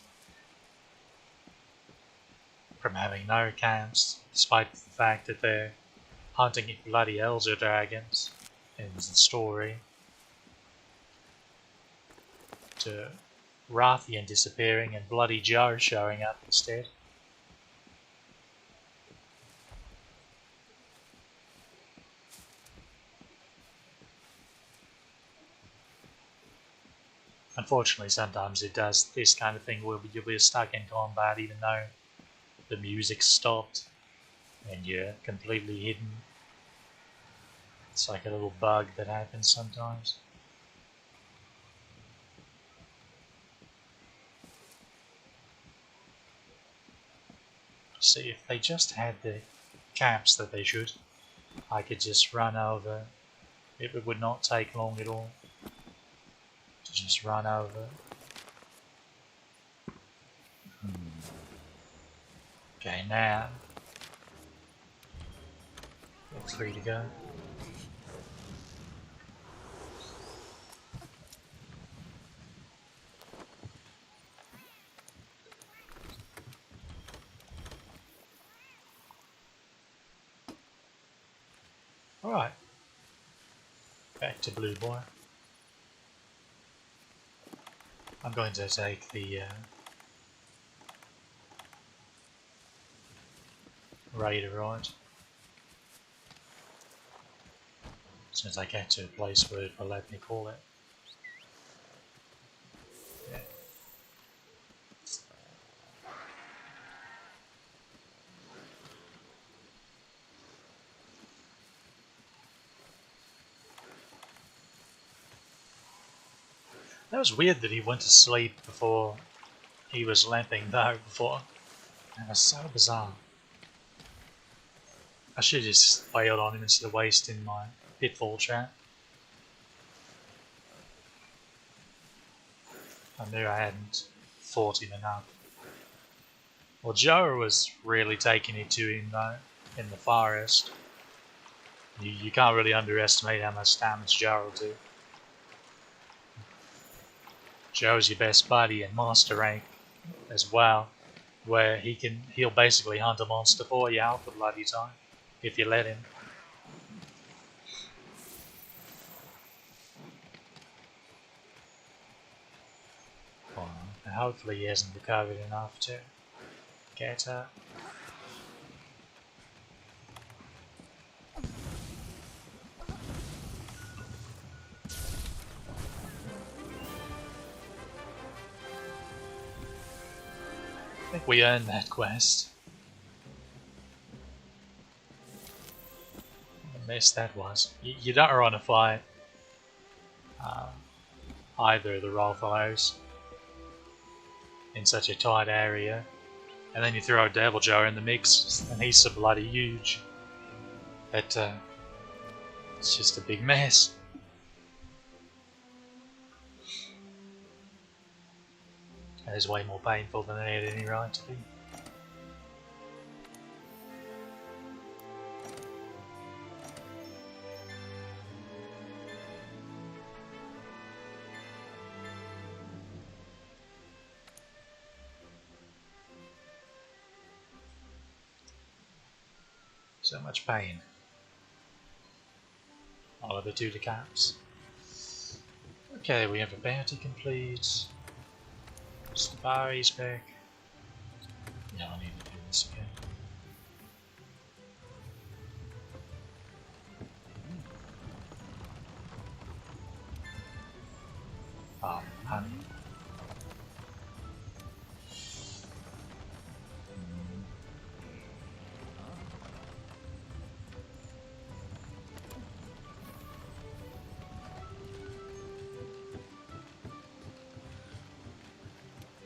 From having no camps, despite the fact that they're hunting bloody elder dragons in the story, to Rathian disappearing and bloody Joe showing up instead. Unfortunately, sometimes it does this kind of thing where you'll be stuck in combat even though the music stopped and you're completely hidden. It's like a little bug that happens sometimes. See, if they just had the camps that they should, I could just run over. It would not take long at all to just run over. Okay, now we're free to go. Alright, back to Blue Boy. I'm going to take the Raider ride. As soon as I get to a place where it will let me call it. Yeah. That was weird that he went to sleep before he was limping though before. That was so bizarre. I should have just bailed on him instead of wasting my pitfall trap. I knew I hadn't fought him enough. Well, Joe was really taking it to him though, in the forest. You can't really underestimate how much damage Joe will do. Joe's your best buddy and master rank as well. where he'll basically hunt a monster for you half the bloody time if you let him. Well, hopefully he hasn't recovered enough to get her. I think we earned that quest. What a mess that was. You don't want to fight either of the Rolffellows in such a tight area, and then you throw a Devil Joe in the mix, and he's so bloody huge that it's just a big mess. That is way more painful than it had any right to be. So much pain. All of the two decaps. Okay, we have a bounty complete. Safari's back. Yeah, I need to do this again. Honey.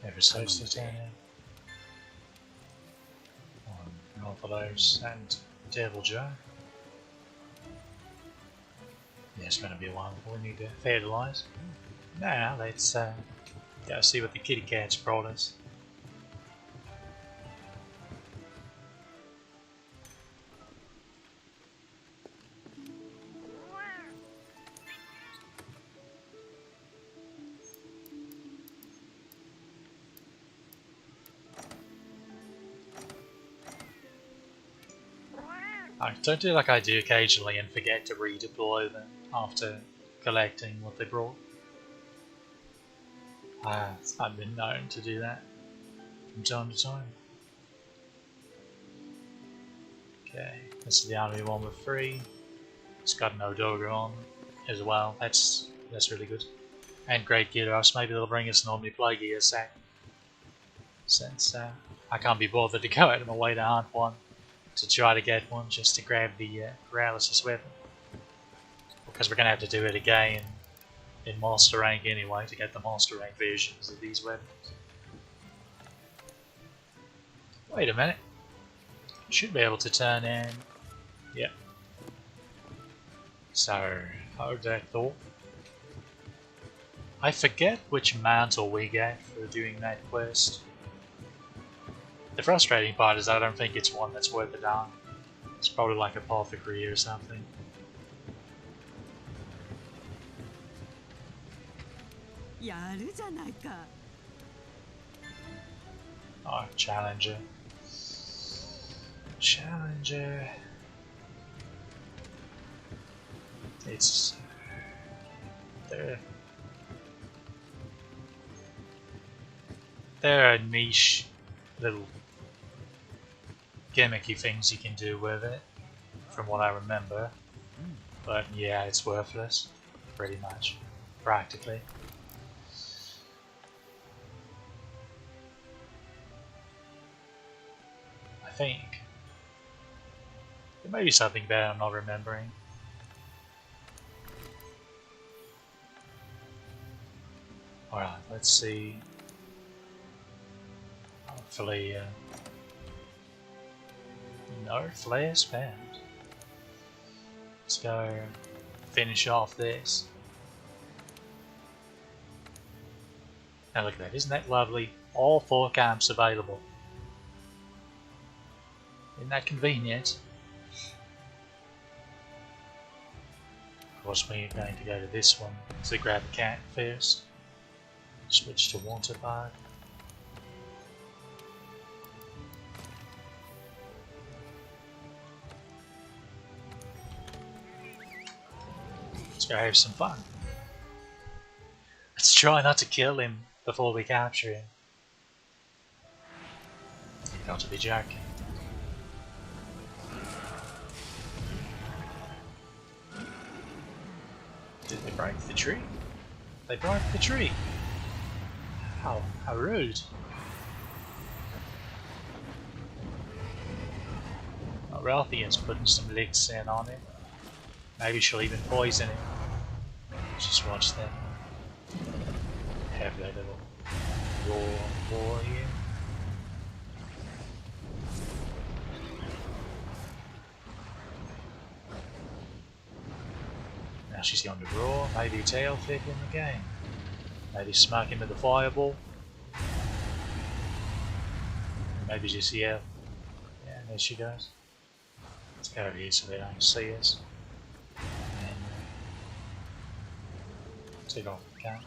Ever so Satanic. Orthodox and Devil Joe. Yeah, it's going to be a while before we need to fertilise. Now let's go see what the kitty cats brought us. Don't do like I do occasionally and forget to redeploy them after collecting what they brought. I've been known to do that from time to time. Okay, this is the only one with free. It's got no Doga on as well. That's really good. And great Gyros. Maybe they'll bring us an Omniplay gear set. Since I can't be bothered to go out of my way to hunt one, to try to get one just to grab the paralysis weapon. Because we're going to have to do it again in Master Rank anyway to get the Master Rank versions of these weapons. Wait a minute. Should be able to turn in. Yep. So, hold that thought. I forget which mantle we get for doing that quest. The frustrating part is I don't think it's one that's worth a damn. It's probably like Apothecary or something. Oh, Challenger. Challenger. It's... There are niche little gimmicky things you can do with it, from what I remember. But yeah, it's worthless. Pretty much. Practically. I think. There may be something better I'm not remembering. Alright, let's see. Hopefully, no flares found. Let's go finish off this. Now look at that, isn't that lovely? All 4 camps available. Isn't that convenient? Of course, we're going to go to this one to grab a cat first. Switch to Water Park. go have some fun. Let's try not to kill him before we capture him. You got to be joking. Did they break the tree? They broke the tree. How rude. Well, Ralphion's putting some licks in on him. Maybe she'll even poison him. Just watch them have their little war here. Now she's going to roar, maybe tail flip him again. Maybe smack him with the fireball. Maybe just yell. Yeah, there she goes. Let's go over here so they don't see us. And take off the cat.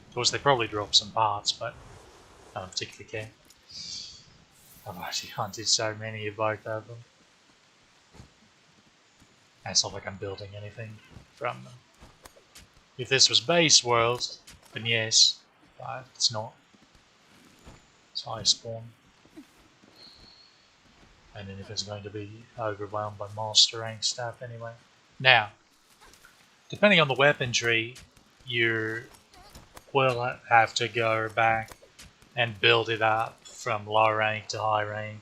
Of course, they probably drop some parts, but I don't particularly care. I've actually hunted so many of both of them. And it's not like I'm building anything from them. If this was base world, then yes, but it's not. It's Iceborne. And then if it's going to be overwhelmed by master rank stuff anyway. Now, depending on the weapon tree, you will have to go back and build it up from low rank to high rank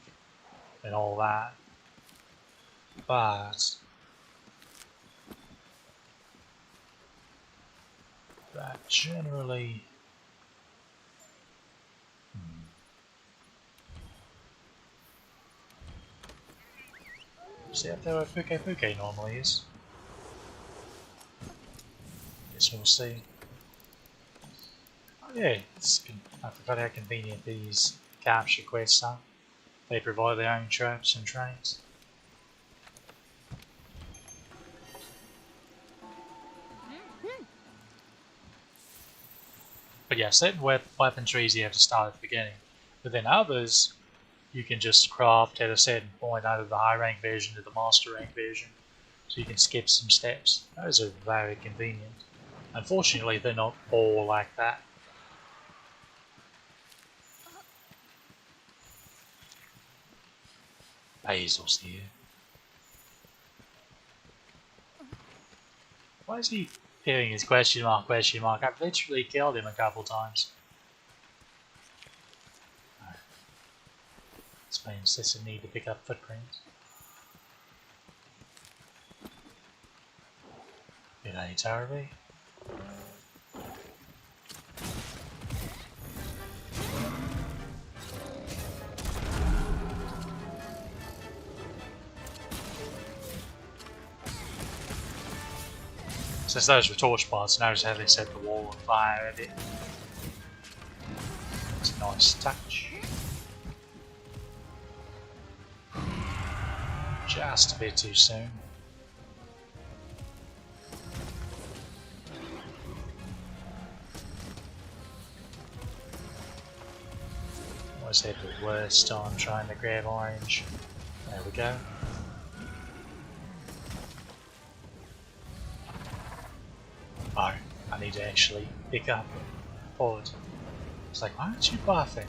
and all that. But that generally see up there where Puke normally is. Guess we'll see. Oh yeah, I forgot how convenient these capture quests are. They provide their own traps and trains. But yeah, certain weapon trees you have to start at the beginning. But then others, you can just craft at a certain point out of the high rank version to the master rank version. So you can skip some steps. Those are very convenient. Unfortunately, they're not all like that. Basil's here. Why is he doing his question mark, question mark? I've literally killed him a couple times. Explains this a need to pick up footprints. G'day, Tarby. Since those were torch pods, notice how they set the wall on fire a bit. It's a nice touch. Just a bit too soon. Always had the worst time trying to grab orange. There we go. Oh, I need to actually pick up a pod. It's like, why aren't you buffing?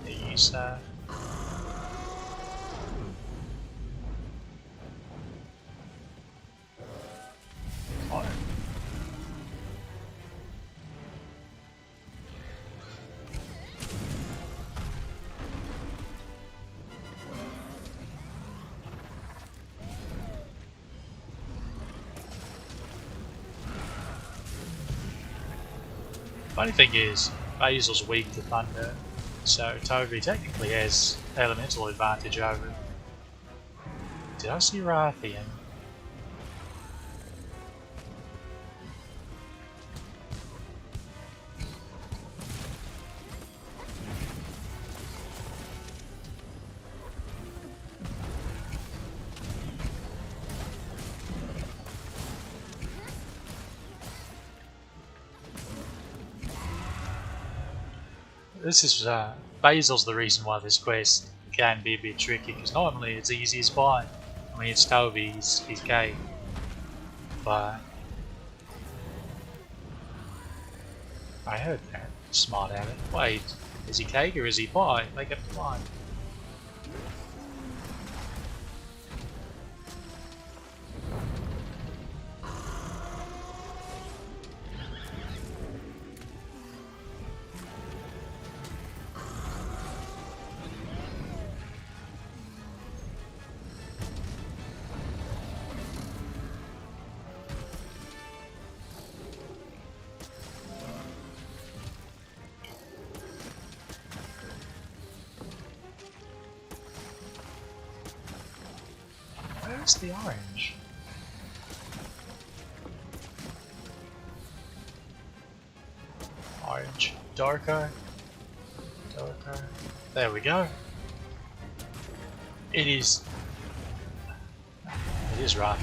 These, oh. Funny thing is, Basil's weak to thunder, so Toby technically has elemental advantage over him. Did I see Rathian? This is Basil's the reason why this quest can be a bit tricky, because normally it's easy as pie. I mean, it's Toby, he's gay, but I heard that. Smart at it. Wait, is he cake or is he pie? Make up the mind. Where's the orange? Orange. Darker. Darker. There we go. It is... It is rocky.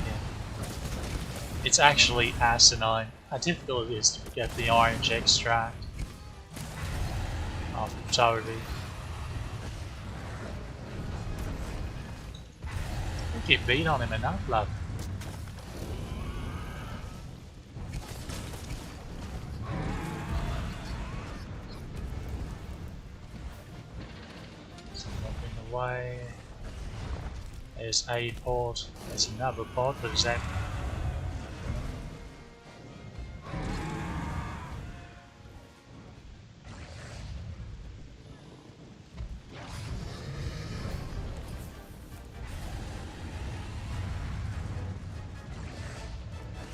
It's actually asinine how difficult it is to get the orange extract of Toby. I think you beat on him enough, love. Something away. There's a port. There's another port. What is that?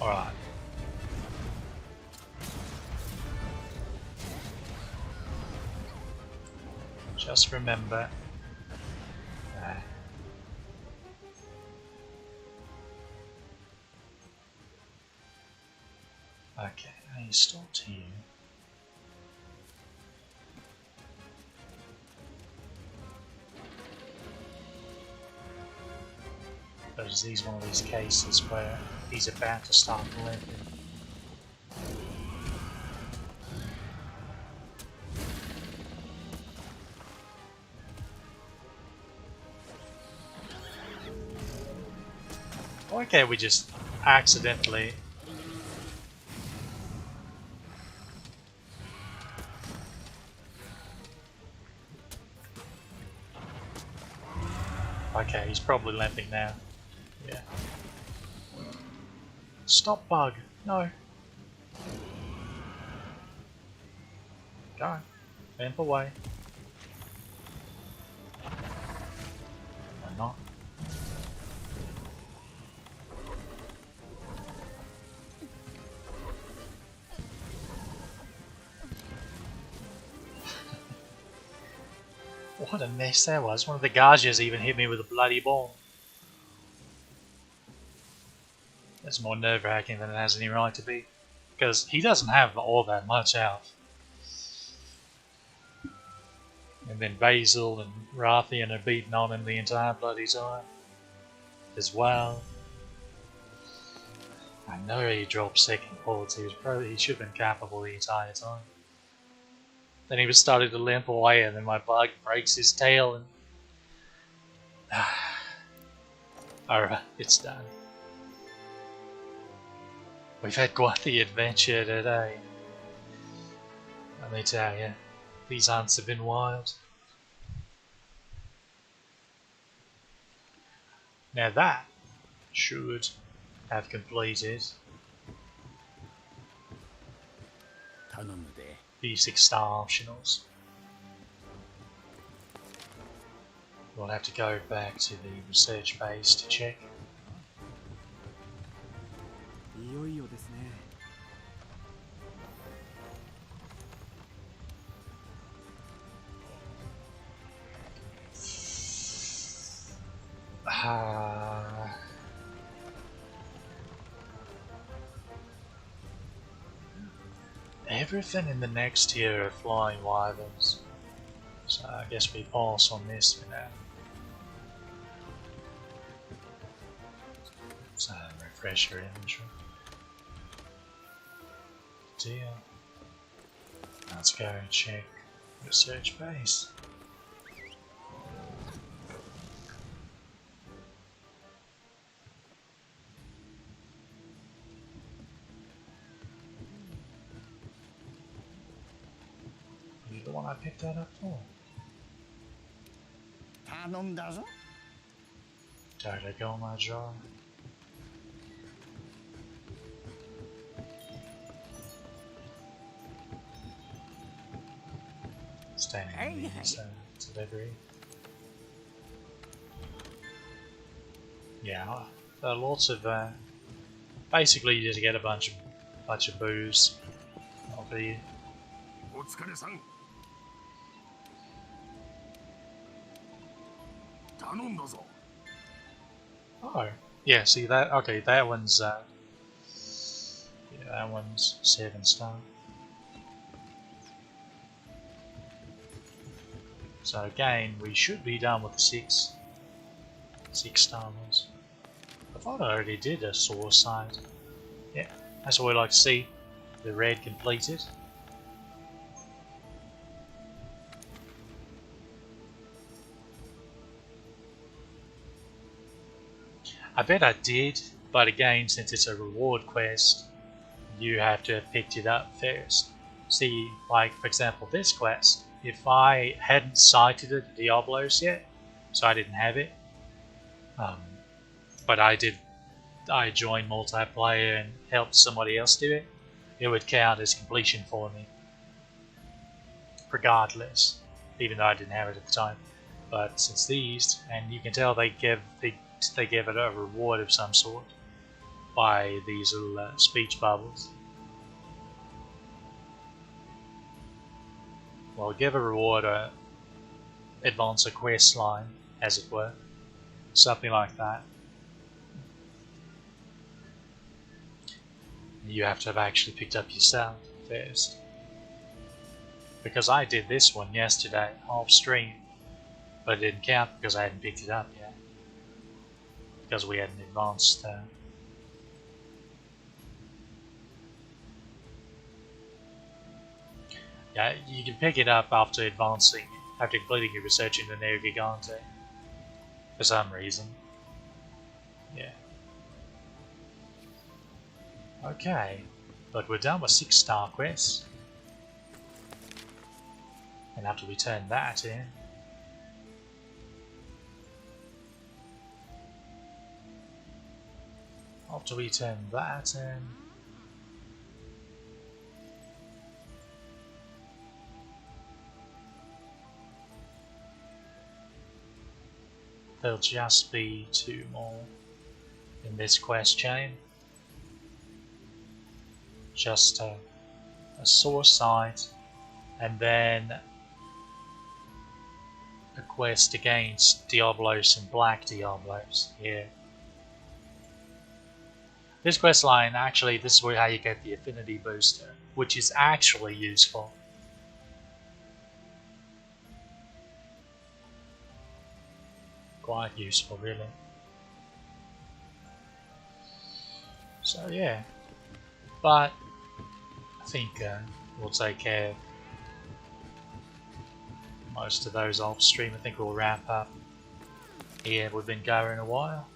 Alright. Just remember. Okay, I stopped here. There's one of these cases where he's about to start limping. Why can't we just accidentally... Okay, he's probably limping now. Yeah. Stop, bug. No. Go. Limp away. Or not. What a mess that was. One of the Gajas even hit me with a bloody ball. That's more nerve-wracking than it has any right to be. Because he doesn't have all that much health. And then Basil and Rathian are beating on him the entire bloody time. As well. I know he dropped second ports. He should have been capable the entire time. Then he was starting to limp away, and then my bug breaks his tail, and alright, it's done. We've had quite the adventure today. Let me tell you, these hunts have been wild. Now that should have completed the 6-star optionals. We'll have to go back to the research base to check. Everything in the next tier are flying wyverns, so I guess we pass on this for now. So refresh your inventory. Deal. Let's go and check Research base. Are you the one I picked that up for? There they go, my jar. Standing in these delivery. Yeah, there are lots of basically you just get a bunch of booze off of you. Oh, yeah. See that? Okay, that one's yeah, that one's 7-star. So again, we should be done with the 6-star ones. I thought I already did a source side. Yeah, that's what we like to see. The red completed. I bet I did, but again, since it's a reward quest, you have to have picked it up first. See, like for example, this quest, if I hadn't sighted it at Diablos yet, so I didn't have it, but I joined multiplayer and helped somebody else do it, it would count as completion for me, regardless, even though I didn't have it at the time. But since these, and you can tell they give it a reward of some sort by these little speech bubbles. Well, give a reward or advance a quest line, as it were. Something like that. You have to have actually picked up yourself first. Because I did this one yesterday, off stream, but it didn't count because I hadn't picked it up yet. Because we hadn't advanced. Yeah, you can pick it up after completing your research in the Neo Gigante. For some reason. Yeah. Okay, but we're done with 6-star quests. And after we turn that in, there'll just be 2 more in this quest chain. Just a source site, and then a quest against Diablos and Black Diablos. Yeah. This quest line, actually, this is how you get the affinity booster, which is actually useful. Quite useful, really. So yeah, but I think we'll take care of most of those off stream. I think we'll wrap up here. We've been going a while.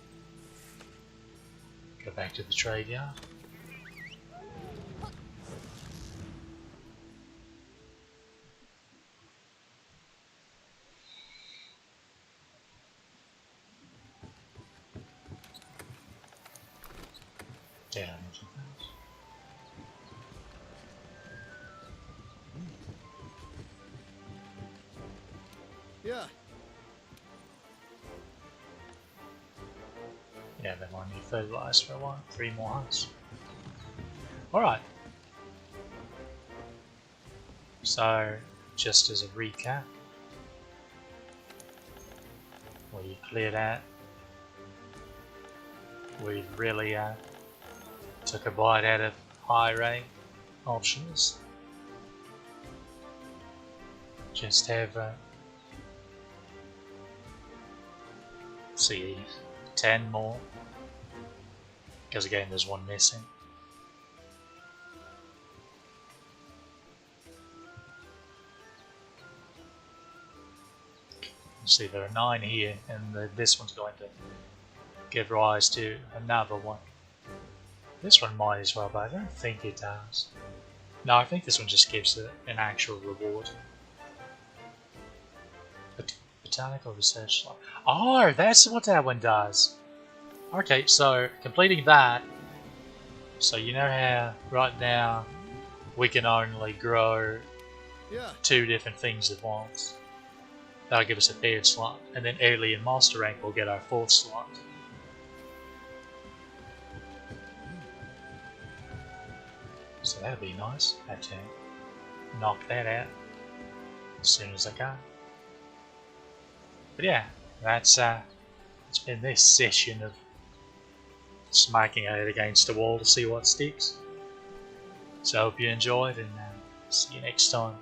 Go back to the trade yard. Yeah, Yeah. yeah, they might need fertilizer for a while. 3 more hunts. Alright. So, just as a recap, we cleared out. We really took a bite out of high rank options. Just have see 10 more, because again there's 1 missing. See, there are 9 here, and this one's going to give rise to another one. This one might as well, but I don't think it does. No, I think this one just gives an actual reward. Botanical research slot. Oh, that's what that one does. Okay, so completing that. So you know how right now we can only grow 2 different things at once. That'll give us a 3rd slot, and then early in Master Rank we'll get our 4th slot. So that'll be nice. I have to knock that out as soon as I can. But yeah, that's it's been this session of smacking our head against the wall to see what sticks. So I hope you enjoyed, and see you next time.